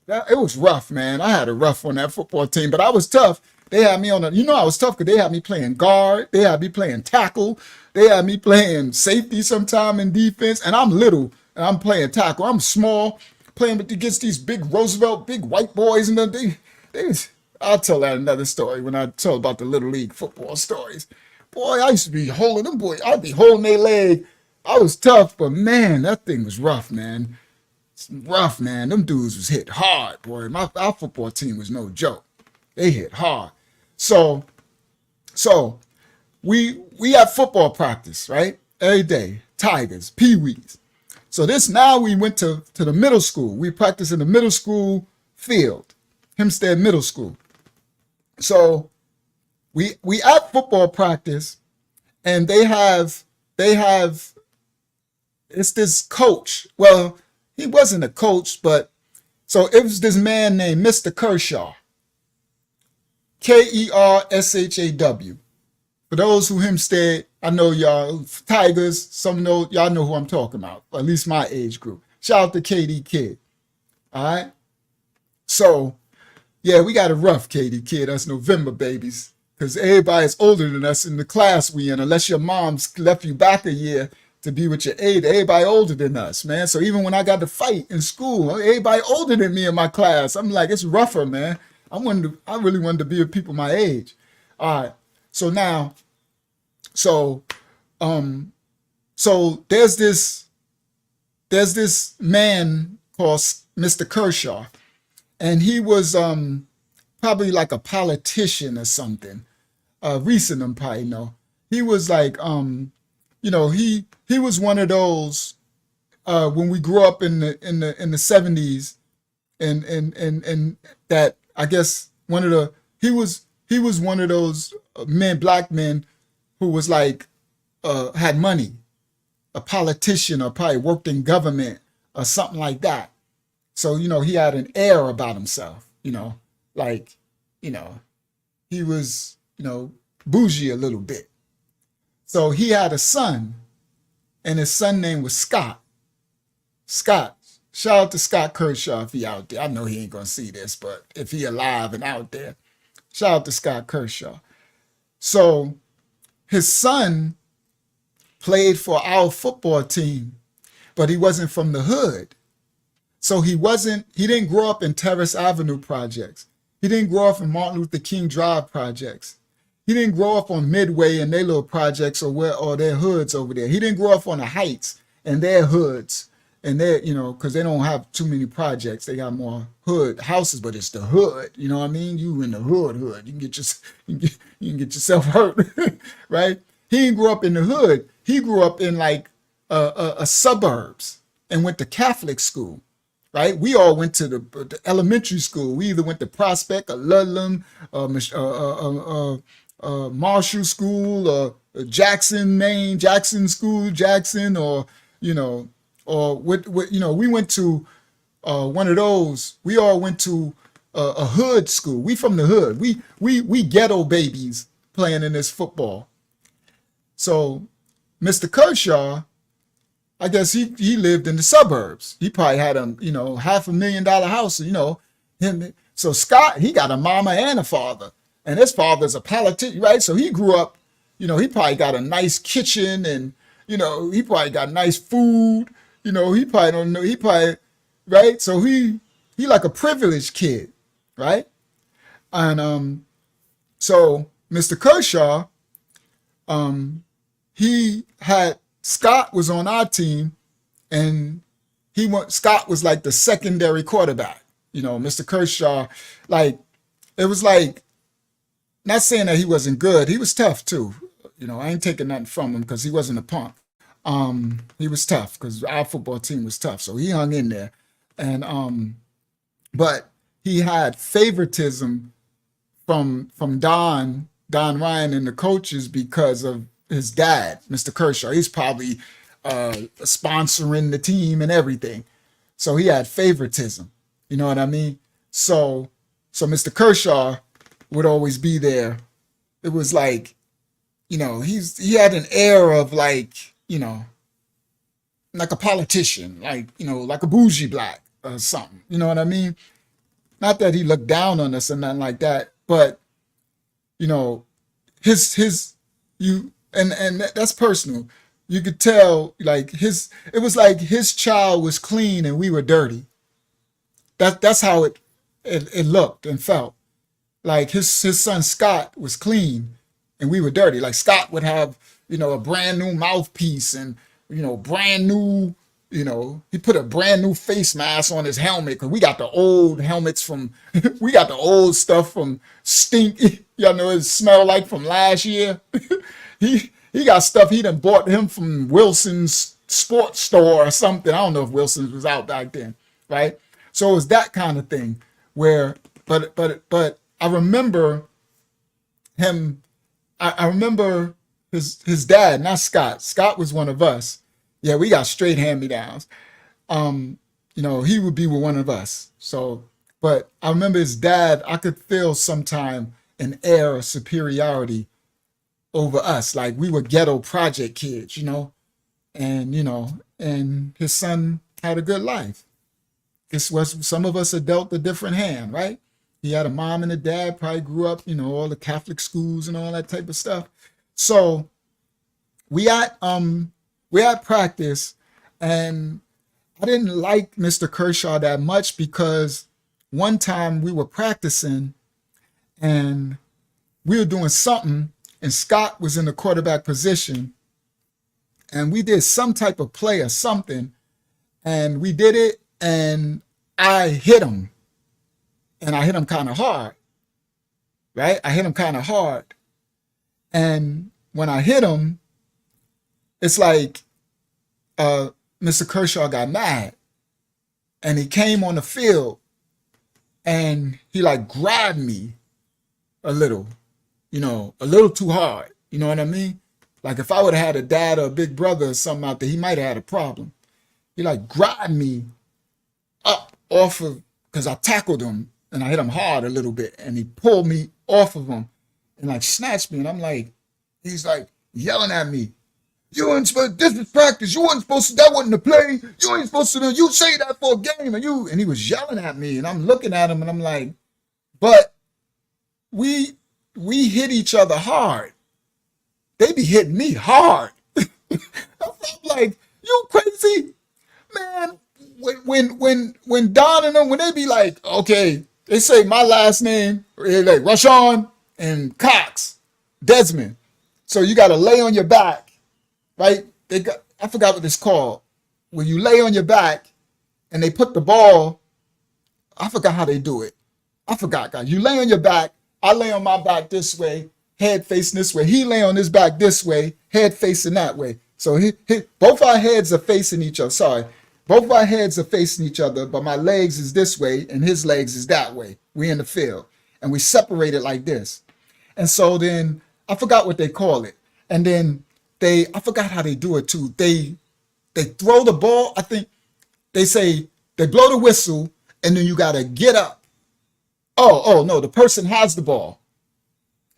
[SPEAKER 4] it was rough, man. I had a rough on that football team, but I was tough. They had me I was tough because they had me playing guard. They had me playing tackle. They had me playing safety sometime in defense, and I'm little, and I'm playing tackle. I'm small, playing against these big Roosevelt, big white boys, and I'll tell that another story when I tell about the Little League football stories. Boy, I used to be holding them boys. I'd be holding their leg. I was tough, but man, that thing was rough, man. It's rough, man. Them dudes was hit hard, boy. Our football team was no joke. They hit hard. So So we have football practice, right? Every day, Tigers, Pee-wees. So this now we went to the middle school. We practice in the middle school field, HEMPSTEAD Middle School. So we at football practice, and they have it's this coach. Well, he wasn't a coach, but so it was this man named Mr. Kershaw, Kershaw. For those who HEMPSTEAD, I know y'all Tigers. Some know y'all know who I'm talking about. At least my age group. Shout out to KD Kid. All right. So yeah, we got a rough KD Kid. Us November babies, because everybody's older than us in the class we in. Unless your mom's left you back a year to be with your age, everybody older than us, man. So even when I got to fight in school, everybody older than me in my class. I'm like, it's rougher, man. I really wanted to be with people my age. All right. So now, so there's this man called Mr. Kershaw, and he was probably like a politician or something. Recent, probably know. He was like he was one of those when we grew up in the 70s, and that I guess he was one of those black men who was like had money, a politician, or probably worked in government or something like that. So he had an air about himself, like he was bougie a little bit. So he had a son, and his son name was Scott. Scott. Shout out to Scott Kershaw if he out there. I know he ain't gonna see this, but if he alive and out there, shout out to Scott Kershaw. So his son played for our football team, but he wasn't from the hood. So he didn't grow up in Terrace Avenue projects. He didn't grow up in Martin Luther King Drive projects. He didn't grow up on Midway and their little projects or their hoods over there. He didn't grow up on the Heights and their hoods. And they're, because they don't have too many projects. They got more hood houses, but it's the hood. You know what I mean? You in the hood. You can get yourself hurt, right? He didn't grow up in the hood. He grew up in like a suburbs and went to Catholic school, right? We all went to the elementary school. We either went to Prospect or Ludlam, Marshall School, or Jackson, Maine, Jackson School, Jackson, or or we went to one of those. We all went to a hood school. We from the hood. We ghetto babies playing in this football. So Mr. Kershaw, I guess he lived in the suburbs. He probably had a $500,000 house. Him. So Scott, he got a mama and a father, and his father's a politician, right? So he grew up. He probably got a nice kitchen, and he probably got nice food. He probably don't know. He probably, right? So he like a privileged kid, right? And so Mr. Kershaw, Scott was on our team, and Scott was like the secondary quarterback. Mr. Kershaw, like it was like, not saying that he wasn't good. He was tough too. I ain't taking nothing from him because he wasn't a punk. He was tough because our football team was tough. So he hung in there. And but he had favoritism from Don Ryan and the coaches because of his dad, Mr. Kershaw. He's probably sponsoring the team and everything. So he had favoritism. You know what I mean? So Mr. Kershaw would always be there. It was like, he had an air of like, like a politician, like a bougie black or something. You know what I mean? Not that he looked down on us or nothing like that, but and that's personal. You could tell like it was like his child was clean and we were dirty. That's how it looked and felt. Like his son Scott was clean and we were dirty. Like Scott would have, a brand new mouthpiece and, brand new, he put a brand new face mask on his helmet because we got the old helmets we got the old stuff from Stink, Y'all know it smelled like from last year. He got stuff he done bought him from Wilson's sports store or something. I don't know if Wilson's was out back then, right? So it was that kind of thing where, but I remember him. I remember his dad, not Scott. Scott was one of us. Yeah, we got straight hand-me-downs. You know, he would be with one of us. So, but I remember his dad, I could feel sometime an air of superiority over us. Like we were ghetto project kids, you know, and his son had a good life. This was, some of us are dealt a different hand, right? He had a mom and a dad, probably grew up, you know, all the Catholic schools and all that type of stuff. So we had practice, and I didn't like Mr. Kershaw that much because one time we were practicing and we were doing something, and Scott was in the quarterback position, and we did some type of play or something, and we did it, and I hit him, and I hit him kind of hard, right? I hit him kind of hard, and when I hit him, it's like Mr. Kershaw got mad, and he came on the field, and he like grabbed me a little, you know, a little too hard. You know what I mean? Like if I would have had a dad or a big brother or something out there, he might have had a problem. He like grabbed me up off of, because I tackled him and I hit him hard a little bit, and he pulled me off of him and like snatched me. And I'm like, he's like yelling at me. You weren't supposed, this is practice. You weren't supposed to, that wasn't a play. You ain't supposed to do, you say that for a game. And he was yelling at me, and I'm looking at him and I'm like, but we hit each other hard. They be hitting me hard. I'm like, you crazy? Man, when Don and them, when they be like, okay, they say my last name, they're like Rashawn and Cox, Desmond. So you got to lay on your back, right? I forgot what it's called. When you lay on your back and they put the ball, I forgot how they do it. I forgot, guys. You lay on your back. I lay on my back this way, head facing this way. He lay on his back this way, head facing that way. So both our heads are facing each other. Sorry. Both of our heads are facing each other, but my legs is this way and his legs is that way. We in the field, and we separated like this. And so then I forgot what they call it. And then I forgot how they do it too. They throw the ball. I think they say they blow the whistle, and then you got to get up. Oh, no, the person has the ball.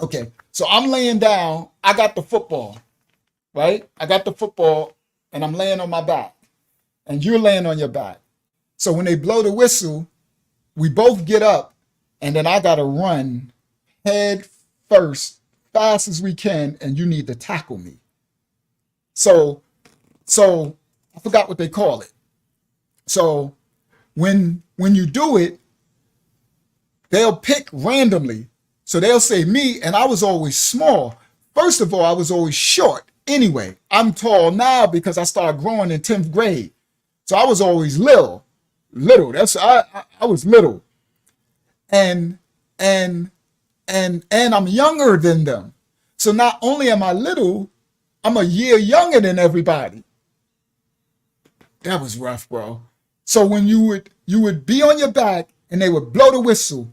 [SPEAKER 4] Okay, so I'm laying down. I got the football, right? I got the football, and I'm laying on my back, and you're laying on your back. So when they blow the whistle, we both get up, and then I got to run head first, fast as we can, and you need to tackle me. So I forgot what they call it. So when you do it, they'll pick randomly. So they'll say me, and I was always small. First of all, I was always short. Anyway, I'm tall now because I started growing in 10th grade. So I was always little. I was little. And I'm younger than them. So not only am I little, I'm a year younger than everybody. That was rough, bro. So when you would be on your back and they would blow the whistle,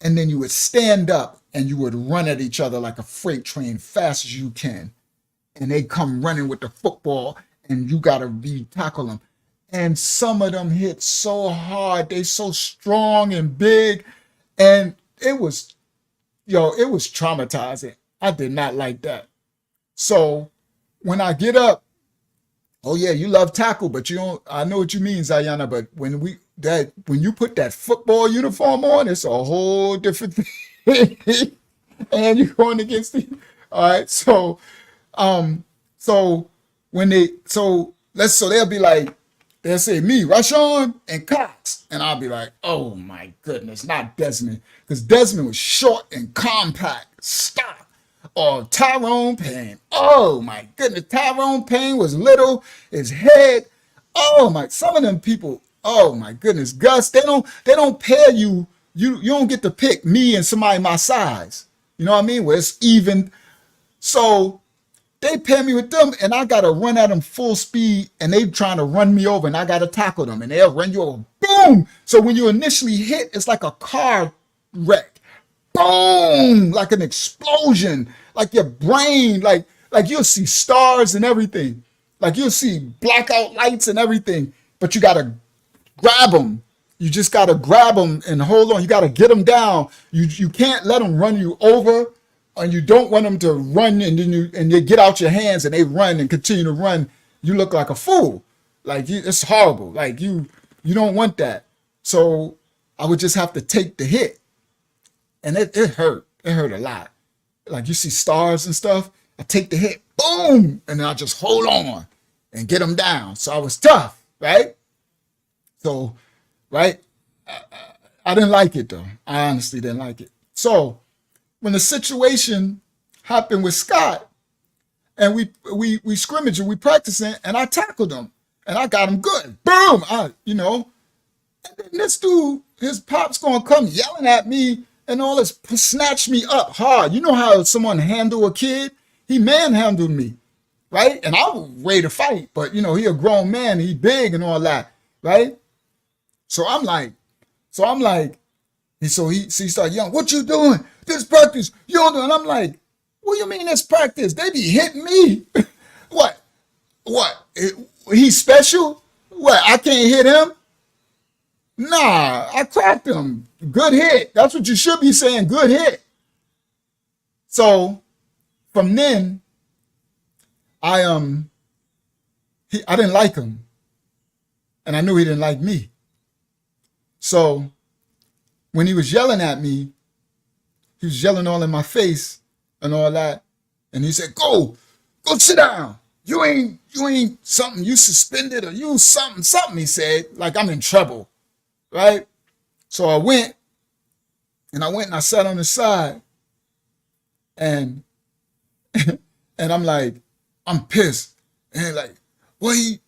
[SPEAKER 4] and then you would stand up and you would run at each other like a freight train fast as you can. And they come running with the football, and you got to tackle them. And some of them hit so hard. They so strong and big. And it was traumatizing. I did not like that. So when I get up, oh yeah, you love tackle, but you don't, I know what you mean, Zayana, but when you put that football uniform on, it's a whole different thing. And you're going against the, all right. So they'll be like, they'll say me, Rashawn and Cox. And I'll be like, oh my goodness, not Desmond. Because Desmond was short and compact. Stop. Or Tyrone Payne. Oh my goodness. Tyrone Payne was little. His head. Oh my, some of them people, oh my goodness. Gus, they don't pair you. You don't get to pick me and somebody my size. You know what I mean? Where it's even. So they pair me with them, and I gotta run at them full speed, and they trying to run me over, and I gotta tackle them, and they'll run you over. Boom! So when you initially hit, it's like a car wreck. Boom! Like an explosion. Like your brain, like you'll see stars and everything. Like you'll see blackout lights and everything, but you gotta grab them. You just gotta grab them and hold on. You gotta get them down. You can't let them run you over, and you don't want them to run and then you get out your hands and they run and continue to run. You look like a fool. Like it's horrible. Like you don't want that. So I would just have to take the hit, and it hurt. It hurt a lot. Like you see stars and stuff. I take the hit, boom, and then I just hold on and get them down. So I was tough, right? So, right, I didn't like it though. I honestly didn't like it. So when the situation happened with Scott, and we scrimmaged and we practicing, and I tackled him, and I got him good. Boom! And then this dude, his pop's gonna come yelling at me and all this, snatch me up hard. You know how someone handle a kid? He manhandled me, right? And I was ready to fight, but he a grown man, he big and all that, right? So I'm like, he started yelling, "What you doing? This practice, you don't do." And I'm like, "What do you mean this practice? They be hitting me." What? He's special? What? I can't hit him? Nah, I cracked him. Good hit. That's what you should be saying. Good hit. So from then, I didn't like him, and I knew he didn't like me. So when he was yelling at me, he was yelling all in my face and all that, and he said, "Go sit down. You ain't something. You suspended or you something." He said, like I'm in trouble, right? So I went and I sat on the side, and and I'm like, I'm pissed, and like, what he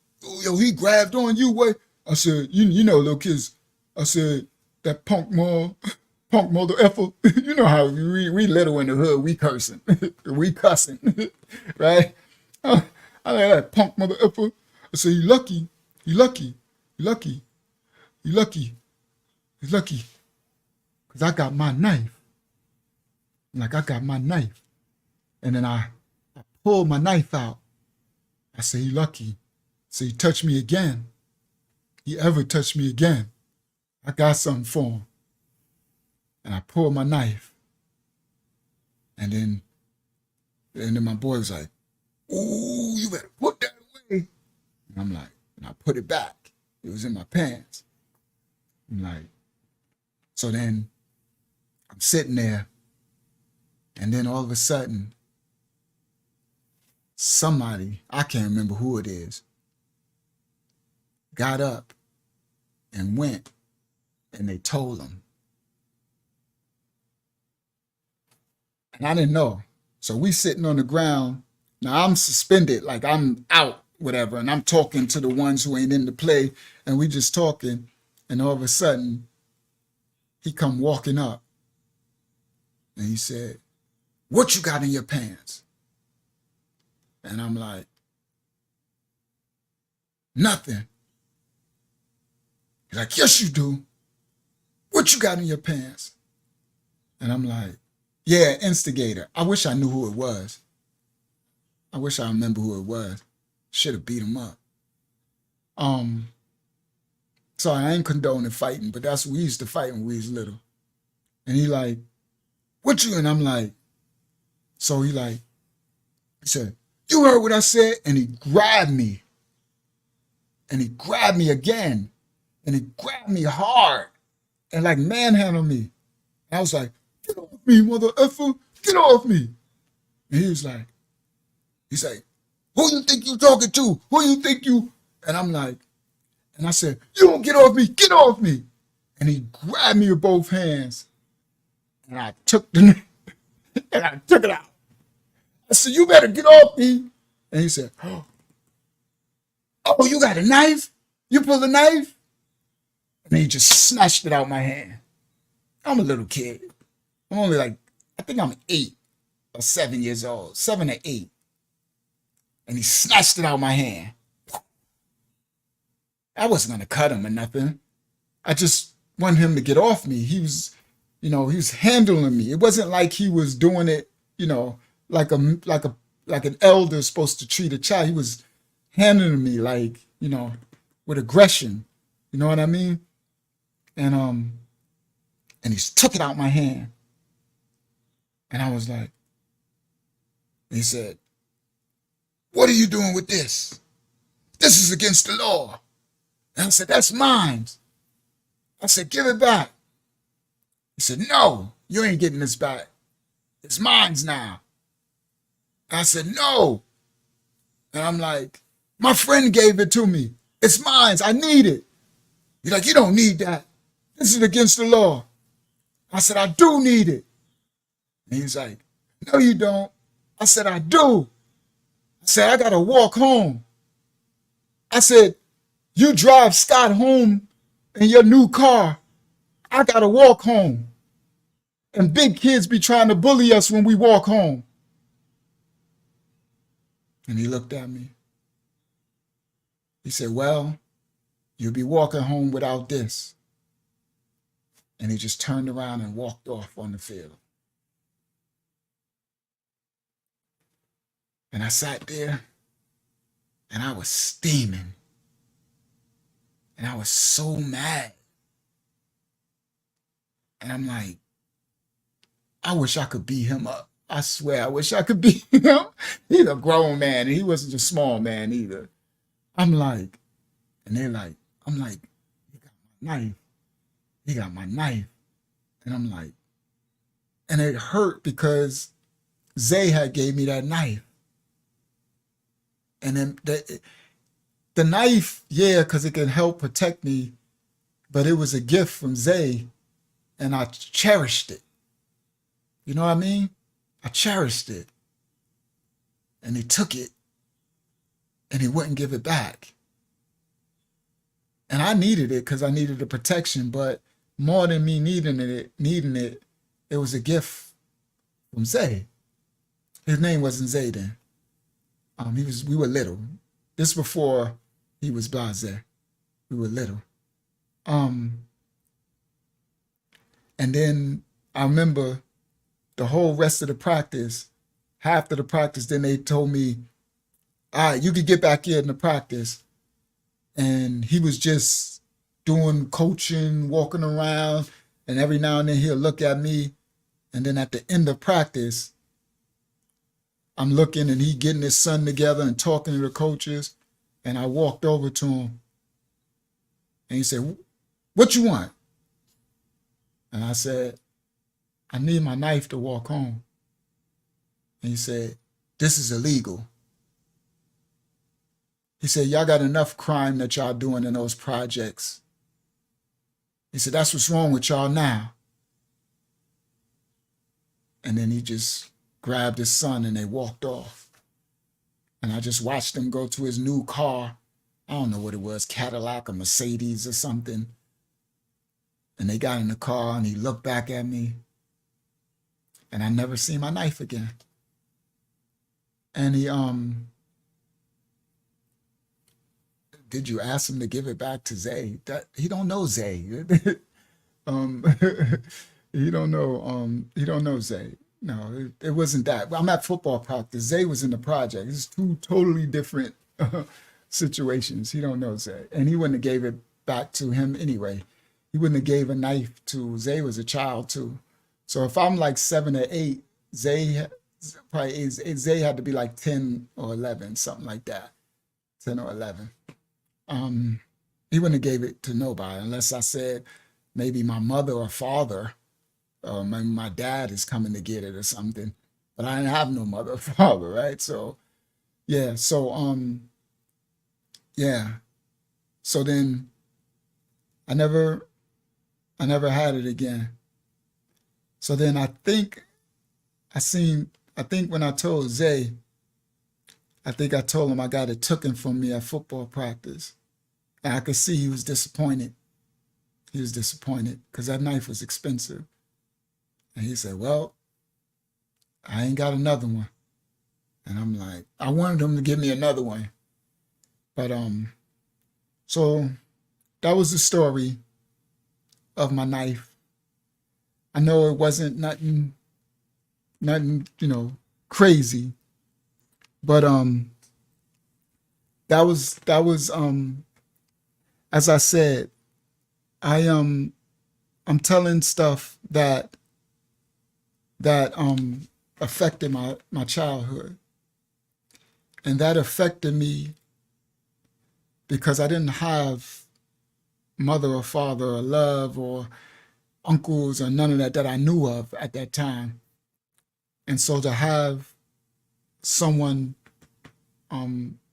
[SPEAKER 4] grabbed on you, what? I said, you know, little kids. I said, that punk mother effer. You know how we little in the hood, we cursing, we cussing, right? I like that punk mother effer. I said, you lucky, because I got my knife. Like I got my knife, and then I pulled my knife out. I said, he lucky. So he touched me again. He ever touched me again, I got something for him. And I pulled my knife. And then my boy was like, "Ooh, you better put that away." And I'm like, and I put it back. It was in my pants. I'm like, so then I'm sitting there, and then all of a sudden, somebody, I can't remember who it is, got up and went, and they told him. And I didn't know. So we sitting on the ground. Now I'm suspended, like I'm out, whatever, and I'm talking to the ones who ain't in the play, and we just talking, and all of a sudden, he come walking up, and he said, "What you got in your pants?" And I'm like, "Nothing." He's like, "Yes, you do. What you got in your pants?" And I'm like, "Yeah, instigator." I wish I knew who it was. I wish I remember who it was. Should have beat him up. So I ain't condoning fighting, but that's we used to fight when we was little. And he like, "What you?" And I'm like, so he said, "You heard what I said?" And he grabbed me. And he grabbed me again. And he grabbed me hard and like manhandled me. And I was like, "Get off me, mother effer, get off me." And he's like, "Who you think you talking to? Who you think you?" And I'm like, and I said, "You don't get off me, get off me." And he grabbed me with both hands. And I took and I took it out. I said, "You better get off me." And he said, "Oh, you got a knife? You pulled a knife?" And he just snatched it out of my hand. I'm a little kid. I'm only like I think I'm 8 or 7 years old, 7 or 8. And he snatched it out of my hand. I wasn't going to cut him or nothing. I just wanted him to get off me. He was, he was handling me. It wasn't like he was doing it, like an elder is supposed to treat a child. He was handling me like, with aggression. You know what I mean? And he took it out my hand. And I was like, he said, "What are you doing with this? This is against the law." And I said, "That's mine." I said, "Give it back." He said, "No, you ain't getting this back. It's mine now." I said, "No." And I'm like, "My friend gave it to me. It's mine. I need it." He's like, "You don't need that. This is against the law." I said, "I do need it." And he's like, "No, you don't." I said, "I do." I said, "I got to walk home." I said, "You drive Scott home in your new car. I got to walk home. And big kids be trying to bully us when we walk home." And he looked at me. He said, "Well, you'll be walking home without this." And he just turned around and walked off on the field. And I sat there and I was steaming. And I was so mad. And I'm like, I wish I could beat him up. I swear, I wish I could beat him. He's a grown man, and he wasn't a small man either. I'm like, and they're like, I'm like, "He got my knife. He got my knife." And I'm like, and it hurt because Zay had gave me that knife. And then the knife, yeah, because it can help protect me, but it was a gift from Zay, and I cherished it. You know what I mean? I cherished it. And he took it, and he wouldn't give it back. And I needed it because I needed the protection, but more than me needing it, it was a gift from Zay. His name wasn't Zay then. We were little. This before he was BLAZAY. We were little. And then I remember the whole rest of the practice, half of the practice, then they told me, "All right, you can get back here in the practice." And he was just doing coaching, walking around, and every now and then he'll look at me. And then at the end of practice, I'm looking and he getting his son together and talking to the coaches. And I walked over to him and he said, "What you want?" And I said, "I need my knife to walk home." And he said, "This is illegal." He said, "Y'all got enough crime that y'all doing in those projects." He said, "That's what's wrong with y'all now." And then he just grabbed his son and they walked off. And I just watched him go to his new car. I don't know what it was, Cadillac or Mercedes or something. And they got in the car and he looked back at me. And I never seen my knife again. And he, did you ask him to give it back to Zay? He don't know Zay. He don't know Zay. No, it wasn't that. I'm at football practice. Zay was in the project. It's two totally different situations. He don't know Zay. And he wouldn't have gave it back to him anyway. He wouldn't have gave a knife to Zay. Was a child too. So if I'm like 7 or 8, Zay had to be like 10 or 11, something like that. 10 or 11. He wouldn't have gave it to nobody unless I said maybe my mother or father, or maybe my dad is coming to get it or something. But I didn't have no mother or father, right? So yeah, yeah. So then I never had it again. So then I think when I told Zay, I think I told him I got it taken from me at football practice. And I could see he was disappointed. He was disappointed because that knife was expensive. And he said, "Well, I ain't got another one. And I'm like, I wanted them to give me another one. But so that was the story of my knife. I know it wasn't nothing, crazy, but that was as I said, I'm telling stuff that affected my childhood, and that affected me because I didn't have mother or father or love or uncles or none of that I knew of at that time. And so to have someone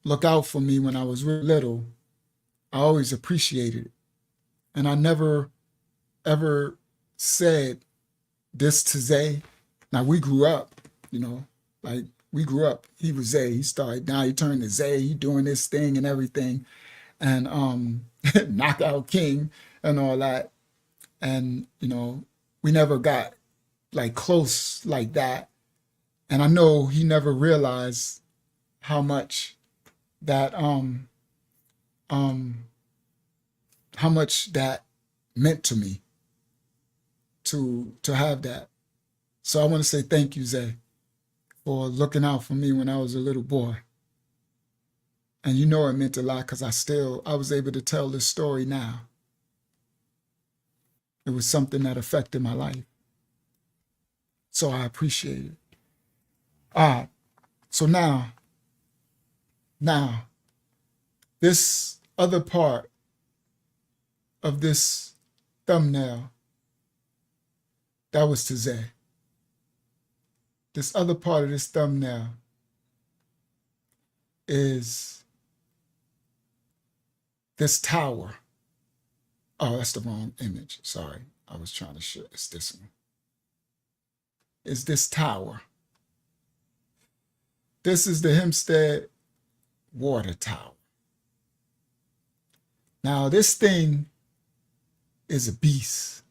[SPEAKER 4] look out for me when I was really little, I always appreciated it. And I never, ever said this to Zay. Now, we grew up, like we grew up. He was Zay. He started, now he turned to Zay. He doing this thing and everything. And Knockout King and all that. And, we never got like close like that. And I know he never realized how much that how much that meant to me to have that. So I want to say thank you, Zay, for looking out for me when I was a little boy. And it meant a lot because I was able to tell this story now. It was something that affected my life. So I appreciate it. All right. So now, this other part of this thumbnail, that was to Zay. This other part of this thumbnail is this tower. Oh, that's the wrong image. Sorry. I was trying to show it's this one. It's this tower. This is the HEMPSTEAD water tower. Now, this thing is a beast.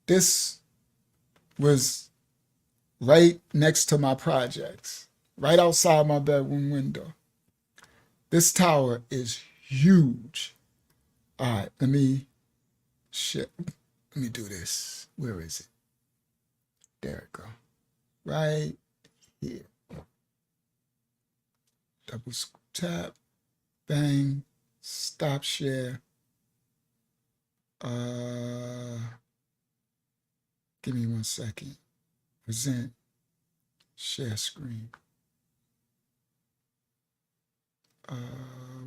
[SPEAKER 4] This was right next to my projects, right outside my bedroom window. This tower is huge. All right, let me do this. Where is it? There it go. Right here. Double tap, bang, stop share. Give me 1 second. Present, share screen.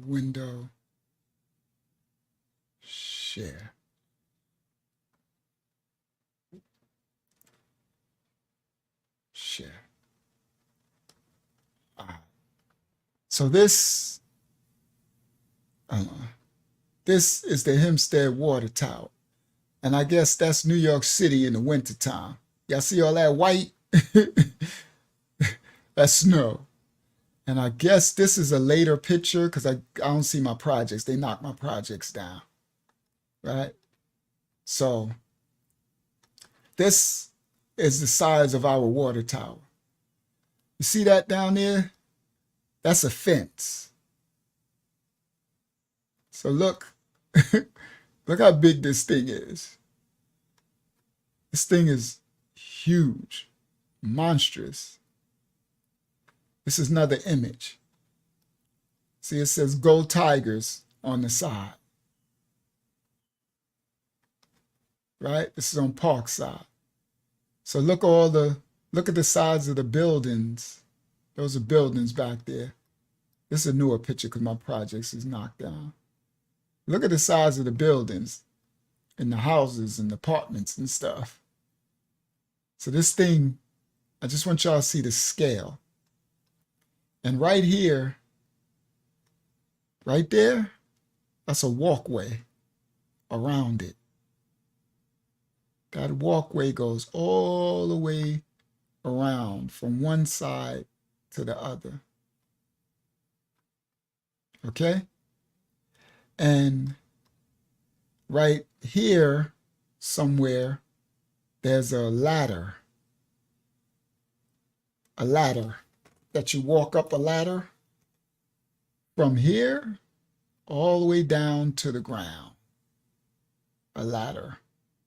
[SPEAKER 4] Window, share. Share. So this is the HEMPSTEAD water tower. And I guess that's New York City in the wintertime. Y'all see all that white? That's snow. And I guess this is a later picture because I don't see my projects. They knocked my projects down, right? So this is the size of our water tower. You see that down there? That's a fence. So look, look how big this thing is. This thing is huge, monstrous. This is another image. See, it says Go Tigers on the side. Right? This is on Parkside. So look at the sides of the buildings. Those are buildings back there. This is a newer picture because my projects is knocked down. Look at the size of the buildings and the houses and the apartments and stuff. So this thing, I just want y'all to see the scale. And right here, right there, that's a walkway around it. That walkway goes all the way around from one side to the other. Okay? And right here somewhere, there's a ladder a ladder, that you walk up a ladder from here all the way down to the ground. A ladder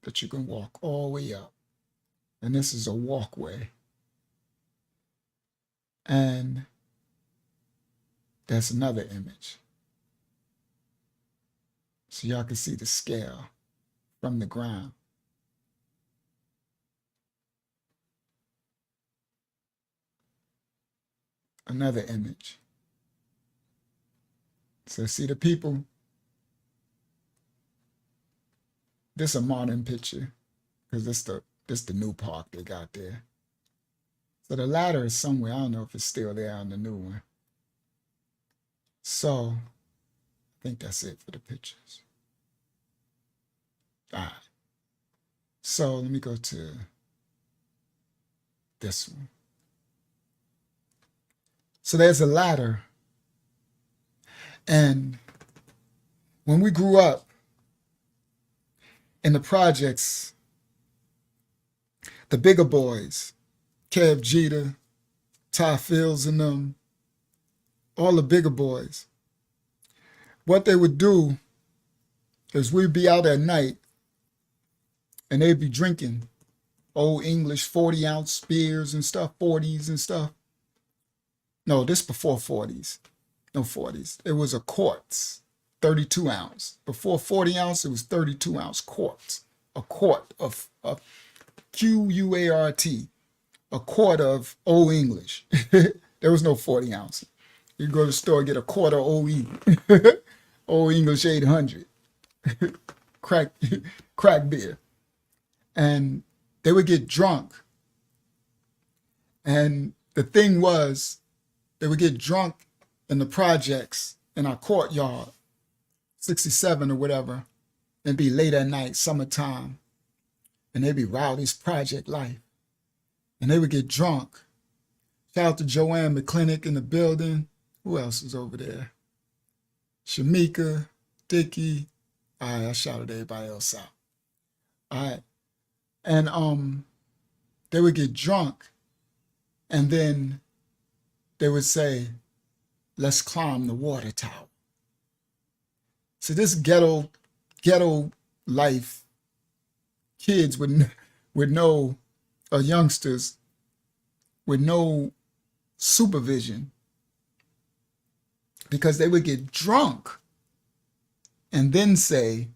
[SPEAKER 4] that you can walk all the way up. And this is a walkway. And that's another image. So y'all can see the scale from the ground. Another image. So see the people. This a modern picture because this the new park they got there. So the ladder is somewhere. I don't know if it's still there on the new one. So I think that's it for the pictures. All right. So let me go to this one. So there's a ladder. And when we grew up in the projects, the bigger boys, Kev Jeter, Ty Fields and them, all the bigger boys, what they would do is we'd be out at night and they'd be drinking old English 40-ounce beers and stuff, 40s and stuff. No, this before 40s. No 40s. It was a quarts, 32 ounce. Before 40 ounce, it was 32 ounce quarts. A quart of Q-U-A-R-T. A quart of Old English. There was no 40 ounce. You go to the store and get a quart of OE. Old English 800. crack beer. And they would get drunk. And the thing was, they would get drunk in the projects in our courtyard, 67 or whatever, and be late at night, summertime. And they'd be rowdy's project life. And they would get drunk. Shout out to Joanne McClinic in the building. Who else is over there? Shamika, Dickie. All right, I shouted everybody else out. All right. And they would get drunk. And then they would say, let's climb the water tower. So this ghetto life, kids with no, youngsters with no supervision, because they would get drunk and then say,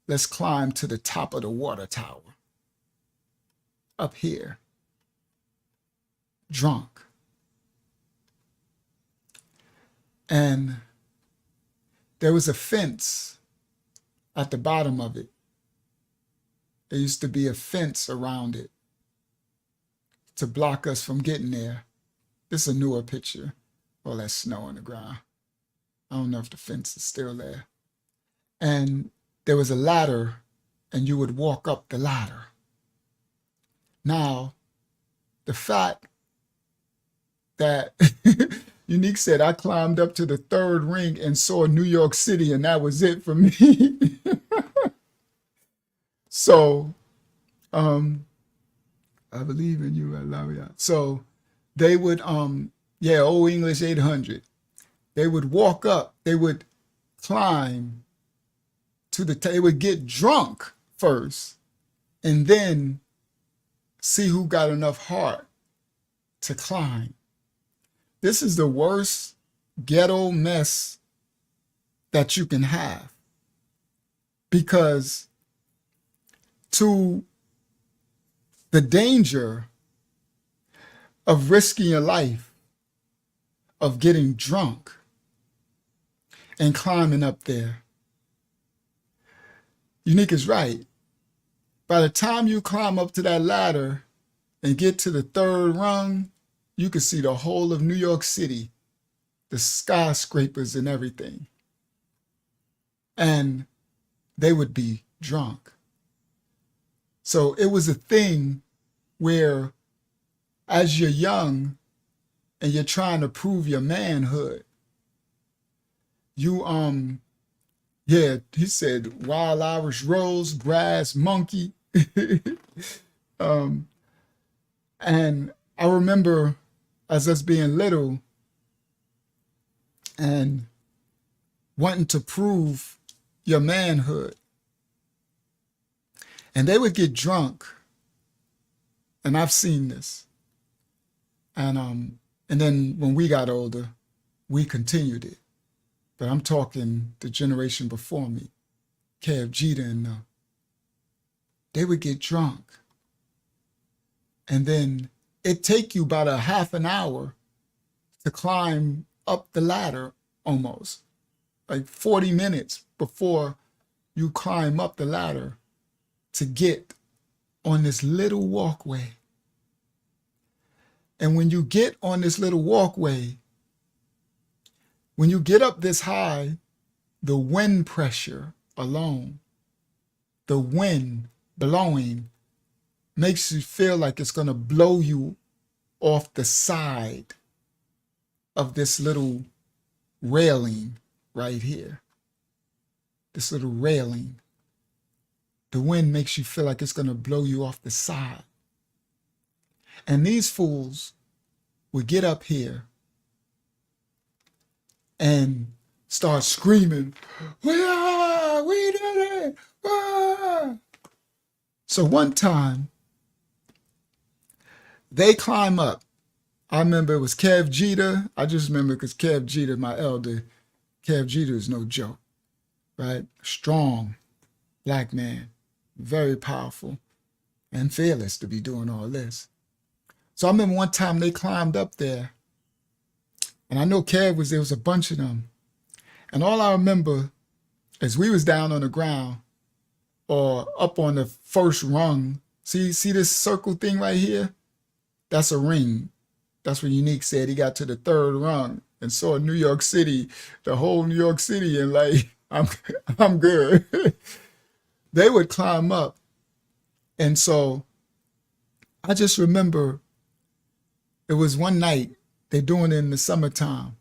[SPEAKER 4] let's climb to the top of the water tower. Up here. Drunk. And there was a fence at the bottom of it. There used to be a fence around it to block us from getting there. This is a newer picture. All that snow on the ground. I don't know if the fence is still there. And there was a ladder, and you would walk up the ladder. Now, the fact that Unique said, I climbed up to the third ring and saw New York City, and that was it for me. So, I believe in you, I love you. So they would, Old English 800. They would walk up, they would climb to they would get drunk first, and then see who got enough heart to climb. This is the worst ghetto mess that you can have, because to the danger of risking your life, of getting drunk and climbing up there, Unique is right. By the time you climb up to that ladder and get to the third rung, you can see the whole of New York City, the skyscrapers and everything. And they would be drunk. So it was a thing where, as you're young and you're trying to prove your manhood, you, he said, wild Irish rose, grass, monkey. And I remember as us being little and wanting to prove your manhood. And they would get drunk, and I've seen this. And then when we got older, we continued it. But I'm talking the generation before me, Kev Jeter and them. They would get drunk. And then it'd take you about a half an hour to climb up the ladder almost. Like 40 minutes before you climb up the ladder to get on this little walkway. And when you get on this little walkway, when you get up this high, the wind pressure alone, the wind blowing, makes you feel like it's going to blow you off the side of this little railing right here. This little railing. The wind makes you feel like it's going to blow you off the side. And these fools would get up here and start screaming, we did it! Ah! So one time, they climb up. I remember it was Kev Jeter. I just remember because Kev Jeter, my elder, Kev Jeter is no joke, right? Strong black man, very powerful and fearless to be doing all this. So I remember one time they climbed up there, and I know Kev was there, was a bunch of them. And all I remember is we was down on the ground or up on the first rung. See this circle thing right here? That's a ring. That's what Unique said. He got to the third rung and saw New York City, the whole New York City, and like, I'm good. They would climb up. And so I just remember it was one night, they're doing it in the summertime,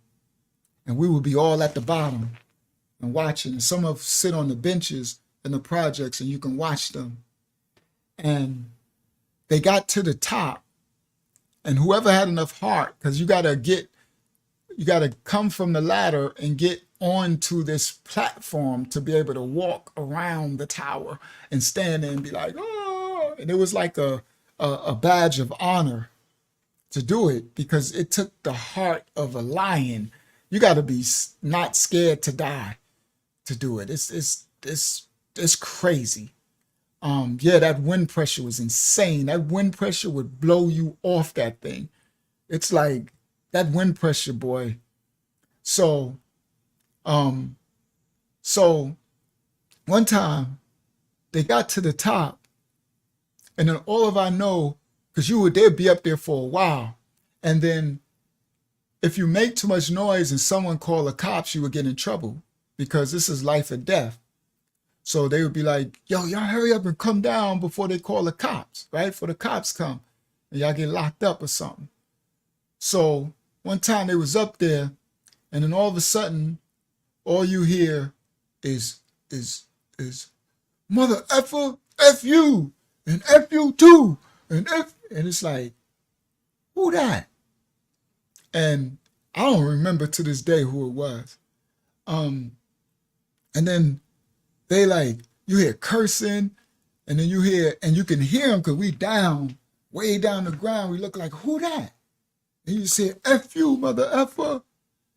[SPEAKER 4] and we would be all at the bottom and watching. And some of us sit on the benches in the projects and you can watch them. And they got to the top, and whoever had enough heart, because you gotta come from the ladder and get onto this platform to be able to walk around the tower and stand there and be like, oh, and it was like a badge of honor to do it, because it took the heart of a lion. You got to be not scared to die to do it. It's crazy. Yeah, that wind pressure was insane. That wind pressure would blow you off that thing. It's like that wind pressure, boy. So one time they got to the top, and then all of I know, because they'd be up there for a while. And then if you make too much noise and someone call the cops, you would get in trouble, because this is life or death. So they would be like, yo, y'all hurry up and come down before they call the cops, right? Before the cops come and y'all get locked up or something. So one time they was up there, and then all of a sudden, all you hear is mother effer, F you, and F you too, and it's like, who that? And I don't remember to this day who it was. And then they like, you hear cursing, and then you can hear them, because we down, way down the ground. We look like, who that? And you say, F you, mother effer.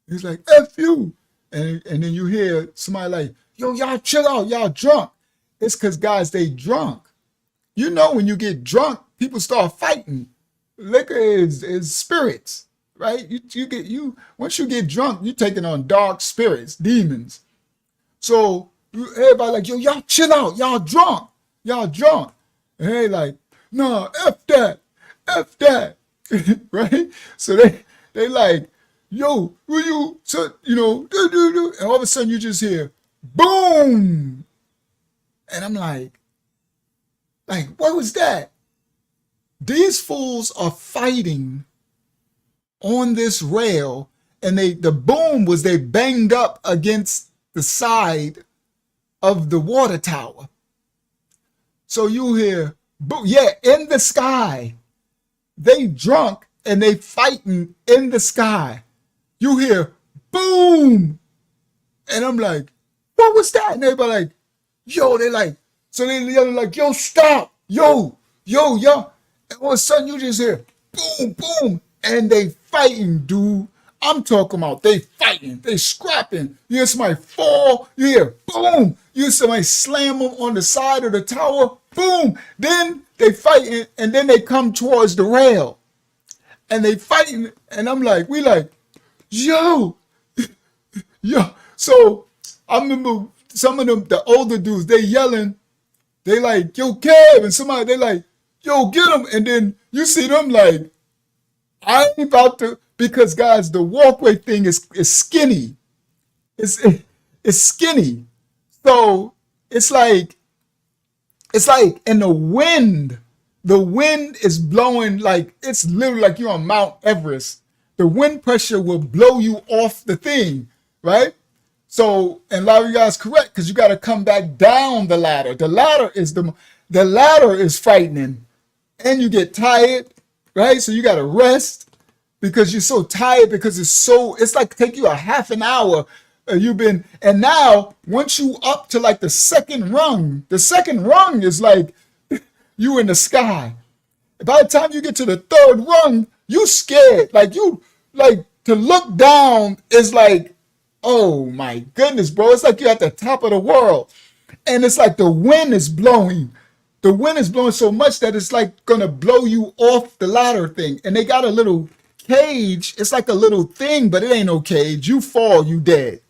[SPEAKER 4] He's like, F you. And then you hear somebody like, yo, y'all chill out, y'all drunk. It's because, guys, they drunk. You know, when you get drunk, people start fighting. Liquor is spirits, right? Once you get drunk, you're taking on dark spirits, demons. So everybody like, yo, y'all chill out, y'all drunk. And they like, no, F that, right? So they like, yo, will you, so, do. And all of a sudden you just hear, boom. And I'm like, what was that? These fools are fighting on this rail, and the boom was they banged up against the side of the water tower. So you hear, boom, yeah, in the sky. They drunk and they fighting in the sky. You hear boom, and I'm like, what was that? And everybody like, yo, they like, so they yelling like, yo, stop, yo, yo, yo. And all of a sudden you just hear boom, boom, and they fighting, dude. I'm talking about they fighting, they scrapping. You hear somebody fall, you hear boom, you hear somebody slam them on the side of the tower, boom. Then they fighting, and then they come towards the rail, and they fighting, and I'm like, we like, yo, yo. So I remember some of them, the older dudes, they yelling, they like, yo, Kev, and somebody, they like, yo, get him. And then you see them like, I ain't about to, because guys, the walkway thing is skinny. It's skinny. So it's like, and the wind is blowing like, it's literally like you're on Mount Everest. The wind pressure will blow you off the thing, right? So, and a lot of you guys correct, because you got to come back down the ladder. The ladder is frightening, and you get tired, right? So you got to rest because you're so tired, because it's like take you a half an hour. And now once you up to like the second rung is like you in the sky. By the time you get to the third rung, you scared. Like to look down is like, oh my goodness, bro. It's like you're at the top of the world. And it's like the wind is blowing. The wind is blowing so much that it's like gonna blow you off the ladder thing. And they got a little cage. It's like a little thing, but it ain't no cage. You fall, you dead.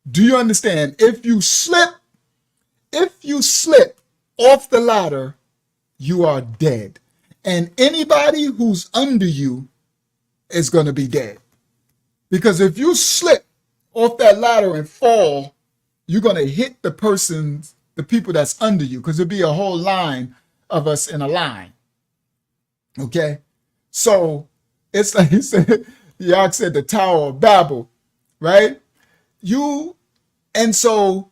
[SPEAKER 4] Do you understand? If you slip off the ladder, you are dead. And anybody who's under you is gonna be dead. Because if you slip off that ladder and fall, you're going to hit the people that's under you, because there'll be a whole line of us in a line. Okay? So it's like he said, Yak said the Tower of Babel, right? And so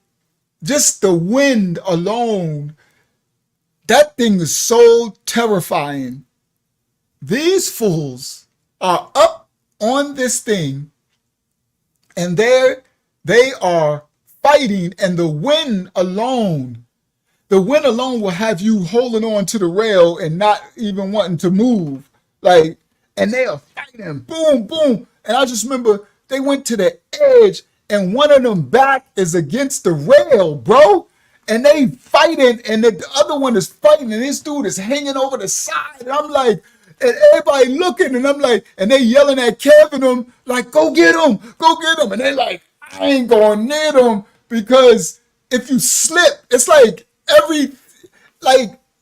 [SPEAKER 4] just the wind alone, that thing is so terrifying. These fools are up on this thing, and they are fighting, and the wind alone will have you holding on to the rail and not even wanting to move. Like, and they are fighting, boom, boom. And I just remember they went to the edge, and one of them back is against the rail, bro. And they fighting, and the other one is fighting, and this dude is hanging over the side. And I'm like, and everybody looking, and I'm like, and they yelling at Kevin, them like, go get him. And they like, I ain't going near them, because if you slip, it's like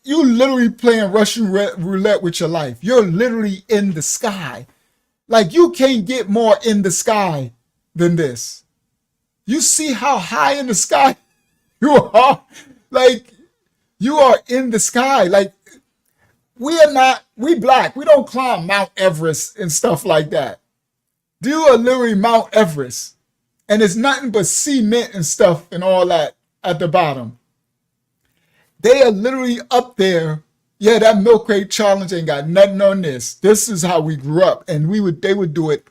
[SPEAKER 4] you literally playing Russian roulette with your life. You're literally in the sky. Like, you can't get more in the sky than this. You see how high in the sky you are? Like, you are in the sky. Like, we black. We don't climb Mount Everest and stuff like that. You are literally Mount Everest. And it's nothing but cement and stuff and all that at the bottom. They are literally up there. Yeah, that milk crate challenge ain't got nothing on this. This is how we grew up. And they would do it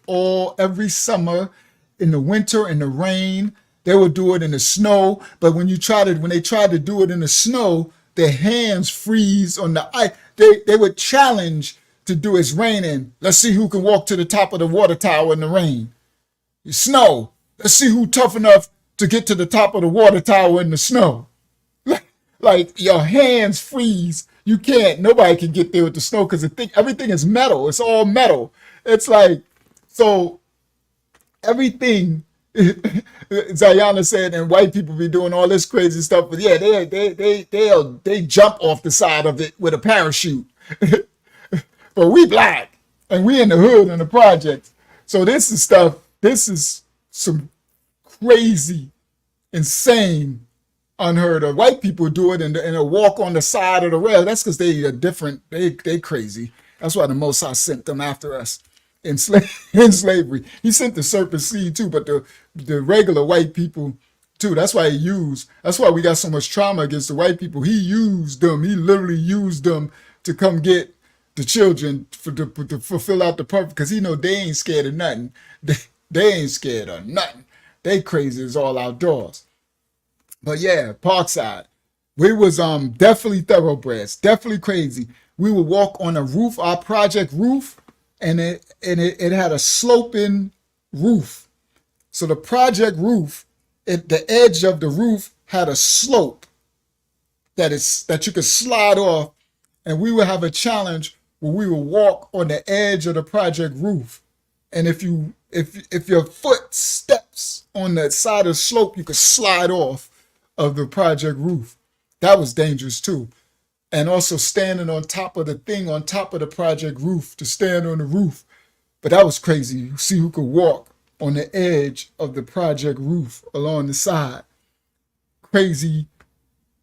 [SPEAKER 4] every summer, in the winter, in the rain. They would do it in the snow. But when they tried to do it in the snow, their hands freeze on the ice. They would challenge to do it's raining. Let's see who can walk to the top of the water tower in the rain. Snow. Let's see who's tough enough to get to the top of the water tower in the snow. Like, your hands freeze. You can't. Nobody can get there with the snow, because everything is metal. It's all metal. It's like, so everything. Zayana said, and white people be doing all this crazy stuff, but yeah, they jump off the side of it with a parachute. But we black, and we in the hood in the projects. So this is some crazy, insane, unheard of. White people do it and walk on the side of the rail. That's because they are different. They crazy. That's why the Most High sent them after us in slavery. He sent the serpent seed too, but the regular white people too. That's why we got so much trauma against the white people. He used them. He literally used them to come get the children to fulfill out the purpose, because he know they ain't scared of nothing. They ain't scared of nothing. They crazy as all outdoors. But yeah, Parkside. We was definitely thoroughbreds, definitely crazy. We would walk on a roof, our project roof, and it had a sloping roof. So the project roof, the edge of the roof had a slope that you could slide off, and we would have a challenge where we would walk on the edge of the project roof. And if your foot steps on the side of the slope, you could slide off of the project roof. That was dangerous too. And also standing on top of the thing, on top of the project roof, to stand on the roof. But that was crazy. You see who could walk on the edge of the project roof along the side. Crazy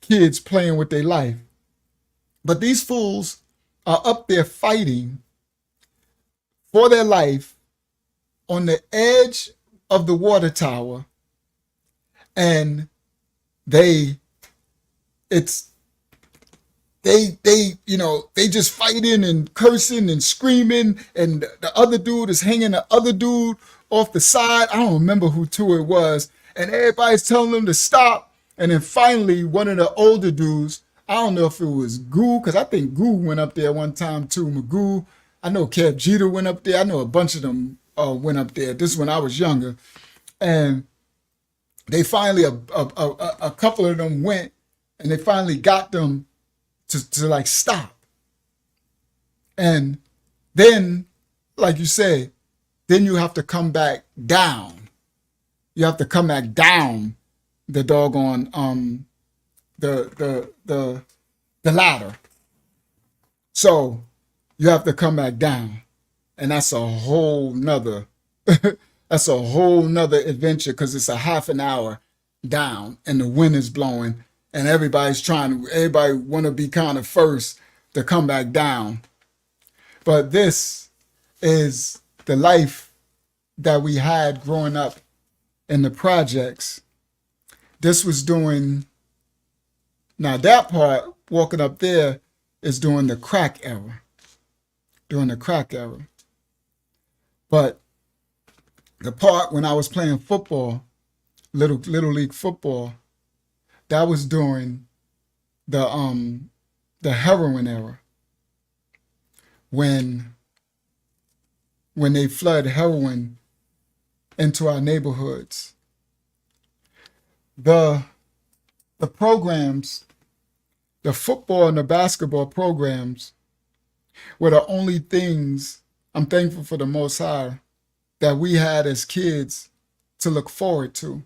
[SPEAKER 4] kids playing with their life. But these fools are up there fighting for their life on the edge of the water tower, and they just fighting and cursing and screaming, and the other dude is hanging the other dude off the side. I don't remember who two it was, and everybody's telling them to stop. And then finally, one of the older dudes, I don't know if it was Goo, because I think Goo went up there one time too. Magoo, I know Kev Jeter went up there. I know a bunch of them went up there. This is when I was younger, and they finally a couple of them went, and they finally got them to like stop. And then, like you said, then you have to come back down. You have to come back down the doggone the ladder. So you have to come back down, and that's a whole nother that's a whole nother adventure, because it's a half an hour down and the wind is blowing, and everybody want to be kind of first to come back down. But this is the life that we had growing up in the projects. This was now that part, walking up there, is during the crack era. But the part when I was playing football, little league football, that was during the heroin era. When they flood heroin into our neighborhoods. The programs, the football and the basketball programs, were the only things, I'm thankful for the Most High, that we had as kids to look forward to.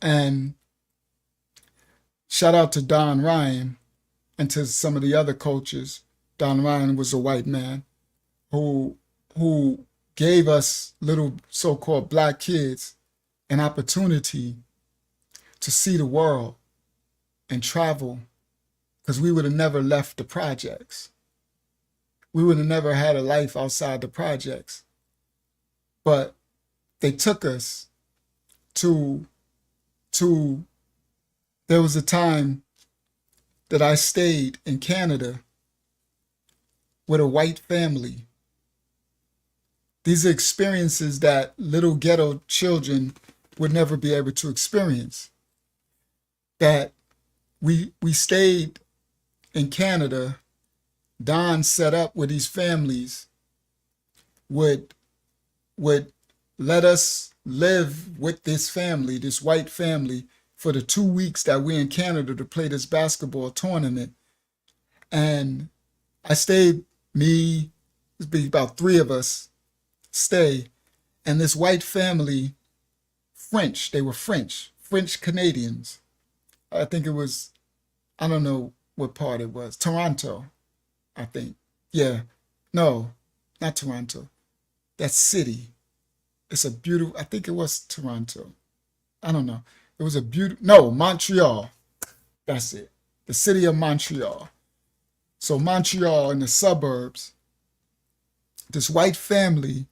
[SPEAKER 4] And shout out to Don Ryan and to some of the other coaches. Don Ryan was a white man who gave us little so-called black kids an opportunity to see the world and travel, because we would have never left the projects. We would have never had a life outside the projects. But they took us to there was a time that I stayed in Canada with a white family. These are experiences that little ghetto children would never be able to experience. That we stayed in Canada. Don set up with these families, would let us live with this family, this white family, for the 2 weeks that we're in Canada to play this basketball tournament. And I stayed, it'd be about 3 of us stay, and this white family, French, they were French Canadians. I think it was, I don't know what part it was, Toronto, I think. Yeah, no, not Toronto. That city. It's a beautiful, I think it was Toronto. I don't know. It was a beautiful, no, Montreal. That's it. The city of Montreal. So Montreal in the suburbs, this white family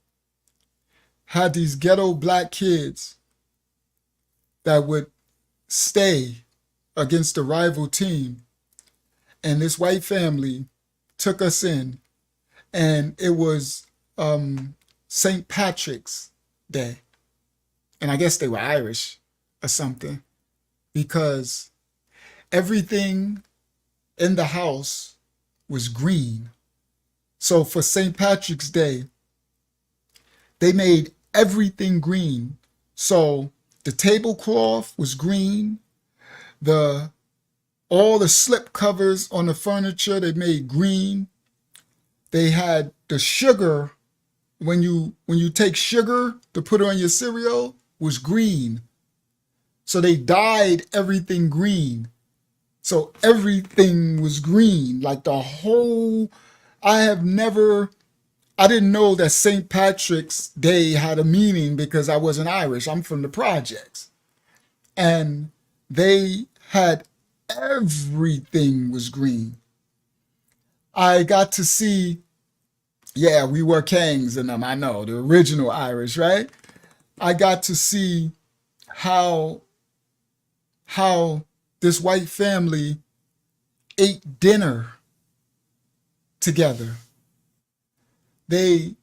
[SPEAKER 4] had these ghetto black kids that would stay against the rival team. And this white family took us in, and it was St. Patrick's Day. And I guess they were Irish or something, because everything in the house was green. So for St. Patrick's Day, they made everything green. So the tablecloth was green. All the slip covers on the furniture, they made green. They had the sugar, when you take sugar to put on your cereal, was green. So they dyed everything green. So everything was green, like the whole, I didn't know that St. Patrick's Day had a meaning because I wasn't Irish. I'm from the projects. And they had everything was green. I got to see, yeah, we were kings in them, I know, the original Irish, right? I got to see how this white family ate dinner together. They,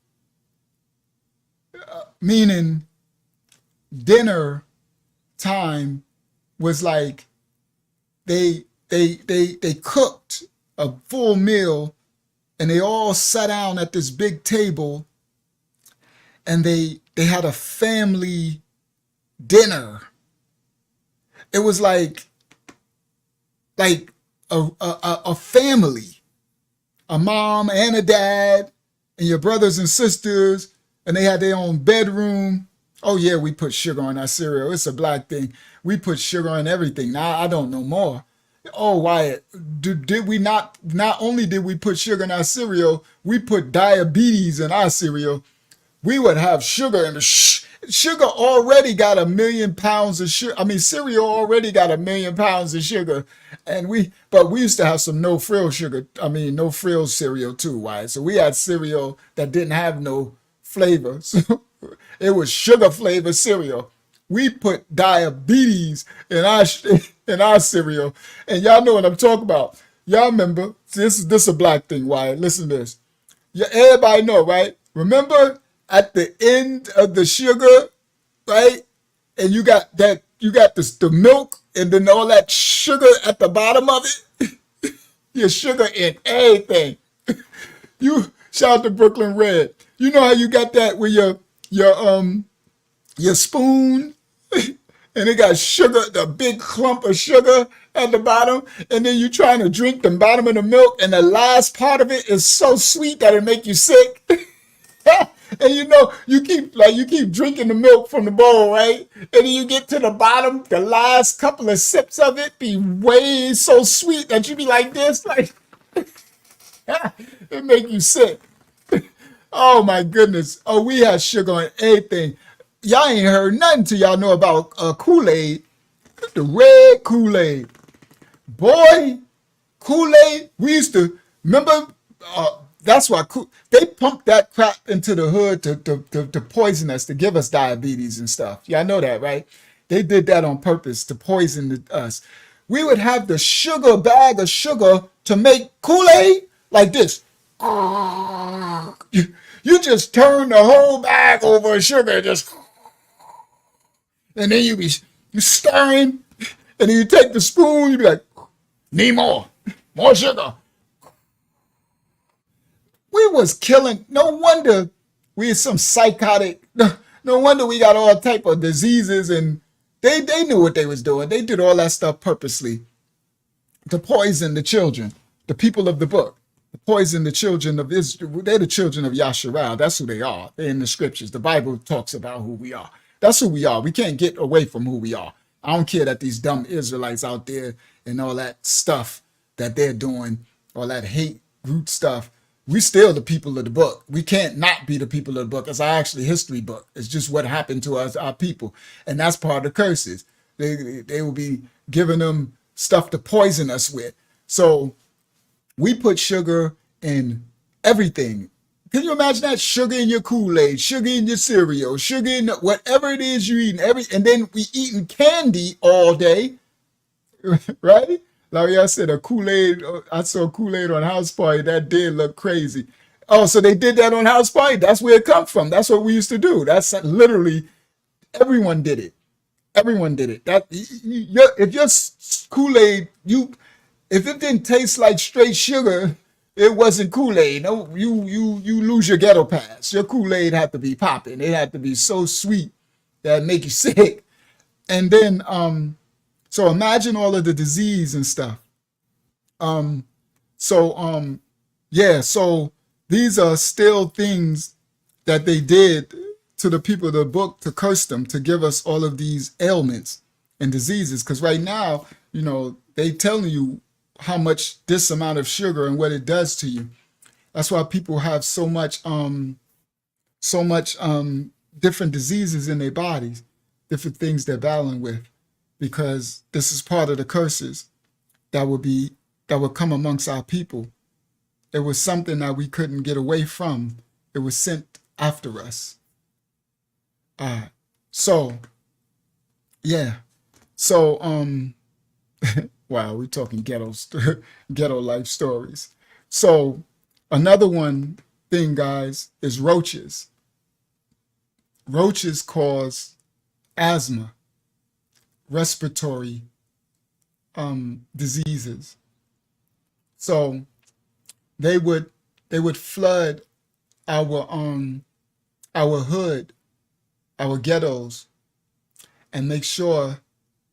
[SPEAKER 4] meaning dinner time was like they cooked a full meal, and they all sat down at this big table, and they had a family dinner. It was like a family, a mom and a dad and your brothers and sisters, and they had their own bedroom. Oh yeah, we put sugar on our cereal. It's a black thing. We put sugar on everything. Now I don't know more. Oh, Wyatt, did we not only did we put sugar in our cereal, we put diabetes in our cereal. We would have sugar, and sugar already got 1 million pounds of sugar. I mean, cereal already got 1 million pounds of sugar. But we used to have some no frill sugar. I mean, no frill cereal too, Wyatt. So we had cereal that didn't have no flavor. So it was sugar flavored cereal. We put diabetes in our cereal. And y'all know what I'm talking about. Y'all remember, this is a black thing, Wyatt. Listen to this. Yeah, everybody know, right? Remember at the end of the sugar, right? And you got the milk and then all that sugar at the bottom of it. Your sugar in everything. You shout out to Brooklyn Red. You know how you got that with your spoon, and it got sugar, the big clump of sugar at the bottom, and then you're trying to drink the bottom of the milk, and the last part of it is so sweet that it make you sick. And you keep drinking the milk from the bowl, right? And then you get to the bottom, the last couple of sips of it be way so sweet that you be like this, like it make you sick. Oh my goodness. Oh, we had sugar on everything. Y'all ain't heard nothing till y'all know about Kool-Aid, the red Kool-Aid. Boy, Kool-Aid, we used to, remember, that's why they pumped that crap into the hood to poison us, to give us diabetes and stuff. Y'all know that, right? They did that on purpose to poison us. We would have the bag of sugar to make Kool-Aid like this. You just turn the whole bag over of sugar, and then you stirring, and then you take the spoon, you be like, need more sugar. We was killing. No wonder we some psychotic. No wonder we got all type of diseases, and they knew what they was doing. They did all that stuff purposely to poison the children, the people of the book. Poison the children of Israel. They're the children of Yasharal. That's who they are. They're in the scriptures. The Bible talks about who we are. That's who we are. We can't get away from who we are. I don't care that these dumb Israelites out there and all that stuff that they're doing, all that hate root stuff. We still the people of the book. We can't not be the people of the book. It's actually a history book. It's just what happened to us, our people. And that's part of the curses. They will be giving them stuff to poison us with. So we put sugar in everything. Can you imagine that? Sugar in your Kool-Aid, sugar in your cereal, sugar in whatever it is you're eating. And then we eating candy all day, right? Like I said, a Kool-Aid. I saw Kool-Aid on House Party. That did look crazy. Oh, so they did that on House Party. That's where it comes from. That's what we used to do. That's literally everyone did it. Everyone did it. That if your Kool-Aid, if it didn't taste like straight sugar, it wasn't Kool-Aid. No, you lose your ghetto pass. Your Kool-Aid had to be popping. It had to be so sweet that it make you sick. And then so imagine all of the disease and stuff. Yeah, so these are still things that they did to the people of the book to curse them, to give us all of these ailments and diseases. Because right now, they telling you how much this amount of sugar and what it does to you. That's why people have so much different diseases in their bodies, different things they're battling with, because this is part of the curses that would come amongst our people. It was something that we couldn't get away from. It was sent after us. So wow, we're talking ghetto life stories. So another thing, guys, is roaches. Roaches cause asthma, respiratory diseases. So they would flood our hood, our ghettos, and make sure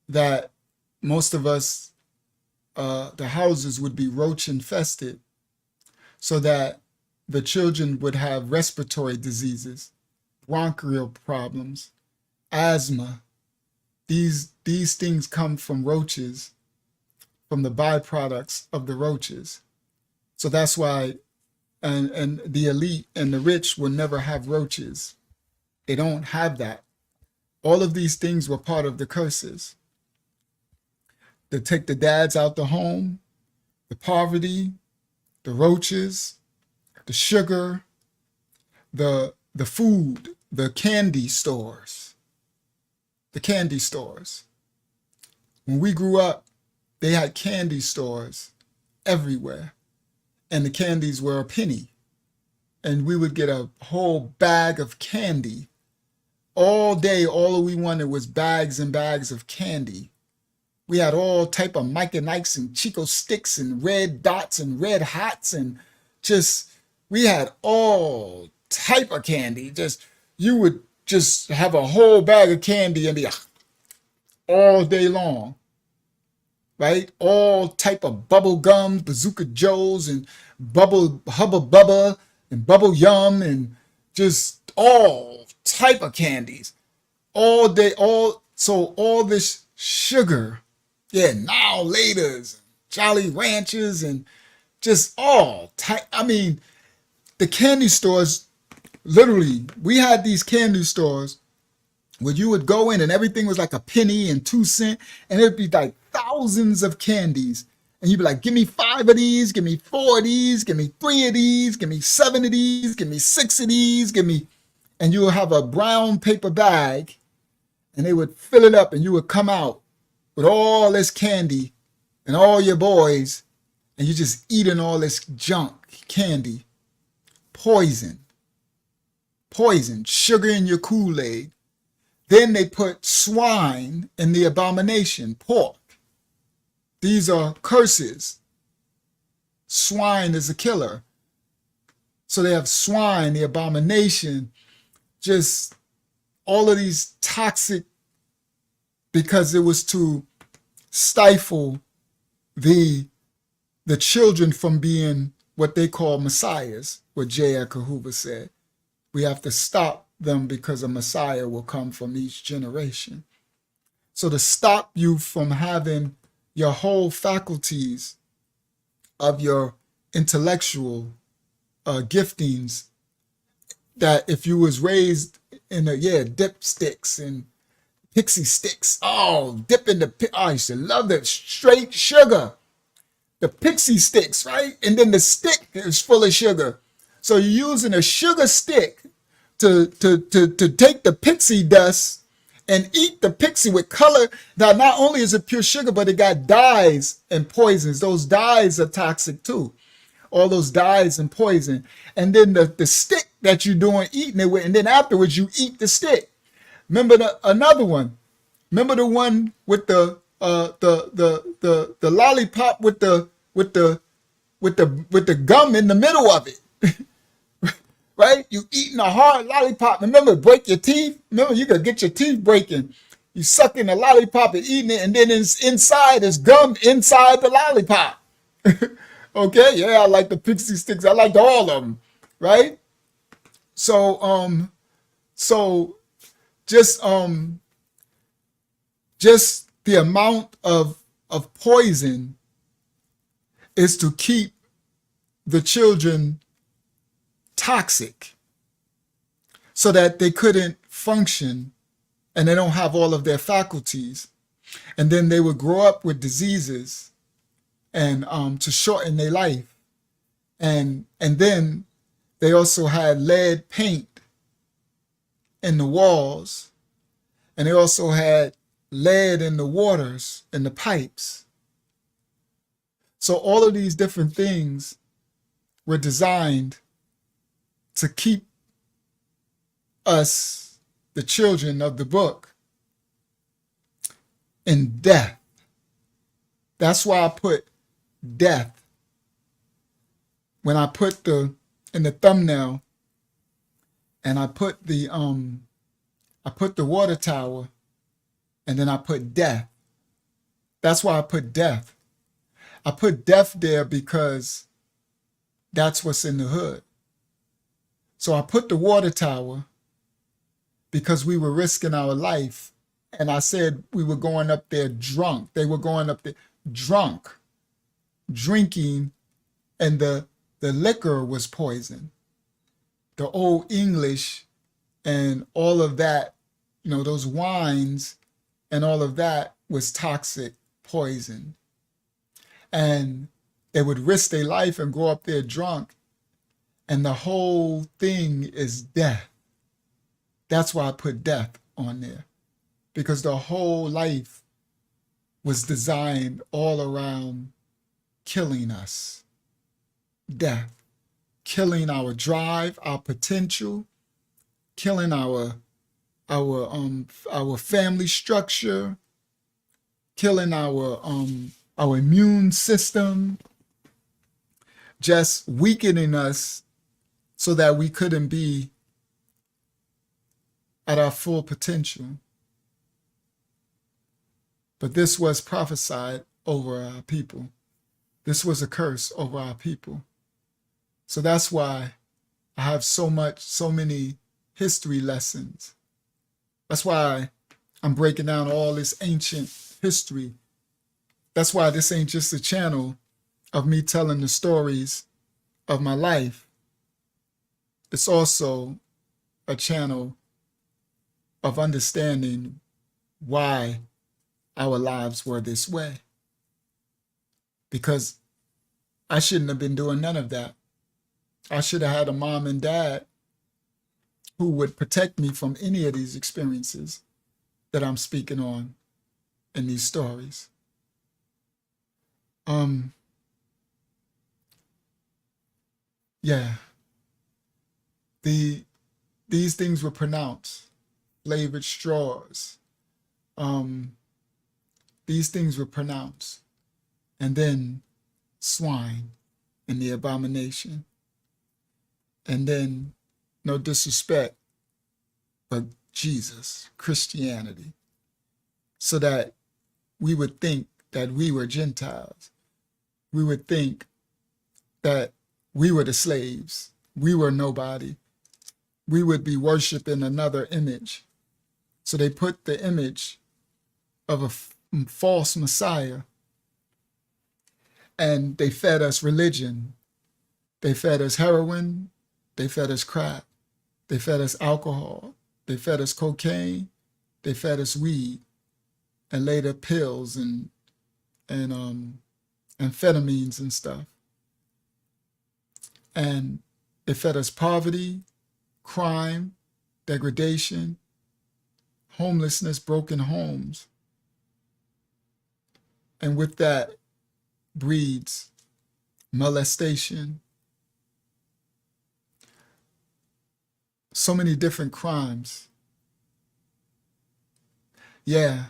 [SPEAKER 4] that most of us, the houses would be roach infested, so that the children would have respiratory diseases, bronchial problems, asthma. These things come from roaches, from the byproducts of the roaches. So that's why, and the elite and the rich will never have roaches. They don't have that. All of these things were part of the curses. To take the dads out the home, the poverty, the roaches, the sugar, the food, the candy stores. The candy stores. When we grew up, they had candy stores everywhere. And the candies were a penny. And we would get a whole bag of candy. All day, all we wanted was bags and bags of candy. We had all type of Mike and Ike's and Chico sticks and red dots and red hots, and we had all type of candy. You would just have a whole bag of candy and be all day long, right? All type of bubble gum, Bazooka Joes, and bubble Hubba Bubba, and bubble yum, and just all type of candies all day. So all this sugar, now laters, Jolly Ranchers, and just all type. I mean, the candy stores, literally, we had these candy stores where you would go in and everything was like a penny and 2 cents, and it'd be like thousands of candies. And you'd be like, give me 5 of these, give me 4 of these, give me 3 of these, give me 7 of these, give me 6 of these, and you would have a brown paper bag, and they would fill it up, and you would come out with all this candy and all your boys, and you're just eating all this junk candy. Poison, sugar in your Kool-Aid. Then they put swine in the abomination, pork. These are curses. Swine is a killer. So they have swine, the abomination, just all of these toxic, because it was to stifle the children from being what they call messiahs, what J. Edgar Hoover said. We have to stop them because a messiah will come from each generation. So to stop you from having your whole faculties of your intellectual giftings, that if you was raised in dipsticks and pixie sticks, dip in I used to love that straight sugar, the pixie sticks, right? And then the stick is full of sugar. So you're using a sugar stick to take the pixie dust and eat the pixie with color. Now, not only is it pure sugar, but it got dyes and poisons. Those dyes are toxic too. All those dyes and poison. And then the stick that you're doing eating it with, and then afterwards you eat the stick. Remember another one. Remember the one with the lollipop with the gum in the middle of it. Right? You eating a hard lollipop. Remember, break your teeth. Remember, you could get your teeth breaking. You sucking the lollipop and eating it, and then inside is gum inside the lollipop. Okay, yeah, I like the pixie sticks. I liked all of them, right? So, just the amount of poison is to keep the children toxic so that they couldn't function and they don't have all of their faculties. And then they would grow up with diseases and to shorten their life. And then they also had lead paint in the walls, and they also had lead in the waters, in the pipes. So all of these different things were designed to keep us, the children of the book, in death. That's why I put death. When I put in the thumbnail, and I put the water tower, and then I put death. That's why I put death. I put death there because that's what's in the hood. So I put the water tower because we were risking our life. And I said we were going up there drunk. They were going up there drunk, drinking, and the liquor was poison. The Old English and all of that, those wines and all of that was toxic poison. And they would risk their life and go up there drunk. And the whole thing is death. That's why I put death on there. Because the whole life was designed all around killing us. Death. Killing our drive, our potential, killing our family structure, killing our immune system, just weakening us so that we couldn't be at our full potential. But this was prophesied over our people. This was a curse over our people. So that's why I have so many history lessons. That's why I'm breaking down all this ancient history. That's why this ain't just a channel of me telling the stories of my life. It's also a channel of understanding why our lives were this way. Because I shouldn't have been doing none of that. I should have had a mom and dad who would protect me from any of these experiences that I'm speaking on in these stories. These things were pronounced. Flavored straws. These things were pronounced. And then swine and the abomination. And then, no disrespect, but Jesus, Christianity. So that we would think that we were Gentiles. We would think that we were the slaves. We were nobody. We would be worshiping another image. So they put the image of a false Messiah, and they fed us religion. They fed us heroin. They fed us crack. They fed us alcohol. They fed us cocaine. They fed us weed, and later pills and amphetamines and stuff. And they fed us poverty, crime, degradation, homelessness, broken homes. And with that breeds molestation, so many different crimes. Yeah.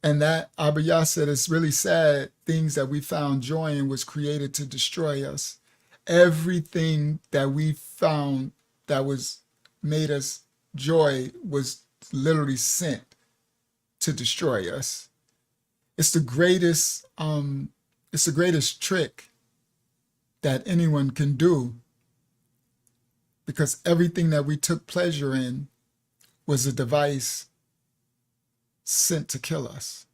[SPEAKER 4] And that, Abaya said, it's really sad. Things that we found joy in was created to destroy us. Everything that we found that was made us joy was literally sent to destroy us. It's the greatest trick that anyone can do, because everything that we took pleasure in was a device sent to kill us.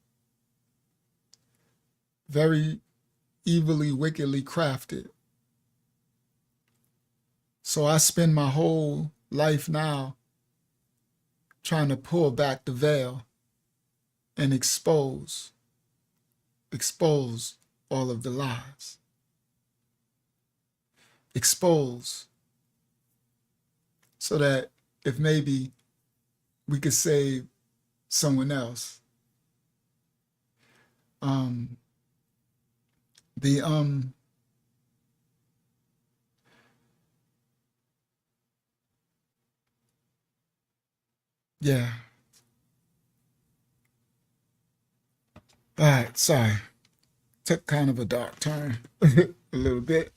[SPEAKER 4] Very evilly, wickedly crafted. So I spend my whole life now trying to pull back the veil and expose all of the lies. Expose, so that if maybe we could save someone else. Yeah. All right, sorry. Took kind of a dark turn a little bit.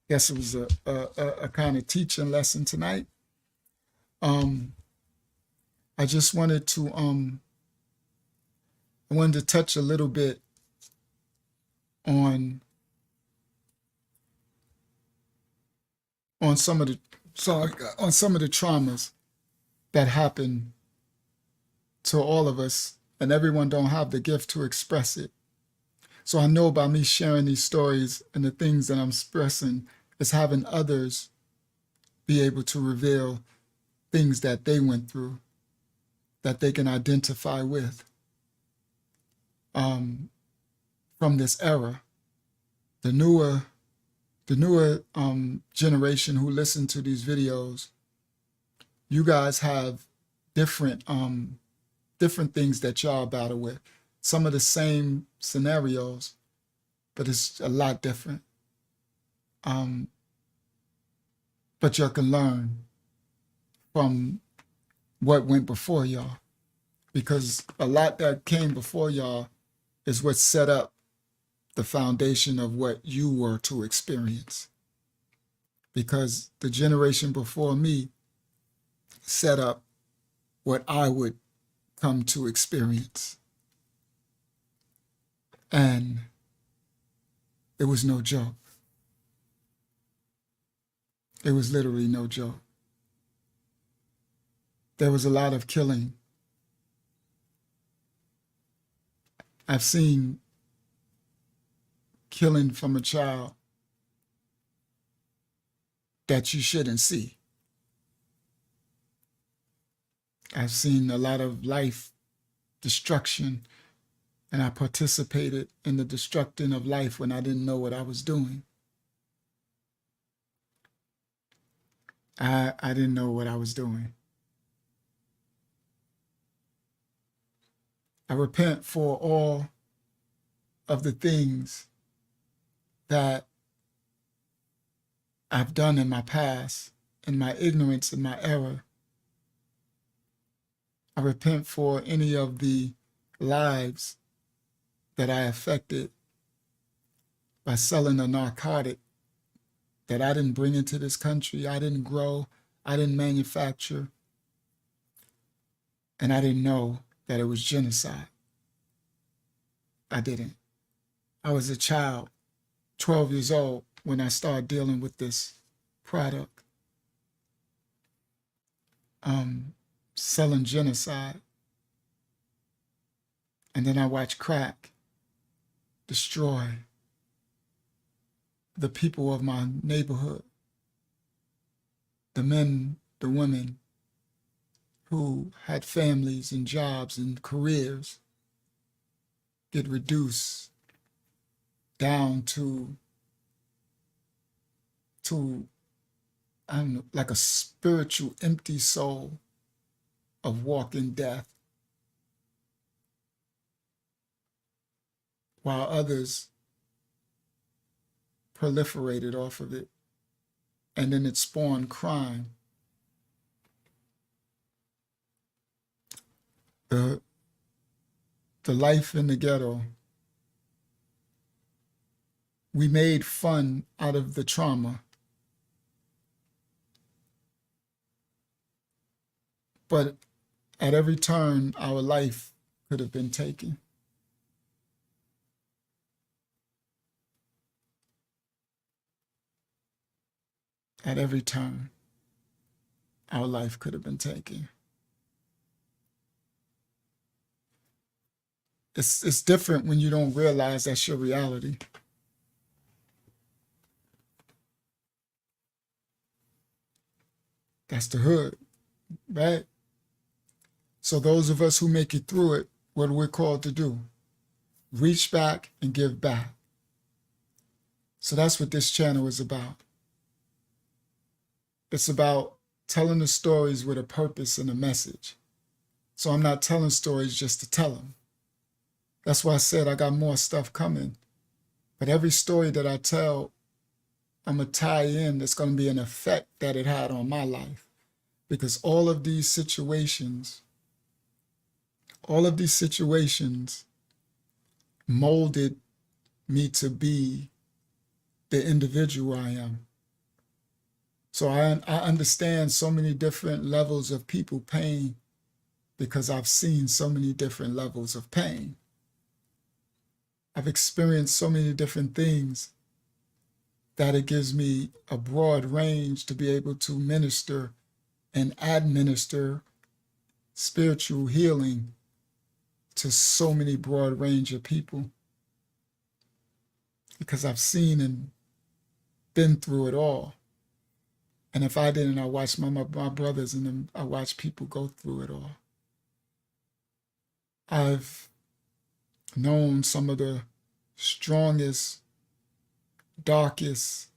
[SPEAKER 4] Guess it was a kind of teaching lesson tonight. I just wanted to touch a little bit on some of the traumas that happen to all of us, and everyone don't have the gift to express it. So I know by me sharing these stories and the things that I'm expressing is having others be able to reveal things that they went through that they can identify with from this era. The newer generation who listen to these videos, you guys have different things that y'all battle with. Some of the same scenarios, but it's a lot different. But you can learn from what went before y'all, because a lot that came before y'all is what set up the foundation of what you were to experience. Because the generation before me set up what I would come to experience. And it was no joke. It was literally no joke. There was a lot of killing. I've seen killing from a child that you shouldn't see. I've seen a lot of life destruction, and I participated in the destructing of life when I didn't know what I was doing. I didn't know what I was doing. I repent for all of the things that I've done in my past, in my ignorance, in my error. I repent for any of the lives that I affected by selling a narcotic that I didn't bring into this country. I didn't grow, I didn't manufacture, and I didn't know that it was genocide. I didn't. I was a child, 12 years old, when I started dealing with this product, selling genocide. And then I watched crack destroy the people of my neighborhood, the men, the women who had families and jobs and careers get reduced down to I don't know, like a spiritual empty soul of walking death while others proliferated off of it, and then it spawned crime. The life in the ghetto, we made fun out of the trauma, but at every turn, our life could have been taken. At every turn, our life could have been taken. It's different when you don't realize that's your reality. That's the hood, right? So those of us who make it through it, what we're called to do, reach back and give back. So that's what this channel is about. It's about telling the stories with a purpose and a message. So I'm not telling stories just to tell them. That's why I said I got more stuff coming. But every story that I tell, I'm going to tie in that's going to be an effect that it had on my life. Because all of these situations molded me to be the individual I am. So I understand so many different levels of people pain because I've seen so many different levels of pain. I've experienced so many different things that it gives me a broad range to be able to minister and administer spiritual healing to so many broad range of people, because I've seen and been through it all. And if I didn't, I watched my brothers and them, I watched people go through it all. I've known some of the strongest, darkest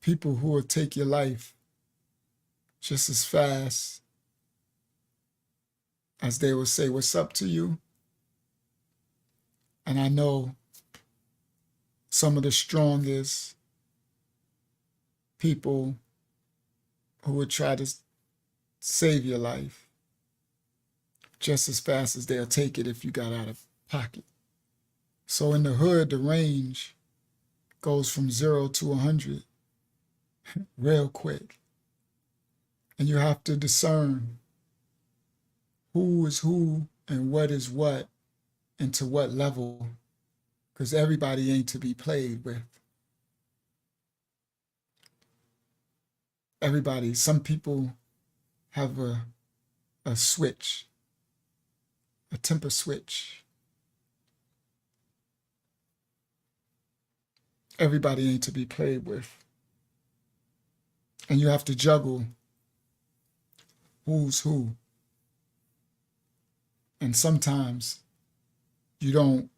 [SPEAKER 4] people who will take your life just as fast as they will say, "What's up to you?" And I know some of the strongest people who would try to save your life just as fast as they'll take it if you got out of pocket. So in the hood, the range goes from 0 to 100 real quick. And you have to discern who is who and what is what and to what level, because everybody ain't to be played with. Everybody, some people have a switch, a temper switch. Everybody ain't to be played with. And you have to juggle who's who. And sometimes you don't,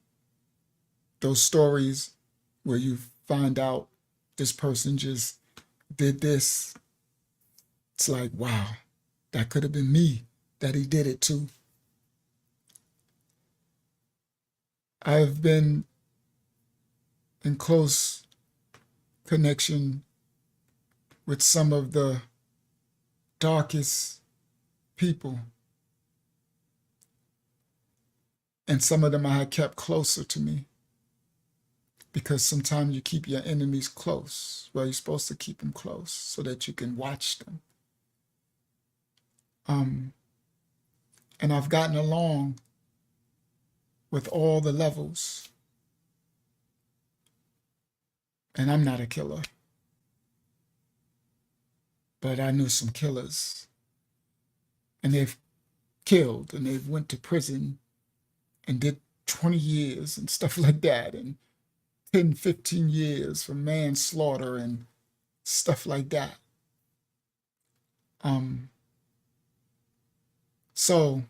[SPEAKER 4] those stories where you find out this person just did this, it's like, wow, that could have been me that he did it to. I've been in close connection with some of the darkest people. And some of them I had kept closer to me, because sometimes you keep your enemies close. Well, you're supposed to keep them close so that you can watch them. And I've gotten along with all the levels. And I'm not a killer, but I knew some killers. And they've killed and they've went to prison and did 20 years and stuff like that, and 10, 15 years for manslaughter and stuff like that. So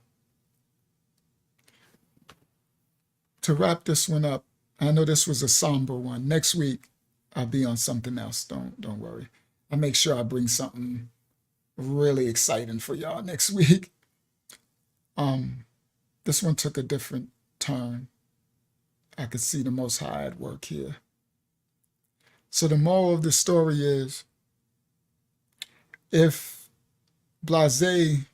[SPEAKER 4] to wrap this one up, I know this was a somber one. Next week, I'll be on something else. Don't worry. I'll make sure I bring something really exciting for y'all next week. This one took a different turn, I could see the Most High at work here. So the moral of the story is, if BLAZAY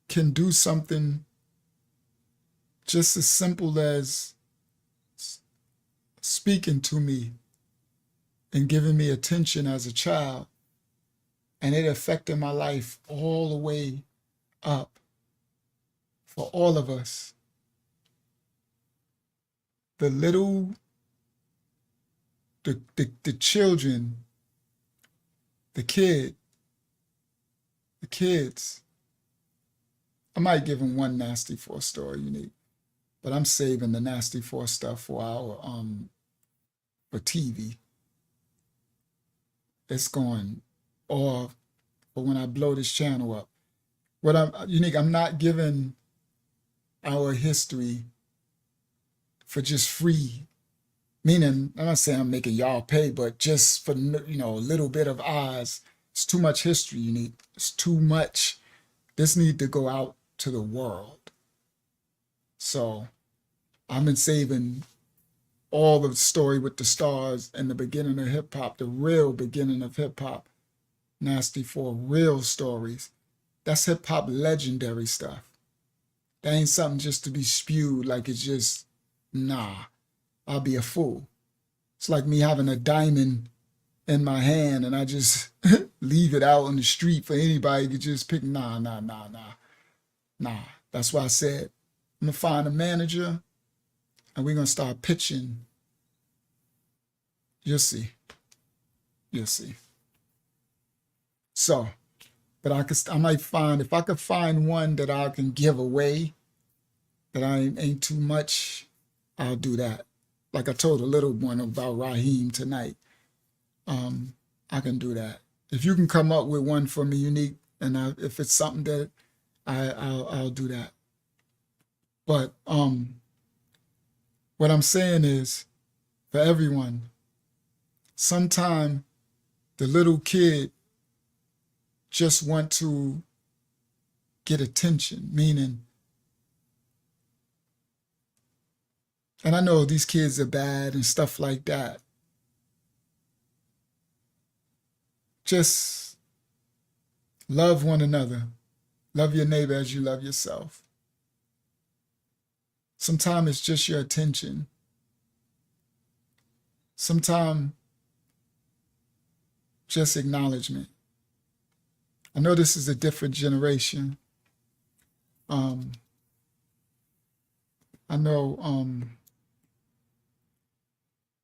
[SPEAKER 4] can do something just as simple as speaking to me and giving me attention as a child, and it affected my life all the way up for all of us. The children, the kids, I might give them one Nasty Four story, Unique, but I'm saving the Nasty Four stuff for for TV. It's going, or for when I blow this channel up. Unique, I'm not giving our history for just free. Meaning, I'm not saying I'm making y'all pay, but just for, a little bit of eyes. It's too much history, Unique. It's too much. This need to go out to the world. So I've been saving all the story with the stars and the beginning of hip hop, the real beginning of hip hop. Nasty Four real stories. That's hip hop legendary stuff. That ain't something just to be spewed like it's just, nah, I'll be a fool. It's like me having a diamond in my hand and I just leave it out on the street for anybody to just pick. Nah. That's why I said, I'm gonna find a manager and we're gonna start pitching. You'll see. So, but I might find, if I could find one that I can give away, that ain't too much, I'll do that. Like I told a little one about Raheem tonight. I can do that. If you can come up with one for me, Unique, and if it's something that I'll do that. But what I'm saying is, for everyone, sometime the little kid just want to get attention, meaning, and I know these kids are bad and stuff like that. Just love one another. Love your neighbor as you love yourself. Sometimes it's just your attention. Sometimes just acknowledgement. I know this is a different generation. I know,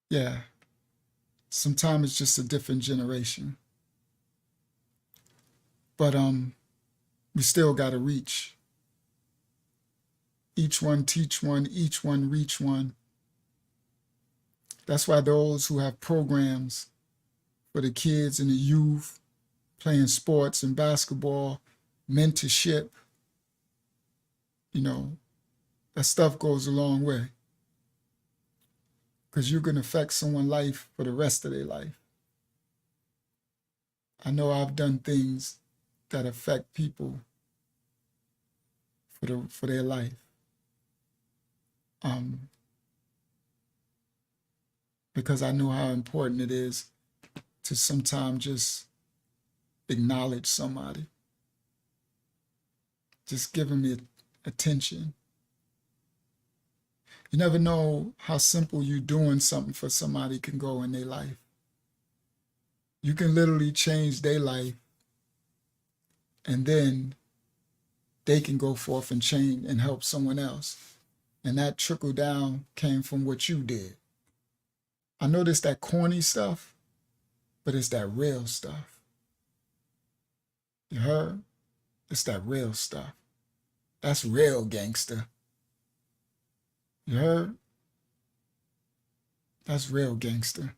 [SPEAKER 4] yeah, sometimes it's just a different generation. But we still got to reach. Each one teach one, each one reach one. That's why those who have programs for the kids and the youth, playing sports and basketball, mentorship, that stuff goes a long way. Because you can affect someone's life for the rest of their life. I know I've done things that affect people for their life. Because I know how important it is to sometimes just acknowledge somebody. Just give them attention. You never know how simple you doing something for somebody can go in their life. You can literally change their life, and then they can go forth and change and help someone else. And that trickle down came from what you did. I know this that corny stuff, but it's that real stuff. You heard? It's that real stuff. That's real gangster. You heard? That's real gangster.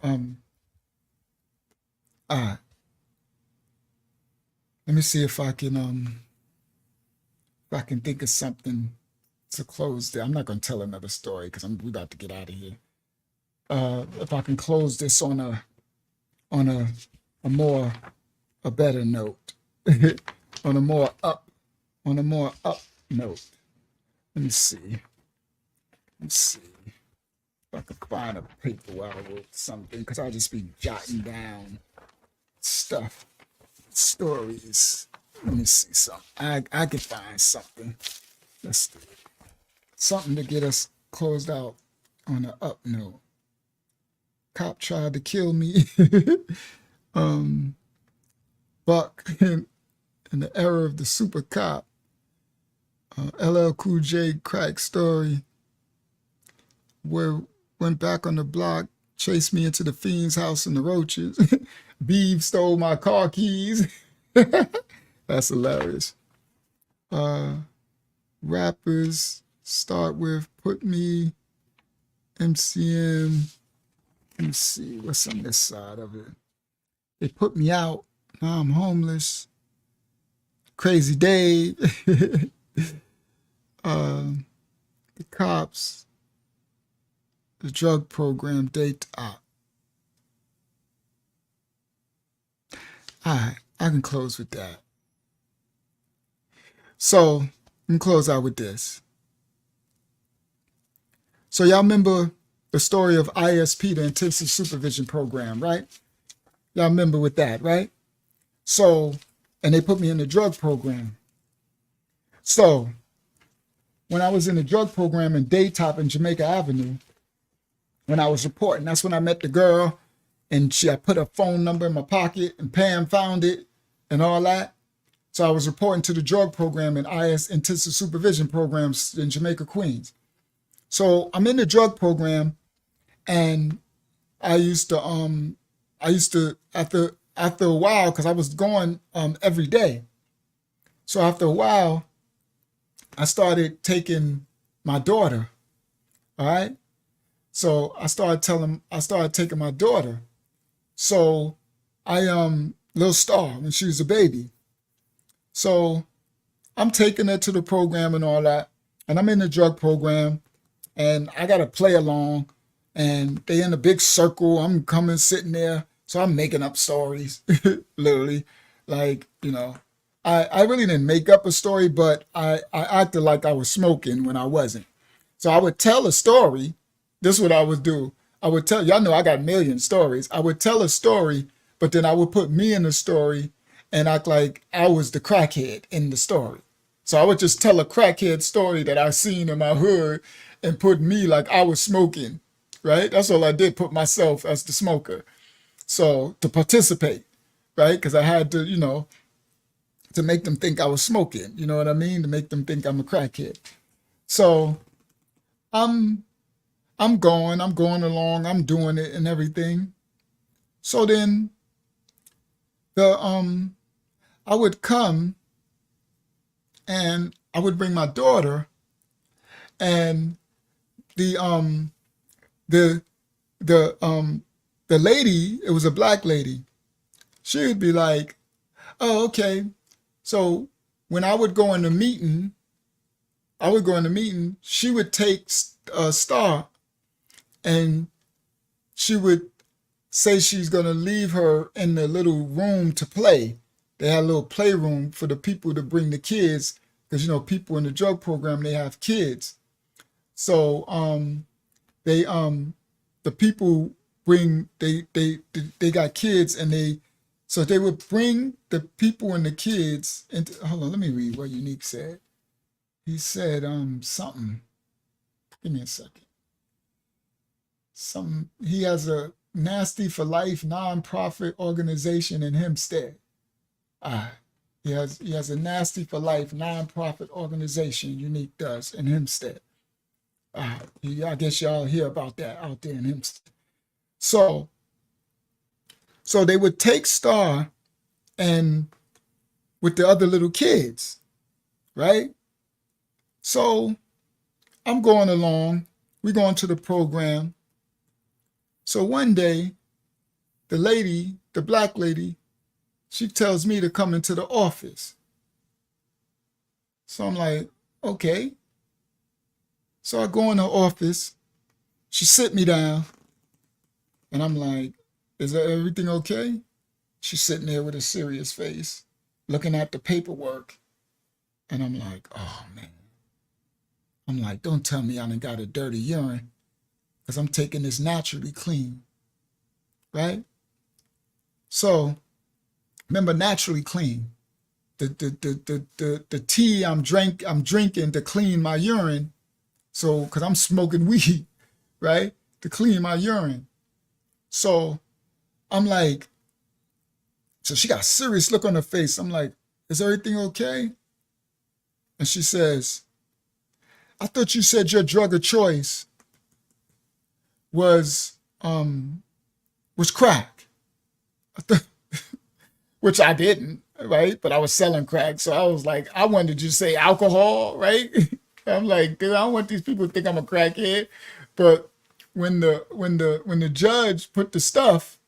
[SPEAKER 4] All right. Let me see if I can think of something to close there. I'm not going to tell another story because we're about to get out of here. If I can close this on a better note, on a more on a more up note. Let me see. If I can find a paper where I wrote something, because I'll just be jotting down stuff, stories. Let me see something. I can find something. Let's do it. Something to get us closed out on an up note. Cop tried to kill me. Buck in the era of the super cop. LL Cool J crack story. Where went back on the block, chased me into the fiend's house in the roaches. Beeve stole my car keys. That's hilarious. Rappers start with Put Me, MCM. Let me see what's on this side of it. They put me out. Now I'm homeless. Crazy Dave. The cops. The drug program date. All right, I can close with that. So, let me close out with this. So y'all remember the story of ISP, the Intensive Supervision Program, right? Y'all remember with that, right? So, and they put me in the drug program. So, when I was in the drug program in Daytop in Jamaica Avenue, when I was reporting, that's when I met the girl, and I put her phone number in my pocket, and Pam found it, and all that. So I was reporting to the drug program and Intensive Supervision Programs in Jamaica, Queens. So I'm in the drug program, and I used to after a while, because I was going every day. So after a while, I started taking my daughter. All right. So I started taking my daughter. So Little Star, when she was a baby. So I'm taking her to the program and all that, and I'm in the drug program, and I got to play along, and they in a big circle. I'm coming, sitting there. So I'm making up stories, literally. Like, I really didn't make up a story, but I acted like I was smoking when I wasn't. So I would tell a story. This is what I would do. I would tell, y'all know I got a million stories. I would tell a story, but then I would put me in the story and act like I was the crackhead in the story. So I would just tell a crackhead story that I seen in my hood and put me like I was smoking, right? That's all I did, put myself as the smoker. So to participate, right? Because I had to, to make them think I was smoking, you know what I mean? To make them think I'm a crackhead. So I'm going along, I'm doing it and everything. So then I would come and I would bring my daughter, and the lady, it was a black lady, she would be like, oh, okay. So when I would go in the meeting, she would take Star, and she would say she's going to leave her in the little room to play. They had a little playroom for the people to bring the kids, because, people in the drug program, they have kids. So the people bring, they got kids, and so they would bring the people and the kids into, hold on, let me read what Unique said. He said something. Give me a second. He has a Nasty for Life nonprofit organization in Hempstead. He has a Nasty for Life nonprofit organization, Unique does, in Hempstead. I guess y'all hear about that out there in Hempstead. So they would take Star and with the other little kids, right? So I'm going along. We're going to the program. So one day, the black lady, she tells me to come into the office. So I'm like, okay. So I go in her office. She sit me down. And I'm like, is everything okay? She's sitting there with a serious face, looking at the paperwork. And I'm like, oh man. I'm like, don't tell me I done got a dirty urine because I'm taking this naturally clean, right? So remember, naturally clean. The tea I'm drinking to clean my urine. So, because I'm smoking weed, right? To clean my urine. So I'm like, so she got a serious look on her face. I'm like, is everything okay? And she says, I thought you said your drug of choice was crack. Which I didn't, right? But I was selling crack. So I was like, I wanted to say alcohol, right? I'm like, dude, I don't want these people to think I'm a crackhead. But when the judge put the stuff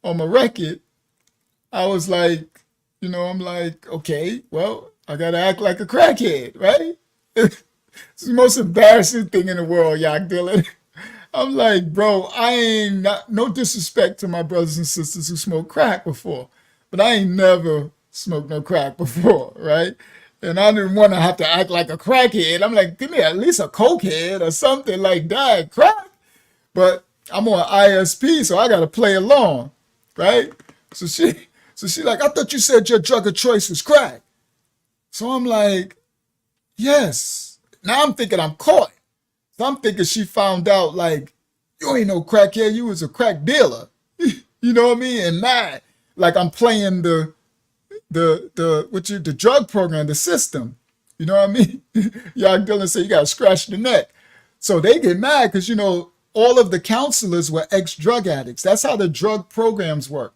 [SPEAKER 4] on my record, I was like, I'm like, okay, well, I gotta act like a crackhead, right? It's the most embarrassing thing in the world, Yak Dylan. I'm like, bro, I ain't not, no disrespect to my brothers and sisters who smoke crack before, but I ain't never smoked no crack before, right? And I didn't want to have to act like a crackhead. I'm like, give me at least a cokehead or something like that, crack. But I'm on ISP, so I gotta play along, right? So she like, I thought you said your drug of choice was crack. So I'm like, yes. Now I'm thinking I'm caught. So I'm thinking she found out like, you ain't no crackhead, you was a crack dealer. You know what I mean? And mad. Like I'm playing the drug program, the system. You know what I mean? Y'all Dylan said you gotta scratch the neck. So they get mad because all of the counselors were ex-drug addicts. That's how the drug programs work.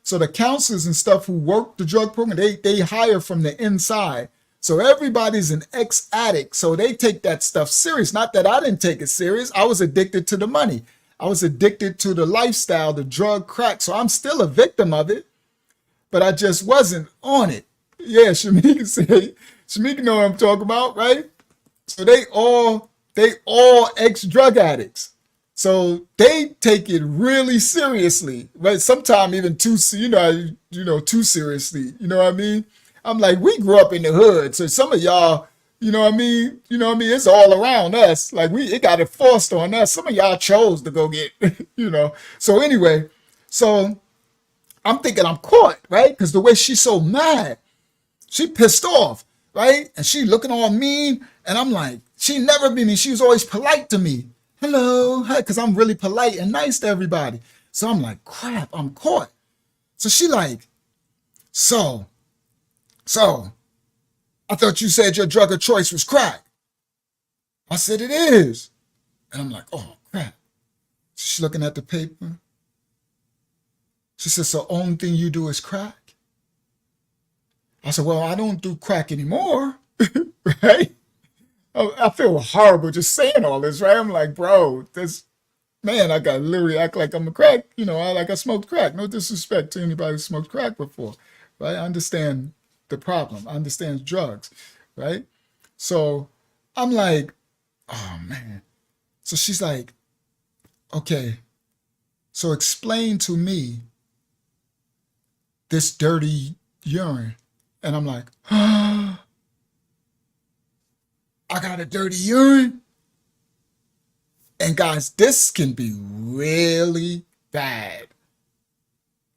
[SPEAKER 4] So the counselors and stuff who work the drug program, they hire from the inside. So everybody's an ex-addict. So they take that stuff serious. Not that I didn't take it serious. I was addicted to the money. I was addicted to the lifestyle, the drug crack. So I'm still a victim of it, but I just wasn't on it. Yeah, Shamika know what I'm talking about, right? So they all ex-drug addicts. So they take it really seriously, right? Sometimes even too seriously. You know what I mean? I'm like, we grew up in the hood, so some of y'all, you know what I mean? It's all around us. Like it got it forced on us. Some of y'all chose to go get, So anyway, so I'm thinking I'm caught, right? Because the way she's so mad, she pissed off, right? And she looking all mean, and I'm like, she never been, she was always polite to me. Hello, because I'm really polite and nice to everybody. So I'm like, crap, I'm caught. So she like, so, I thought you said your drug of choice was crack. I said it is. And I'm like, oh, crap. So she's looking at the paper. She said, so the only thing you do is crack? I said, well, I don't do crack anymore, right? I feel horrible just saying all this, right? I'm like, bro, I got to literally act like I'm a crack. I smoked crack. No disrespect to anybody who smoked crack before, right? I understand the problem. I understand drugs, right? So I'm like, oh man. So she's like, okay, so explain to me this dirty urine. And I'm like, I got a dirty urine. And guys, this can be really bad.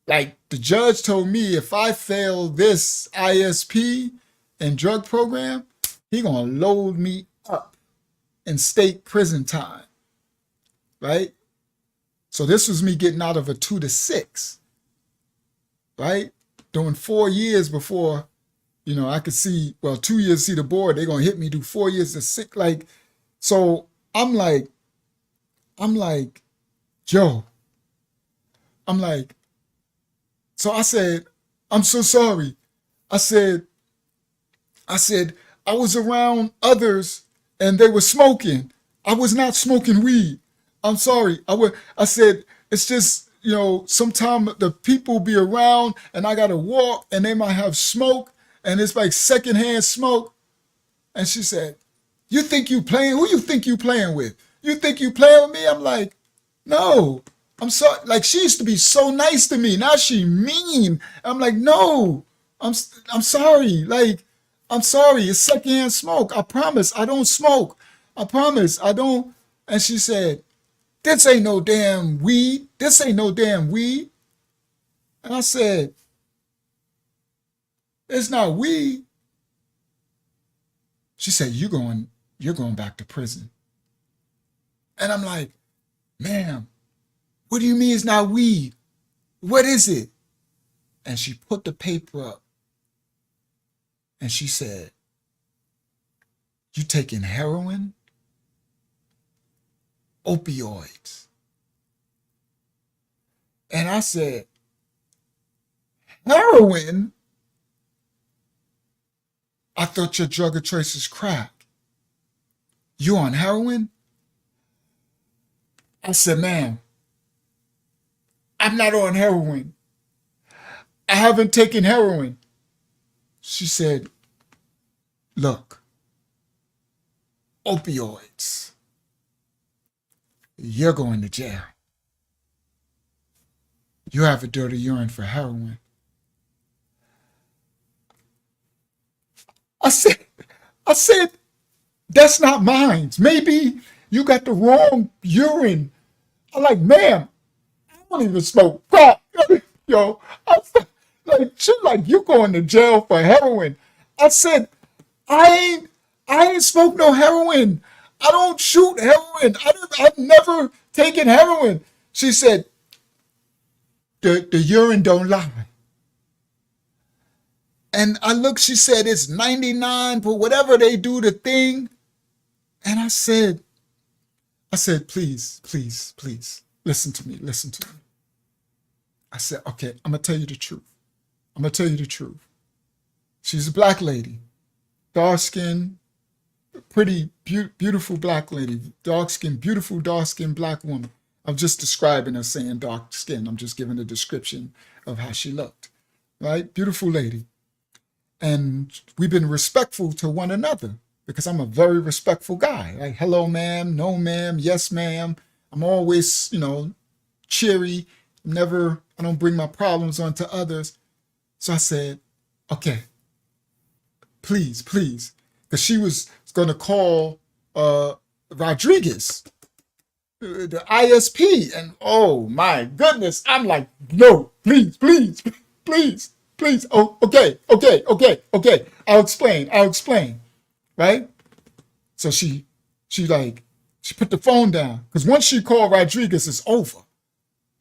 [SPEAKER 4] Like the judge told me if I fail this ISP and drug program, he gonna load me up in state prison time, right? So this was me getting out of a 2 to 6, right? Doing 4 years before, I could see, 2 years see the board, they're gonna hit me, do 4 years to 6. Like, so I'm like, Joe, so I said, I'm so sorry. I said, I was around others and they were smoking. I was not smoking weed. I'm sorry. I said, it's just, sometimes the people be around and I got to walk and they might have smoke and it's like secondhand smoke. And she said, you think you playing? Who you think you playing with? You think you playing with me? I'm like, no, I'm sorry. Like she used to be so nice to me. Now she mean. I'm like, no, I'm sorry. Like, I'm sorry, it's secondhand smoke. I promise I don't smoke. I promise I don't. And she said, this ain't no damn weed. This ain't no damn weed. And I said, it's not weed. She said, you're going back to prison. And I'm like, ma'am, what do you mean it's not weed? What is it? And she put the paper up and she said, you taking heroin? Opioids. And I said, heroin? I thought your drug of choice is crack. You on heroin? I said, ma'am, I'm not on heroin. I haven't taken heroin. She said, look, opioids. You're going to jail. You have a dirty urine for heroin. I said, that's not mine. Maybe you got the wrong urine. I'm like, ma'am, I don't even smoke crack. Yo, I said, like you going to jail for heroin. I said, I ain't smoke no heroin. I don't shoot heroin. I've never taken heroin. She said, the urine don't lie. And I looked, she said, it's 99 for whatever they do the thing. And I said, please, please, please, listen to me. I said, okay, I'm going to tell you the truth. She's a black lady, dark skin, pretty, beautiful black lady, dark skin, beautiful, dark skin black woman. I'm just describing her saying dark skin. I'm just giving a description of how she looked, right? Beautiful lady. And we've been respectful to one another because I'm a very respectful guy. Like, hello, ma'am, no, ma'am, yes, ma'am. I'm always, cheery. I don't bring my problems onto others. So I said, okay, please, because she was going to call Rodriguez, the ISP. And oh my goodness, I'm like, no, please. Oh, okay. I'll explain. Right? So she put the phone down because once she called Rodriguez, it's over.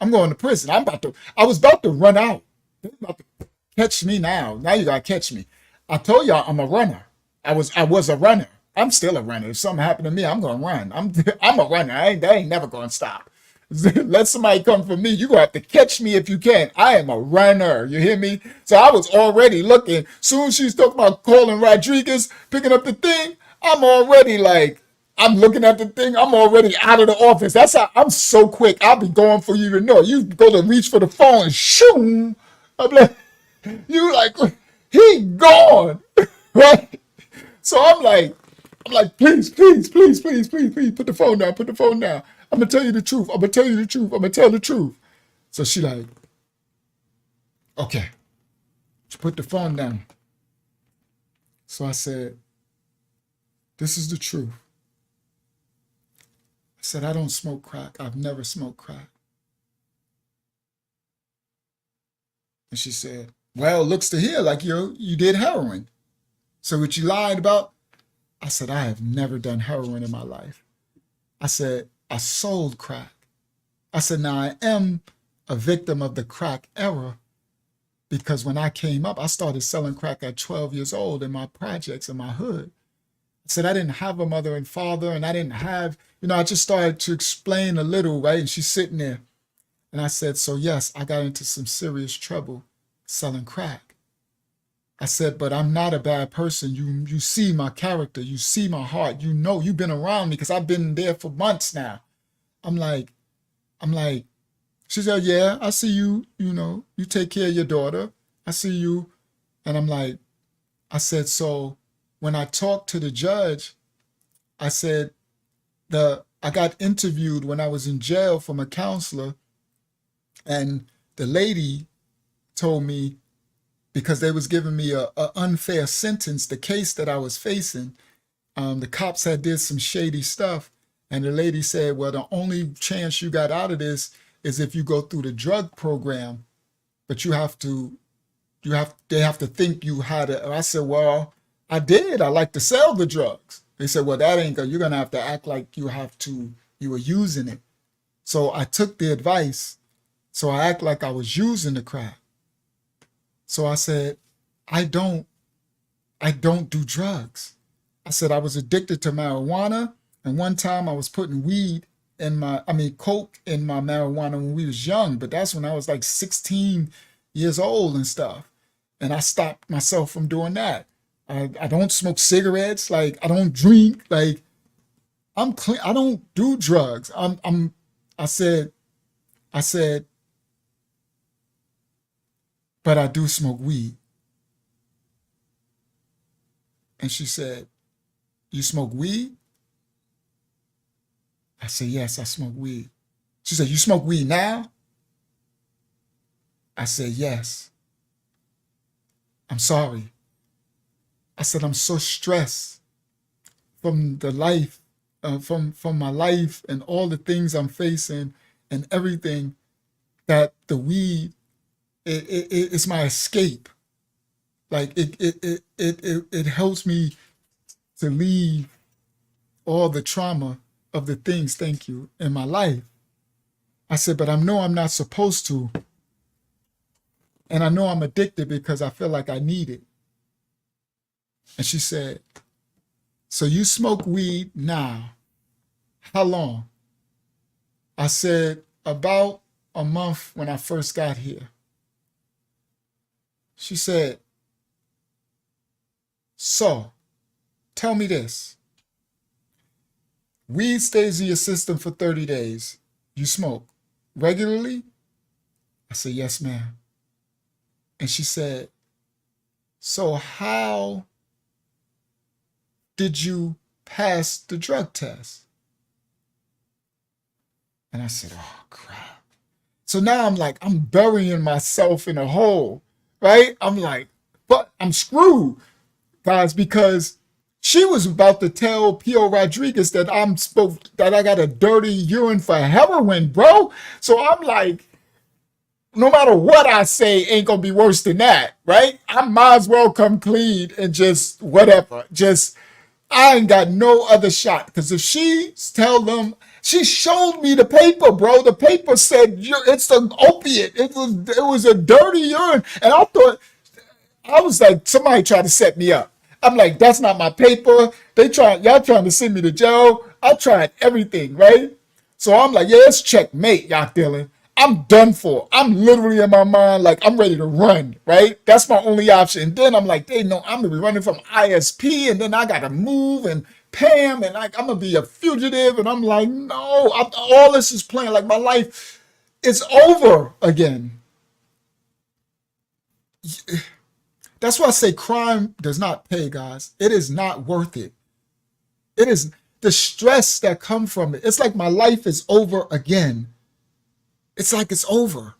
[SPEAKER 4] I'm going to prison. I was about to run out. They're about to catch me now. Now you gotta catch me. I told y'all I'm a runner. I was a runner. I'm still a runner. If something happened to me, I'm gonna run. I'm a runner. They ain't never gonna stop. Let somebody come for me. You're gonna have to catch me if you can. I am a runner. You hear me? So I was already looking. Soon as she's talking about calling Rodriguez, picking up the thing, I'm already like, I'm looking at the thing. I'm already out of the office. That's how I'm so quick. I'll be going for you to know. You go to reach for the phone and shoom. I'm like, you like, he gone. Right? So I'm like, please, put the phone down. I'm gonna tell you the truth. I'm gonna tell the truth. So she like, okay. She put the phone down. So I said, this is the truth. I said, I don't smoke crack. I've never smoked crack. And she said, well, it looks to here like you did heroin. So what you lied about? I said, I have never done heroin in my life. I said, I sold crack. I said, now I am a victim of the crack era because when I came up, I started selling crack at 12 years old in my projects in my hood. I said, I didn't have a mother and father and I didn't have, I just started to explain a little, right? And she's sitting there. And I said, so yes, I got into some serious trouble selling crack. I said, but I'm not a bad person. You see my character. You see my heart. You've been around me because I've been there for months now. I'm like, she said, yeah, I see you, you take care of your daughter. I see you. And I said, so when I talked to the judge, I said, I got interviewed when I was in jail from a counselor, and the lady told me, because they was giving me a unfair sentence. The case that I was facing, the cops had did some shady stuff, and the lady said, well, the only chance you got out of this is if you go through the drug program, but they have to think you had it. I said, well, I did. I like to sell the drugs. They said, well, that ain't good. You're going to have to act like you were using it. So I took the advice. So I act like I was using the crack. So I said, I don't do drugs. I said I was addicted to marijuana. And one time I was putting coke in my marijuana when we was young, but that's when I was like 16 years old and stuff. And I stopped myself from doing that. I don't smoke cigarettes. Like, I don't drink. Like, I'm clean. I don't do drugs. I said, but I do smoke weed. And she said, you smoke weed? I said, yes, I smoke weed. She said, you smoke weed now? I said, yes. I'm sorry. I said, I'm so stressed from the life, from my life and all the things I'm facing and everything, that the weed, it's my escape. Like it helps me to leave all the trauma of the things, thank you, in my life. I said, but I know I'm not supposed to. And I know I'm addicted because I feel like I need it. And she said, so you smoke weed now. How long? I said, about a month when I first got here. She said, so tell me this. Weed stays in your system for 30 days. You smoke regularly? I said, yes, ma'am. And she said, so how did you pass the drug test? And I said, oh, crap. So now I'm burying myself in a hole, right? I'm like, but I'm screwed, guys, because she was about to tell P.O. Rodriguez that I got a dirty urine for heroin, bro. So I'm like, no matter what I say, ain't gonna be worse than that, right? I might as well come clean and just whatever. I ain't got no other shot. Because if she tell them, she showed me the paper, bro. The paper said it's an opiate. It was a dirty urine. And I was like, somebody tried to set me up. I'm like, that's not my paper. Y'all trying to send me to jail. I tried everything, right? So I'm like, yeah, it's checkmate, y'all Dylan. I'm done for. I'm literally in my mind, like, I'm ready to run, right? That's my only option. And then I'm like, they know I'm going to be running from ISP, and then I got to move and Pam, and I'm going to be a fugitive. And I'm like, no, all this is playing. Like, my life is over again. That's why I say crime does not pay, guys. It is not worth it. It is the stress that comes from it. It's like my life is over again. It's like it's over.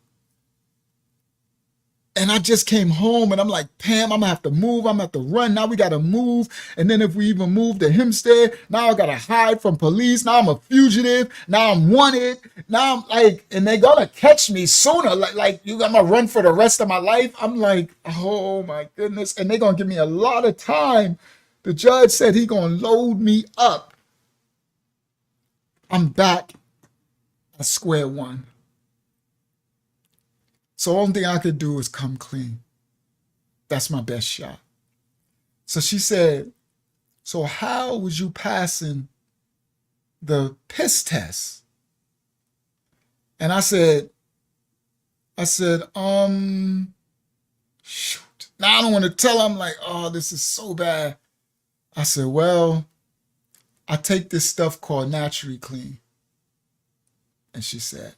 [SPEAKER 4] And I just came home and I'm like, Pam, I'm gonna have to move. I'm gonna have to run. Now we gotta move. And then if we even move to HEMPSTEAD, now I gotta hide from police. Now I'm a fugitive. Now I'm wanted. Now I'm like, and they're gonna catch me sooner. I'm gonna run for the rest of my life. I'm like, oh my goodness. And they're gonna give me a lot of time. The judge said he gonna load me up. I'm back at square one. So the only thing I could do is come clean. That's my best shot. So she said, so how was you passing the piss test? And I said, shoot. Now I don't want to tell her. I'm like, oh, this is so bad. I said, well, I take this stuff called Naturally Clean. And she said,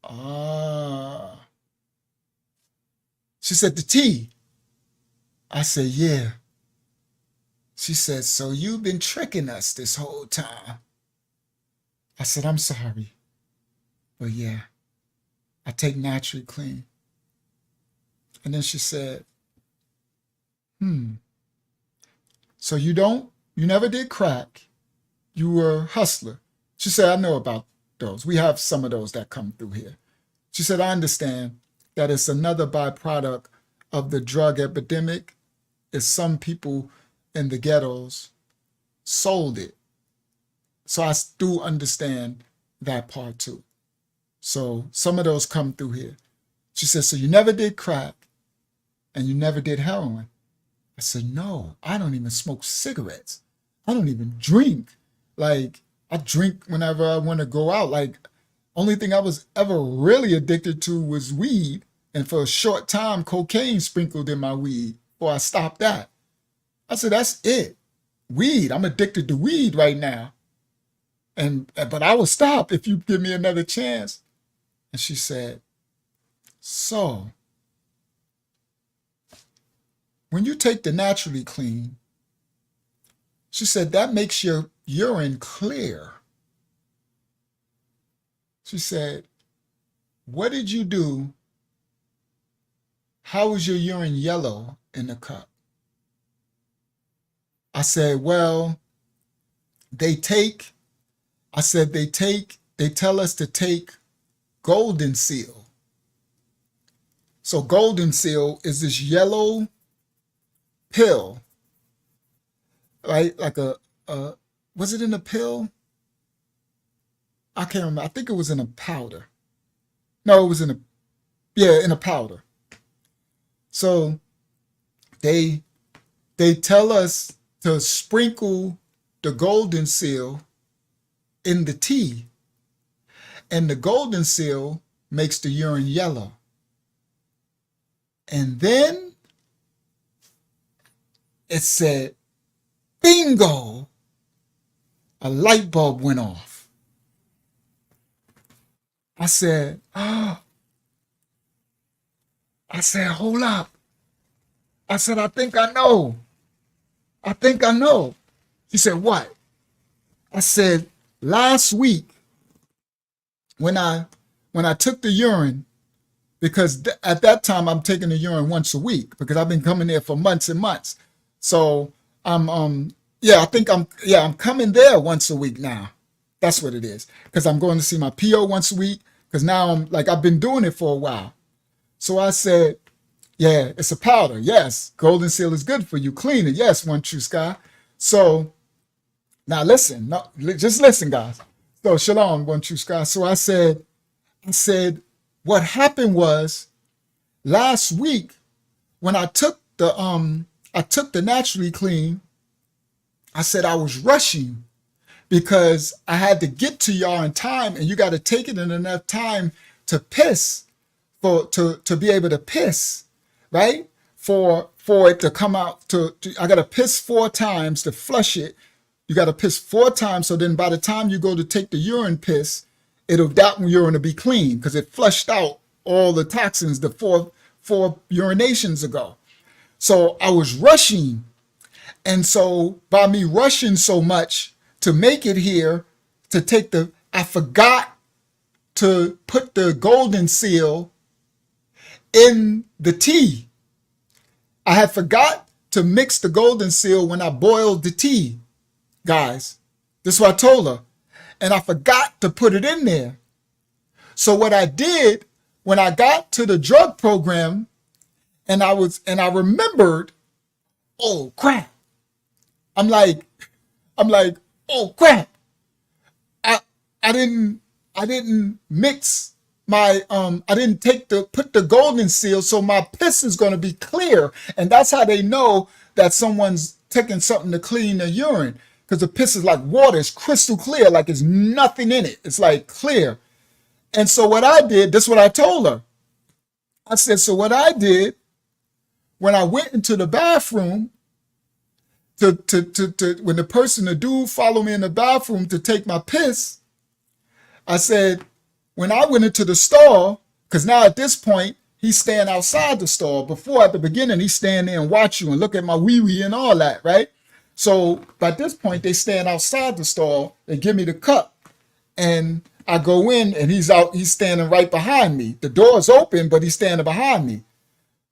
[SPEAKER 4] ah. She said, the tea. I said, yeah. She said, so you've been tricking us this whole time. I said, I'm sorry. But yeah, I take Naturally Clean. And then she said, So you never did crack. You were a hustler. She said, I know about those. We have some of those that come through here. She said, I understand that it's another byproduct of the drug epidemic is some people in the ghettos sold it. So I do understand that part too. So some of those come through here. She said, so you never did crack and you never did heroin. I said, no, I don't even smoke cigarettes. I don't even drink. Like, I drink whenever I want to go out. Like, only thing I was ever really addicted to was weed. And for a short time, cocaine sprinkled in my weed before I stopped that. I said, that's it. Weed. I'm addicted to weed right now. But I will stop if you give me another chance. And she said, so when you take the naturally clean, she said, that makes your urine clear. She said, what did you do? How was your urine yellow in the cup? I said, well, they tell us to take Golden Seal. So Golden Seal is this yellow pill, right? Like was it in a pill? I can't remember. I think it was in a powder. No, it was in a powder. So they tell us to sprinkle the Golden Seal in the tea, and the Golden Seal makes the urine yellow. And then it said, bingo, a light bulb went off. I said, oh. I said, hold up. I said, I think I know. She said, what? I said, last week, when I took the urine, because at that time I'm taking the urine once a week because I've been coming there for months and months. So I'm coming there once a week now. That's what it is. Because I'm going to see my PO once a week. Because now I've been doing it for a while. So I said, yeah, it's a powder. Yes, Golden Seal is good for you. Clean it. Yes, One True Sky. So now listen. No, just listen, guys. So shalom, One True Sky. So I said, what happened was last week when I took the naturally clean, I said I was rushing because I had to get to y'all in time, and you got to take it in enough time to piss to be able to piss, right? For it to come out I got to piss 4 times to flush it. You got to piss 4 times. So then by the time you go to take the urine piss, that urine will be clean because it flushed out all the toxins the four urinations ago. So I was rushing. And so by me rushing so much to make it here, I forgot to put the Golden Seal in the tea. I had forgot to mix the Golden Seal when I boiled the tea, guys. This is what I told her. And I forgot to put it in there. So what I did when I got to the drug program and I remembered, oh crap. I'm like, oh crap. I didn't mix my I didn't put the Golden Seal, so my piss is going to be clear. And that's how they know that someone's taking something to clean their urine. Because the piss is like water, it's crystal clear, like there's nothing in it. It's like clear. And so what I did, this is what I told her. I said, so what I did when I went into the bathroom when the dude followed me in the bathroom to take my piss, I said, when I went into the stall, because now at this point, he's staying outside the stall. Before, at the beginning, he's staying there and watch you and look at my wee-wee and all that, right? So by this point, they stand outside the stall and give me the cup. And I go in and he's standing right behind me. The door is open, but he's standing behind me.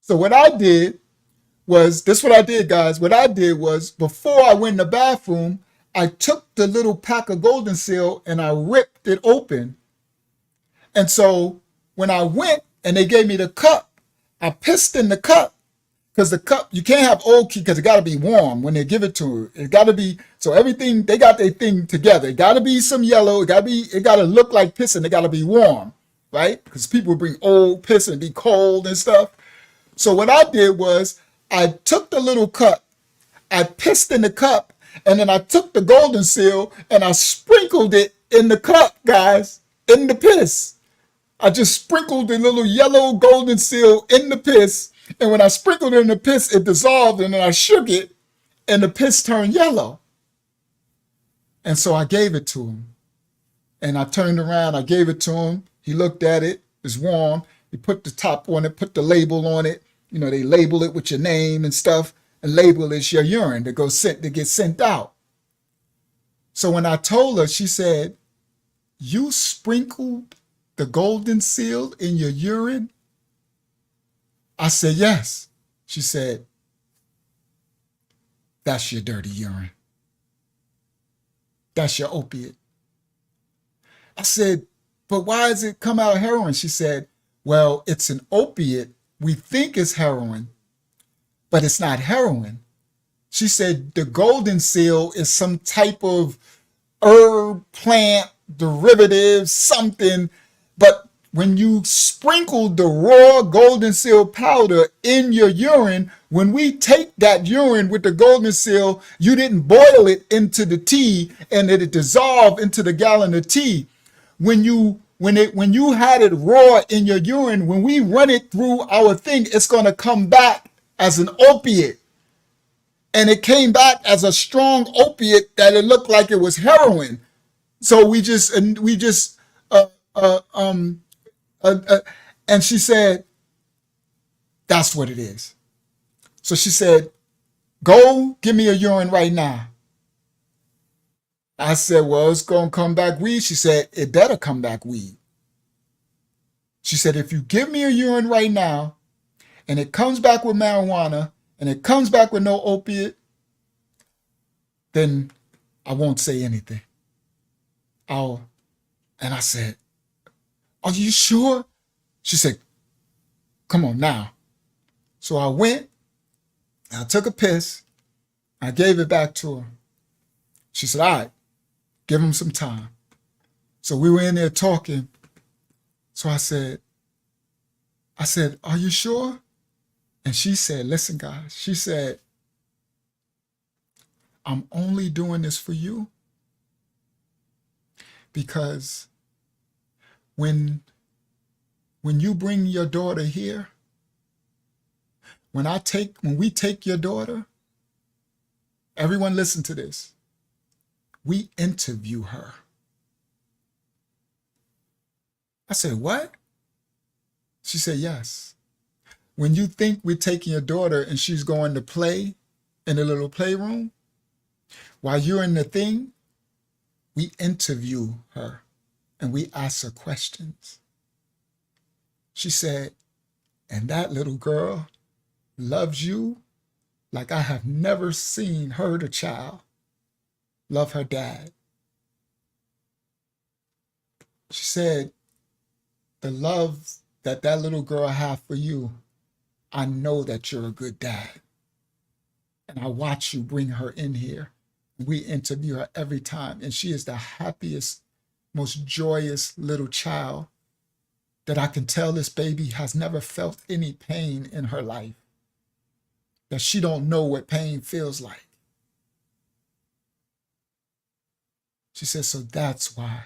[SPEAKER 4] So what I did was, this what I did, guys. What I did was, before I went in the bathroom, I took the little pack of Golden Seal and I ripped it open. And so when I went and they gave me the cup, I pissed in the cup, because the cup, you can't have old key because it got to be warm when they give it to her. It got to be, so everything, they got their thing together. It got to be some yellow. It got to look like piss, and it got to be warm, right? Because people bring old piss and be cold and stuff. So what I did was I took the little cup, I pissed in the cup, and then I took the Golden Seal and I sprinkled it in the cup, guys, in the piss. I just sprinkled the little yellow Golden Seal in the piss. And when I sprinkled it in the piss, it dissolved, and then I shook it and the piss turned yellow. And so I gave it to him. And I turned around, I gave it to him. He looked at it, it's warm. He put the top on it, put the label on it. You know, they label it with your name and stuff, and label it's your urine that gets sent out. So when I told her, she said, "You sprinkled the Golden Seal in your urine?" I said, "Yes." She said, "That's your dirty urine. That's your opiate." I said, "But why does it come out of heroin?" She said, "Well, it's an opiate. We think it's heroin, but it's not heroin." She said, "The Golden Seal is some type of herb, plant, derivative, something. But when you sprinkle the raw Golden Seal powder in your urine, when we take that urine with the Golden Seal, you didn't boil it into the tea and it dissolved into the gallon of tea. When you had it raw in your urine, when we run it through our thing, it's going to come back as an opiate." And it came back as a strong opiate that it looked like it was heroin. So and she said, "That's what it is." So she said, "Go give me a urine right now." I said, "Well, it's going to come back weed." She said, "It better come back weed." She said, "If you give me a urine right now and it comes back with marijuana and it comes back with no opiate, then I won't say anything." And I said, "Are you sure?" She said, "Come on now." So I went, I took a piss, I gave it back to her. She said, "All right, give him some time." So we were in there talking. So I said, "Are you sure?" And she said, "Listen, guys," she said, "I'm only doing this for you because when you bring your daughter here, when we take your daughter, everyone listen to this, we interview her." I said, "What?" She said, "Yes. When you think we're taking your daughter and she's going to play in a little playroom, while you're in the thing, we interview her and we ask her questions." She said, "And that little girl loves you like I have never heard a child love her dad." She said, "The love that little girl have for you, I know that you're a good dad. And I watch you bring her in here. We interview her every time. And she is the happiest, most joyous little child that I can tell this baby has never felt any pain in her life, that she don't know what pain feels like." She said, "So that's why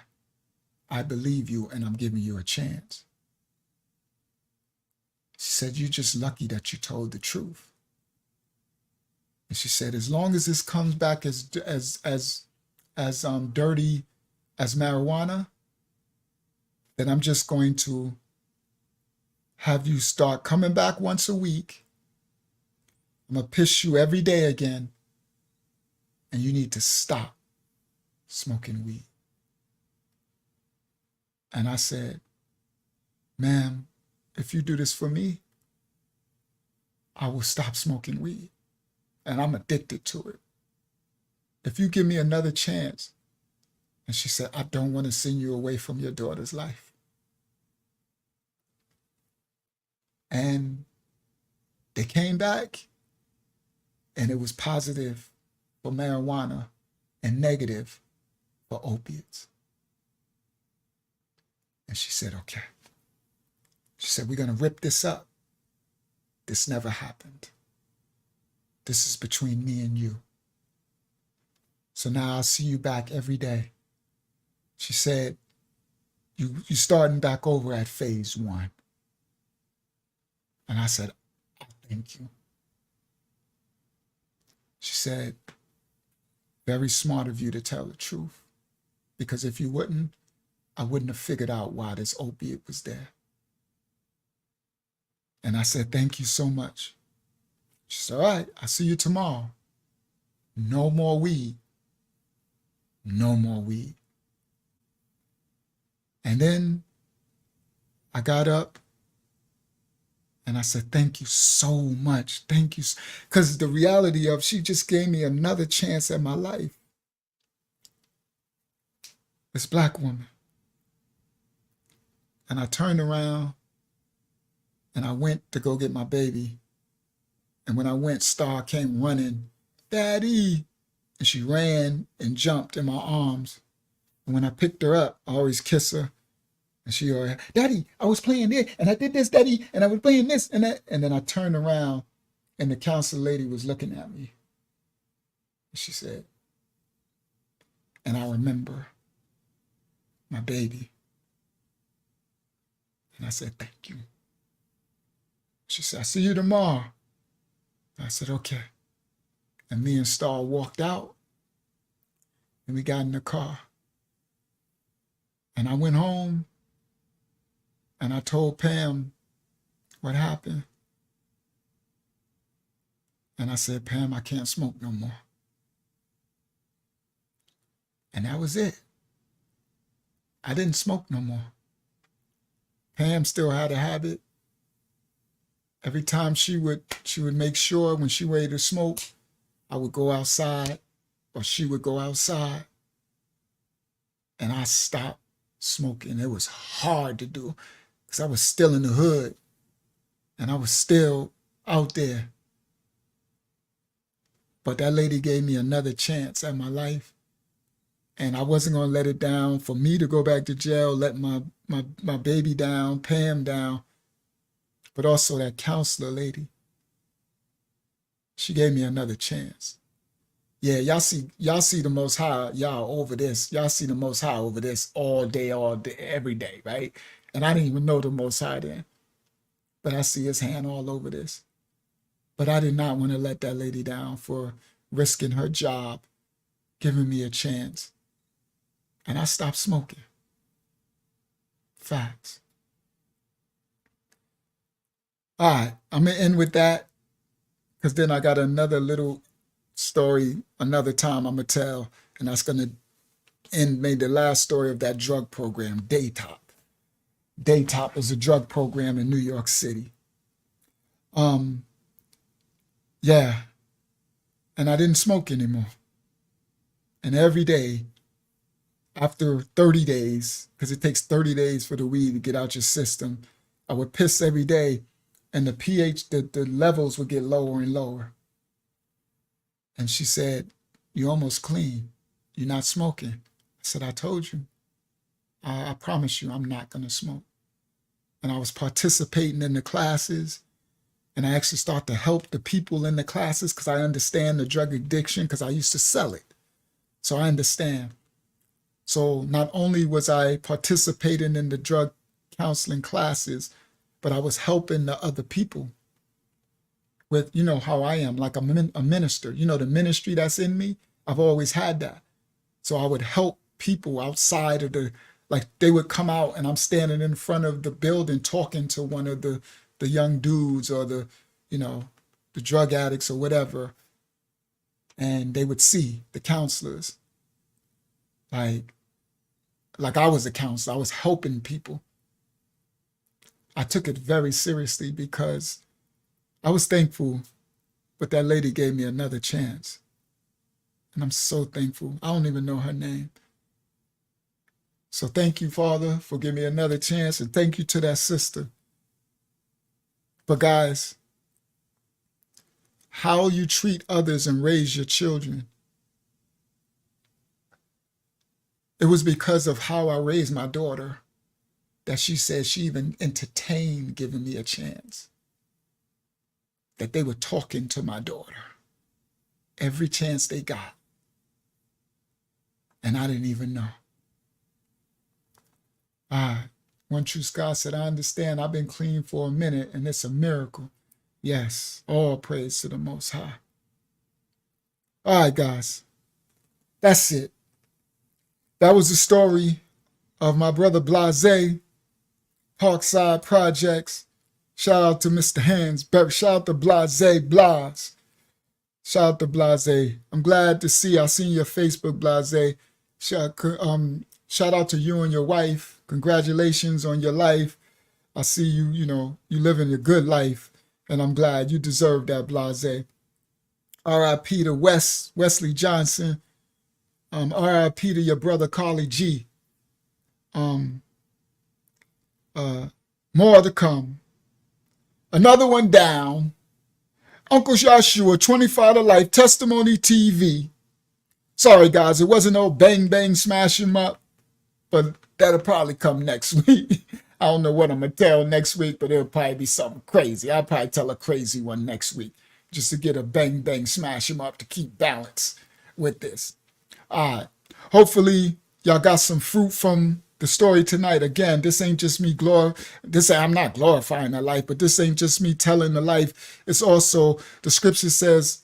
[SPEAKER 4] I believe you and I'm giving you a chance." She said, "You're just lucky that you told the truth." And she said, "As long as this comes back as dirty as marijuana, then I'm just going to have you start coming back once a week. I'm going to piss you every day again. And you need to stop smoking weed." And I said, "Ma'am, if you do this for me, I will stop smoking weed. And I'm addicted to it. If you give me another chance. And she said, I don't want to send you away from your daughter's life. And they came back, and it was positive for marijuana and negative for opiates. And she said, okay. She said, we're going to rip this up. This never happened. This is between me and you. So now I'll see you back every day. She said, you starting back over at phase 1. And I said, I thank you. She said, very smart of you to tell the truth. Because if you wouldn't, I wouldn't have figured out why this opiate was there. And I said, thank you so much. She said, all right, I'll see you tomorrow. No more weed. No more weed. And then I got up and I said, thank you so much. Thank you. Because the reality of she just gave me another chance at my life. This black woman. And I turned around and I went to go get my baby. And when I went, Star came running, Daddy. And she ran and jumped in my arms. And when I picked her up, I always kiss her. And she always, Daddy, I was playing this, and I did this, Daddy, and I was playing this, and that. And then I turned around, and the counselor lady was looking at me. And she said, and I remember my baby. And I said, thank you. She said, I'll see you tomorrow. I said, okay. And me and Star walked out, and we got in the car. And I went home, and I told Pam what happened. And I said, Pam, I can't smoke no more. And that was it. I didn't smoke no more. Pam still had a habit. Every time she would make sure when she ready to smoke, I would go outside, or she would go outside, and I stopped smoking. It was hard to do because I was still in the hood and I was still out there. But that lady gave me another chance at my life, and I wasn't going to let it down. For me to go back to jail, let my baby down, Pam down, but also that counselor lady. She gave me another chance. Yeah, y'all see the Most High, y'all over this. Y'all see the Most High over this all day, every day, right? And I didn't even know the Most High then. But I see his hand all over this. But I did not want to let that lady down for risking her job, giving me a chance. And I stopped smoking. Facts. All right, I'm going to end with that. Because then I got another little story another time I'm going to tell. And that's going to end maybe the last story of that drug program, Daytop. Daytop is a drug program in New York City. Yeah. And I didn't smoke anymore. And every day, after 30 days, because it takes 30 days for the weed to get out your system, I would piss every day. And the pH, the levels would get lower and lower. And she said, you're almost clean. You're not smoking. I said, I told you. I promise you I'm not going to smoke. And I was participating in the classes. And I actually started to help the people in the classes because I understand the drug addiction because I used to sell it. So I understand. So not only was I participating in the drug counseling classes, but I was helping the other people with, you know, how I am, like a minister. You know, the ministry that's in me, I've always had that. So I would help people outside of the, like they would come out and I'm standing in front of the building talking to one of the young dudes or the, you know, the drug addicts or whatever. And they would see the counselors. Like I was a counselor. I was helping people. I took it very seriously because I was thankful, but that lady gave me another chance. And I'm so thankful. I don't even know her name. So thank you, Father, for giving me another chance. And thank you to that sister. But guys, how you treat others and raise your children, it was because of how I raised my daughter that she said she even entertained giving me a chance. That they were talking to my daughter every chance they got. And I didn't even know. One True Scott said, I understand I've been clean for a minute and it's a miracle. Yes, all praise to the Most High. All right, guys, that's it. That was the story of my brother BLAZAY, Parkside Projects. Shout out to Mr. Hands. Shout out to BLAZAY Blaz. Shout out to BLAZAY. I'm glad to see. I seen your Facebook, BLAZAY. Shout out to you and your wife. Congratulations on your life. I see you, you living a good life. And I'm glad you deserve that, BLAZAY. R.I.P. to Wesley Johnson. R.I.P. to your brother, Carly G. More to come. Another one down. Uncle Joshua, 25 to Life, Testimony TV. Sorry, guys, it wasn't no bang, bang, smash 'em up, but that'll probably come next week. I don't know what I'm going to tell next week, but it'll probably be something crazy. I'll probably tell a crazy one next week just to get a bang, bang, smash 'em up to keep balance with this. All right. Hopefully, y'all got some fruit from the story tonight. Again, this ain't just me I'm not glorifying the life, but this ain't just me telling the life. It's also, the scripture says,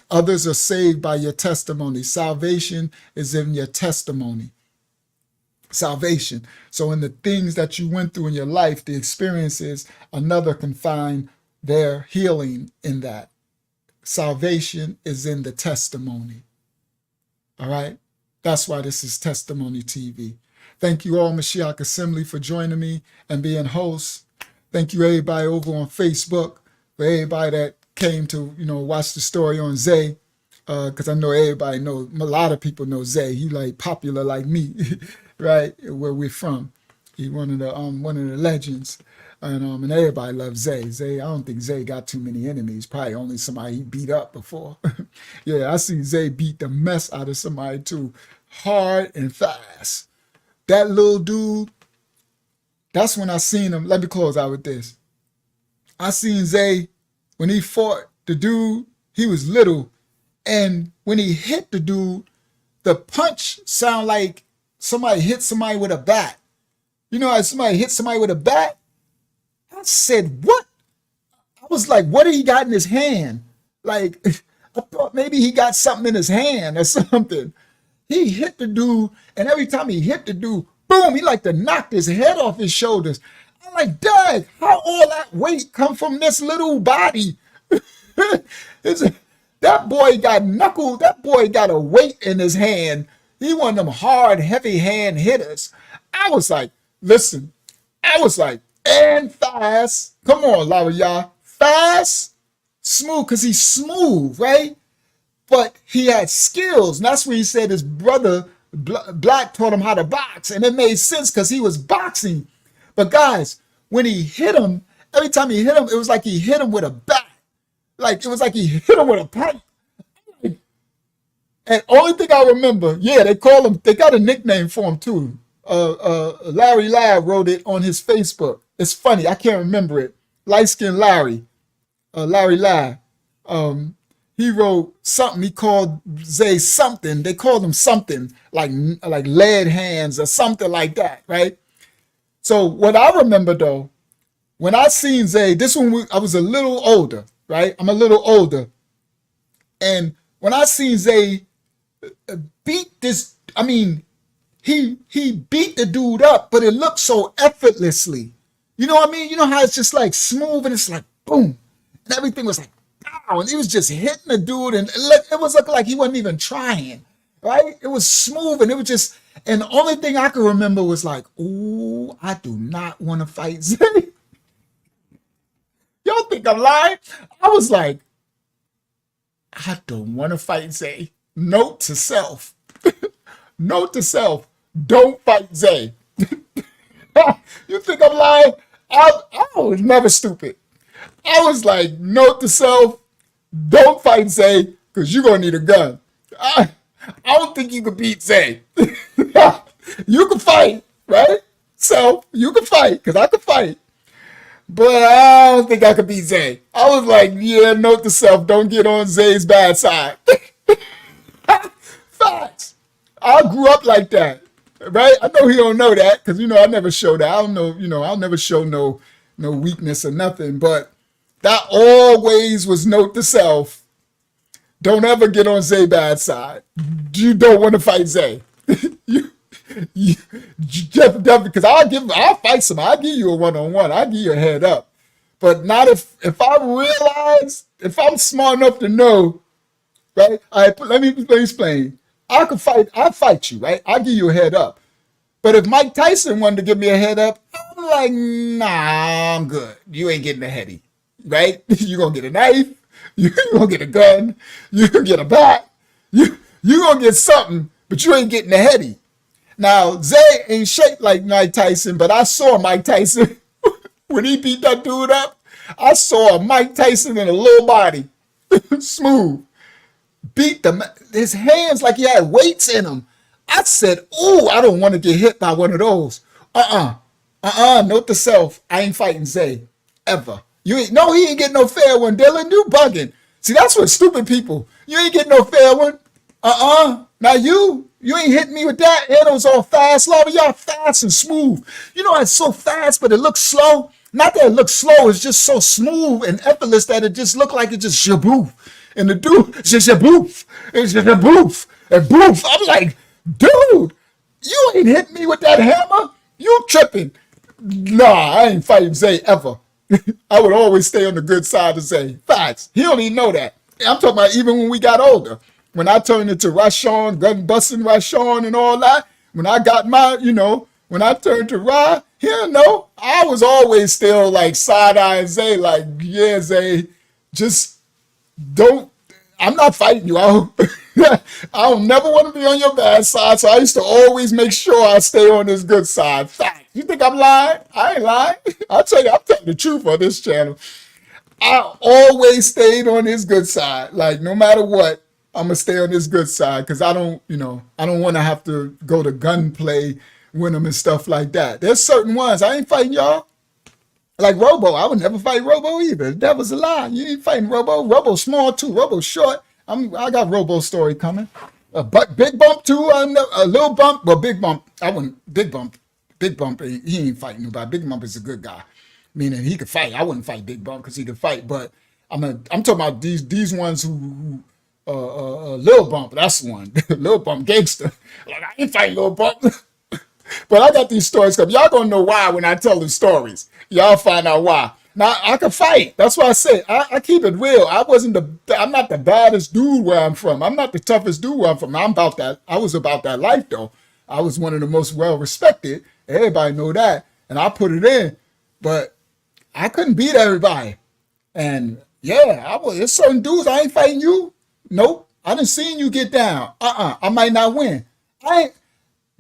[SPEAKER 4] others are saved by your testimony. Salvation is in your testimony. Salvation. So in the things that you went through in your life, the experiences, another can find their healing in that. Salvation is in the testimony. All right? That's why this is Testimony TV. Thank you all, Mashiach Assembly, for joining me and being hosts. Thank you, everybody over on Facebook, for everybody that came to, watch the story on Zay, because I know everybody knows, a lot of people know Zay. He like popular like me, right? Where we're from. He one of the legends, and everybody loves Zay. Zay, I don't think Zay got too many enemies. Probably only somebody he beat up before. Yeah, I see Zay beat the mess out of somebody too, hard and fast. That little dude, that's when I seen him. Let me close out with this. I seen Zay, when he fought the dude, he was little. And when he hit the dude, the punch sounded like somebody hit somebody with a bat. You know how somebody hit somebody with a bat? I said, what? I was like, what did he got in his hand? Like, I thought maybe he got something in his hand or something. He hit the dude, and every time he hit the dude, boom, he like to knock his head off his shoulders. I'm like, Dad, how all that weight come from this little body? That boy got knuckled. That boy got a weight in his hand. He one of them hard, heavy hand hitters. I was like, listen, and fast. Come on, Larry, fast, smooth, because he's smooth, right? But he had skills. And that's when he said his brother Black taught him how to box. And it made sense because he was boxing. But guys, when he hit him, every time he hit him, it was like he hit him with a bat. Like, it was like he hit him with a pipe. And only thing I remember, they call him, they got a nickname for him too. Larry Lab wrote it on his Facebook. It's funny, I can't remember it. Light-skinned Larry, Larry Lab. He wrote something, he called Zay something. They called him something like lead hands or something like that, right? So what I remember though, when I seen Zay, I was a little older, right? I'm a little older. And when I seen Zay beat this, he beat the dude up, but it looked so effortlessly. You know what I mean? You know how it's just like smooth and it's like boom. And everything was like, pow, and he was just hitting the dude, and it was looking like he wasn't even trying, right? It was smooth, and it was just, and the only thing I could remember was like, ooh, I do not want to fight Zay. Y'all think think I'm lying? I was like, I don't want to fight Zay. Note to self. Note to self. Don't fight Zay. You think I'm lying? I was never stupid. I was like, note to self, don't fight Zay, because you're going to need a gun. I don't think you can beat Zay. You can fight, right? So, you can fight, because I can fight. But I don't think I could beat Zay. I was like, yeah, note to self, don't get on Zay's bad side. Facts. I grew up like that, right? I know he don't know that, because, I never show that. I don't know, I'll never show no weakness or nothing, but that always was note to self. Don't ever get on Zay's bad side. You don't want to fight Zay. you definitely, because I'll fight somebody. I'll give you a one-on-one. I'll give you a head up. But not if I realize, if I'm smart enough to know, right? All right, let me explain. I'll fight you, right? I'll give you a head up. But if Mike Tyson wanted to give me a head up, I'm like, nah, I'm good. You ain't getting a heady, right? You're going to get a knife. You're going to get a gun. You're going to get a bat. You're going to get something, but you ain't getting a heady. Now, Zay ain't shaped like Mike Tyson, but I saw Mike Tyson when he beat that dude up. I saw Mike Tyson in a little body, smooth, beat his hands like he had weights in them. I said, ooh, I don't want to get hit by one of those. Note to self, I ain't fighting Zay, ever. He ain't getting no fair one, Dylan. You bugging. See, that's what stupid people. You ain't getting no fair one. Now you ain't hitting me with that. And it was all fast. A lot of y'all fast and smooth. It's so fast, but it looks slow. Not that it looks slow. It's just so smooth and effortless that it just looked like it just shaboof. And the dude, just shaboof. It's just shaboof. And boof. I'm like, dude, you ain't hitting me with that hammer. You tripping. Nah, I ain't fighting Zay ever. I would always stay on the good side of Zay. Facts. He don't even know that. I'm talking about even when we got older. When I turned into Rashawn, gun busting Rashawn and all that, when I got my, when I turned to Ra, he didn't know. I was always still like side-eyeing Zay, like, yeah, Zay, just don't, I'm not fighting you. I don't never want to be on your bad side, so I used to always make sure I stay on this good side. Fact. You think I'm lying? I ain't lying. I'll tell you, I'm telling the truth on this channel. I always stayed on his good side. Like, no matter what, I'm going to stay on this good side because I don't want to have to go to gunplay with him and stuff like that. There's certain ones. I ain't fighting y'all. Like Robo, I would never fight Robo either. The devil's a lie. You ain't fighting Robo. Robo's small too. Robo's short. I got Robo's story coming. But big bump too. A little bump, but big bump. I wouldn't. Big bump. Big bump. He ain't fighting nobody. Big bump is a good guy. Meaning he could fight. I wouldn't fight Big Bump because he could fight. But I'm talking about these ones who Lil Bump. That's the one. Lil Bump gangster. Like I ain't fighting Lil Bump. But I got these stories coming. Y'all gonna know why when I tell the stories. Y'all find out why. Now I can fight. That's why I say I keep it real. I'm not the baddest dude where I'm from. I'm not the toughest dude where I'm from. I was about that life though. I was one of the most well respected. Everybody know that. And I put it in. But I couldn't beat everybody. And yeah, there's certain dudes, I ain't fighting you. Nope. I done seen you get down. I might not win.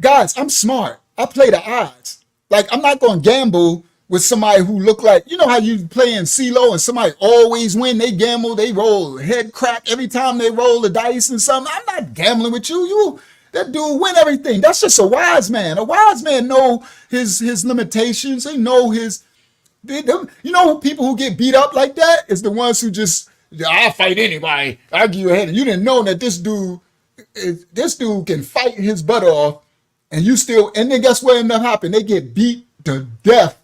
[SPEAKER 4] Guys, I'm smart. I play the odds. Like, I'm not going to gamble with somebody who look like, you know how you play in CeeLo and somebody always win. They gamble, they roll head crack every time they roll the dice and something. I'm not gambling with you. That dude win everything. That's just a wise man. A wise man know his limitations. They know people who get beat up like that is the ones who just, I'll fight anybody. I'll give you a head. You didn't know that this dude can fight his butt off and then guess what ended up happening? They get beat to death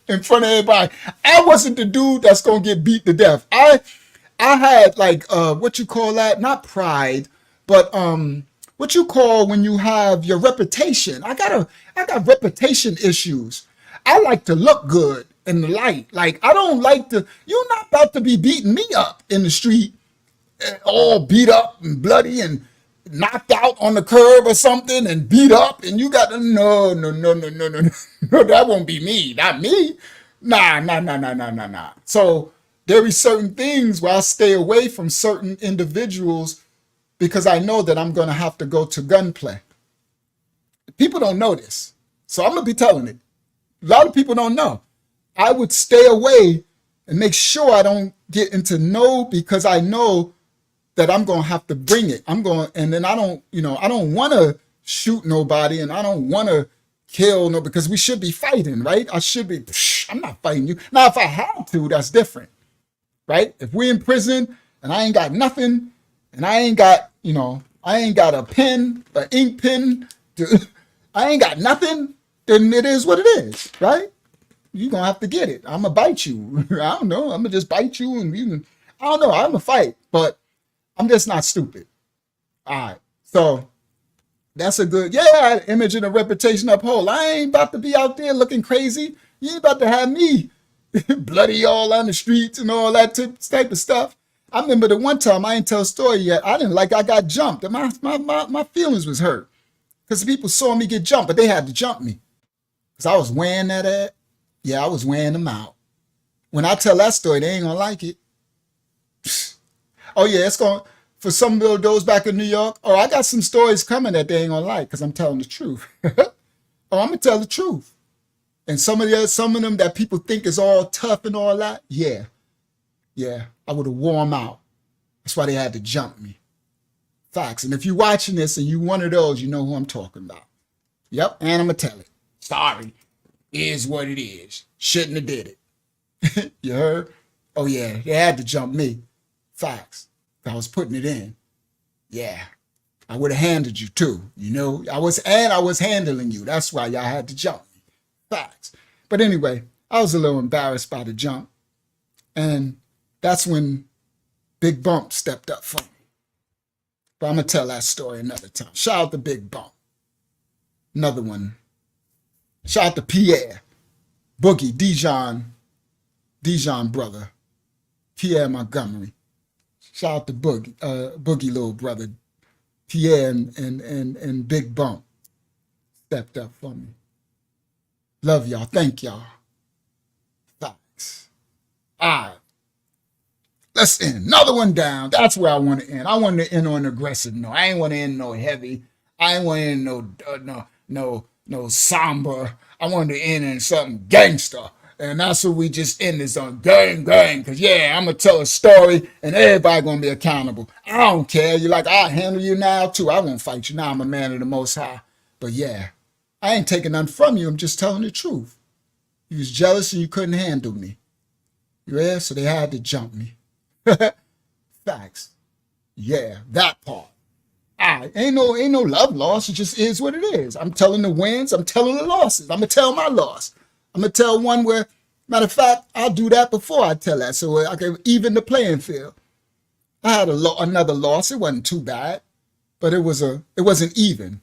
[SPEAKER 4] in front of everybody. I wasn't the dude that's going to get beat to death. I had like, what you call that? Not pride, but, what you call when you have your reputation. I got reputation issues. I like to look good in the light. Like, I don't like you're not about to be beating me up in the street, all beat up and bloody and knocked out on the curb or something and beat up. And you got to, no, that won't be me. Not me. Nah. So there are certain things where I stay away from certain individuals because I know that I'm going to have to go to gunplay. People don't know this, so I'm going to be telling it. A lot of people don't know. I would stay away and make sure I don't get into no, because I know that I'm going to have to bring it. And then I don't want to shoot nobody, and I don't want to kill no, because we should be fighting, right? I'm not fighting you. Now, if I had to, that's different, right? If we're in prison and I ain't got nothing, and I ain't got a pen, an ink pen, I ain't got nothing, then it is what it is, right? You're going to have to get it. I'm going to bite you. I don't know. I'm going to just bite you, and I don't know. I'm going to fight, but I'm just not stupid. All right. So that's a good, image and a reputation uphold. I ain't about to be out there looking crazy. You ain't about to have me bloody all on the streets and all that type of stuff. I remember the one time, I ain't tell a story yet. I got jumped, and my feelings was hurt because people saw me get jumped, but they had to jump me because I was wearing that ad. Yeah, I was wearing them out. When I tell that story, they ain't gonna like it. Oh yeah, it's going for some of those back in New York. Oh, I got some stories coming that they ain't gonna like because I'm telling the truth. Oh, I'm gonna tell the truth. And some of them that people think is all tough and all that, yeah, I would have wore them out. That's why they had to jump me. Facts. And if you're watching this and you one of those, you know who I'm talking about. Yep, and I'm gonna tell it. Sorry, is what it is. Shouldn't have did it. You heard? Oh yeah, they had to jump me. Facts. I was putting it in. Yeah. I would have handled you too. I was handling you. That's why y'all had to jump me. Facts. But anyway, I was a little embarrassed by the jump. And that's when Big Bump stepped up for me. But I'm going to tell that story another time. Shout out to Big Bump. Another one. Shout out to Pierre. Boogie, Dijon brother. Pierre Montgomery. Shout out to Boogie little brother. Pierre and Big Bump stepped up for me. Love y'all. Thank y'all. Thanks. All right. Let's end. Another one down. That's where I want to end. I want to end on an aggressive note. I ain't want to end no heavy. I ain't want to end no somber. I wanted to end in something gangster. And that's what we just end this on. Gang. Because, I'm going to tell a story and everybody going to be accountable. I don't care. You're like, I'll handle you now, too. I won't fight you now. I'm a man of the Most High. But, I ain't taking nothing from you. I'm just telling the truth. You was jealous and you couldn't handle me. Yeah, so they had to jump me. Facts. Yeah, that part. Ain't no love loss. It just is what it is. I'm telling the wins. I'm telling the losses. I'm going to tell my loss. I'm going to tell one where, matter of fact, I'll do that before I tell that so I can even the playing field. I had another loss. It wasn't too bad, but it wasn't even.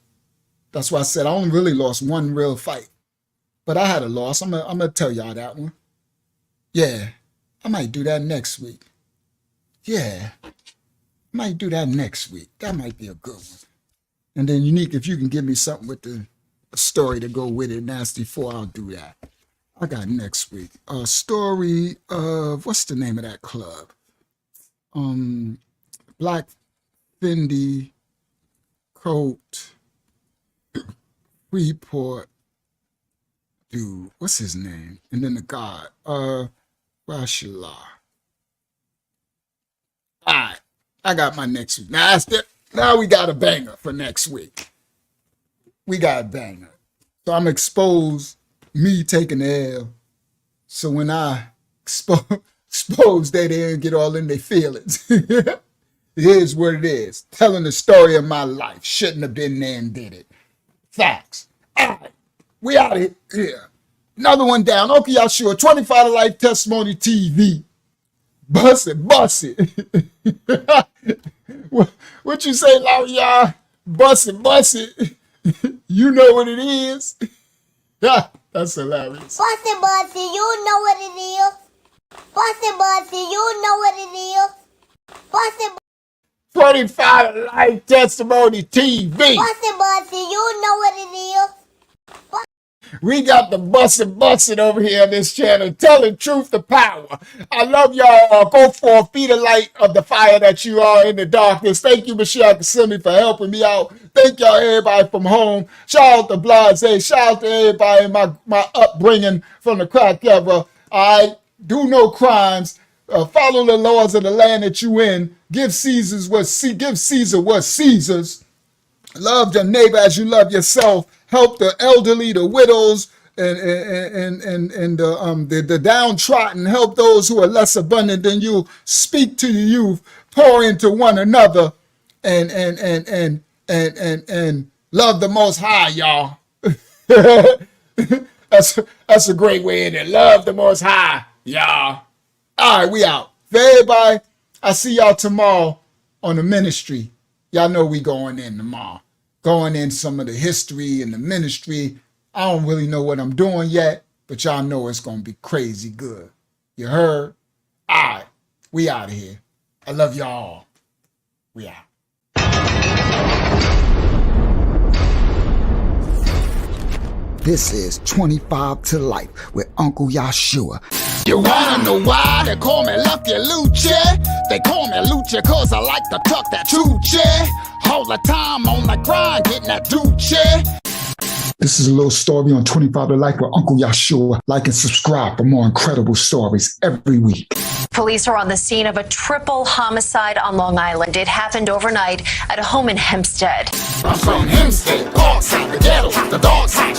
[SPEAKER 4] That's why I said I only really lost one real fight. But I had a loss. I'm going to tell y'all that one. Yeah, I might do that next week. Yeah, I might do that next week. That might be a good one. And then, Unique, if you can give me something with a story to go with it, Nasty 4, I'll do that. I got next week. A story of, what's the name of that club? Black Fendi Coat Freeport. Dude, what's his name? And then the God. Rashala. All right, I got my next week. Now we got a banger for next week. We got a banger. So I'm exposed me taking the L. So when I expose they didn't get all in their feelings. It is what it is. Telling the story of my life. Shouldn't have been there and did it. Facts. All right, we out of here. Another one down. Okay, y'all sure. 25 to Life Testimony TV. Bust it. What you say, Larry, y'all? Bust it. You know what it is. That's hilarious.
[SPEAKER 5] Bust it, you know what it is. Bust it, you know what it is. Bust it,
[SPEAKER 4] 25 to Life Testimony TV.
[SPEAKER 5] Bust it, you know what it is.
[SPEAKER 4] We got the bussin' over here on this channel, telling truth to power. I love y'all. Go for feet of light of the fire that you are in the darkness. Thank you, Michelle Kasimi, for helping me out. Thank y'all, everybody from home. Shout out to BLAZAY. Shout out to everybody in my upbringing from the crack era. All right, do no crimes. Follow the laws of the land that you in. Give Caesar what's Caesar's. Love your neighbor as you love yourself. Help the elderly, the widows, and the downtrodden. Help those who are less abundant than you. Speak to the youth. Pour into one another, and love the Most High, y'all. That's a great way in it. Love the Most High, y'all. All right, we out. For everybody, I see y'all tomorrow on the ministry. Y'all know we going in tomorrow. Going in some of the history and the ministry. I don't really know what I'm doing yet, but y'all know it's going to be crazy good. You heard? All right, we out of here. I love y'all. We out. This is 25 to Life with Uncle Yahshua. You wanna know why they call me Lucky Lucha? They call me Lucha cause I like to tuck that choochie. All the time on the grind, getting that doochie. This is a little story on 25 to Life with Uncle Yahshua. Like and subscribe for more incredible stories every week.
[SPEAKER 6] Police are on the scene of a triple homicide on Long Island. It happened overnight at a home in Hempstead.
[SPEAKER 1] I'm from Hempstead, Parkside, the ghetto, the dog side.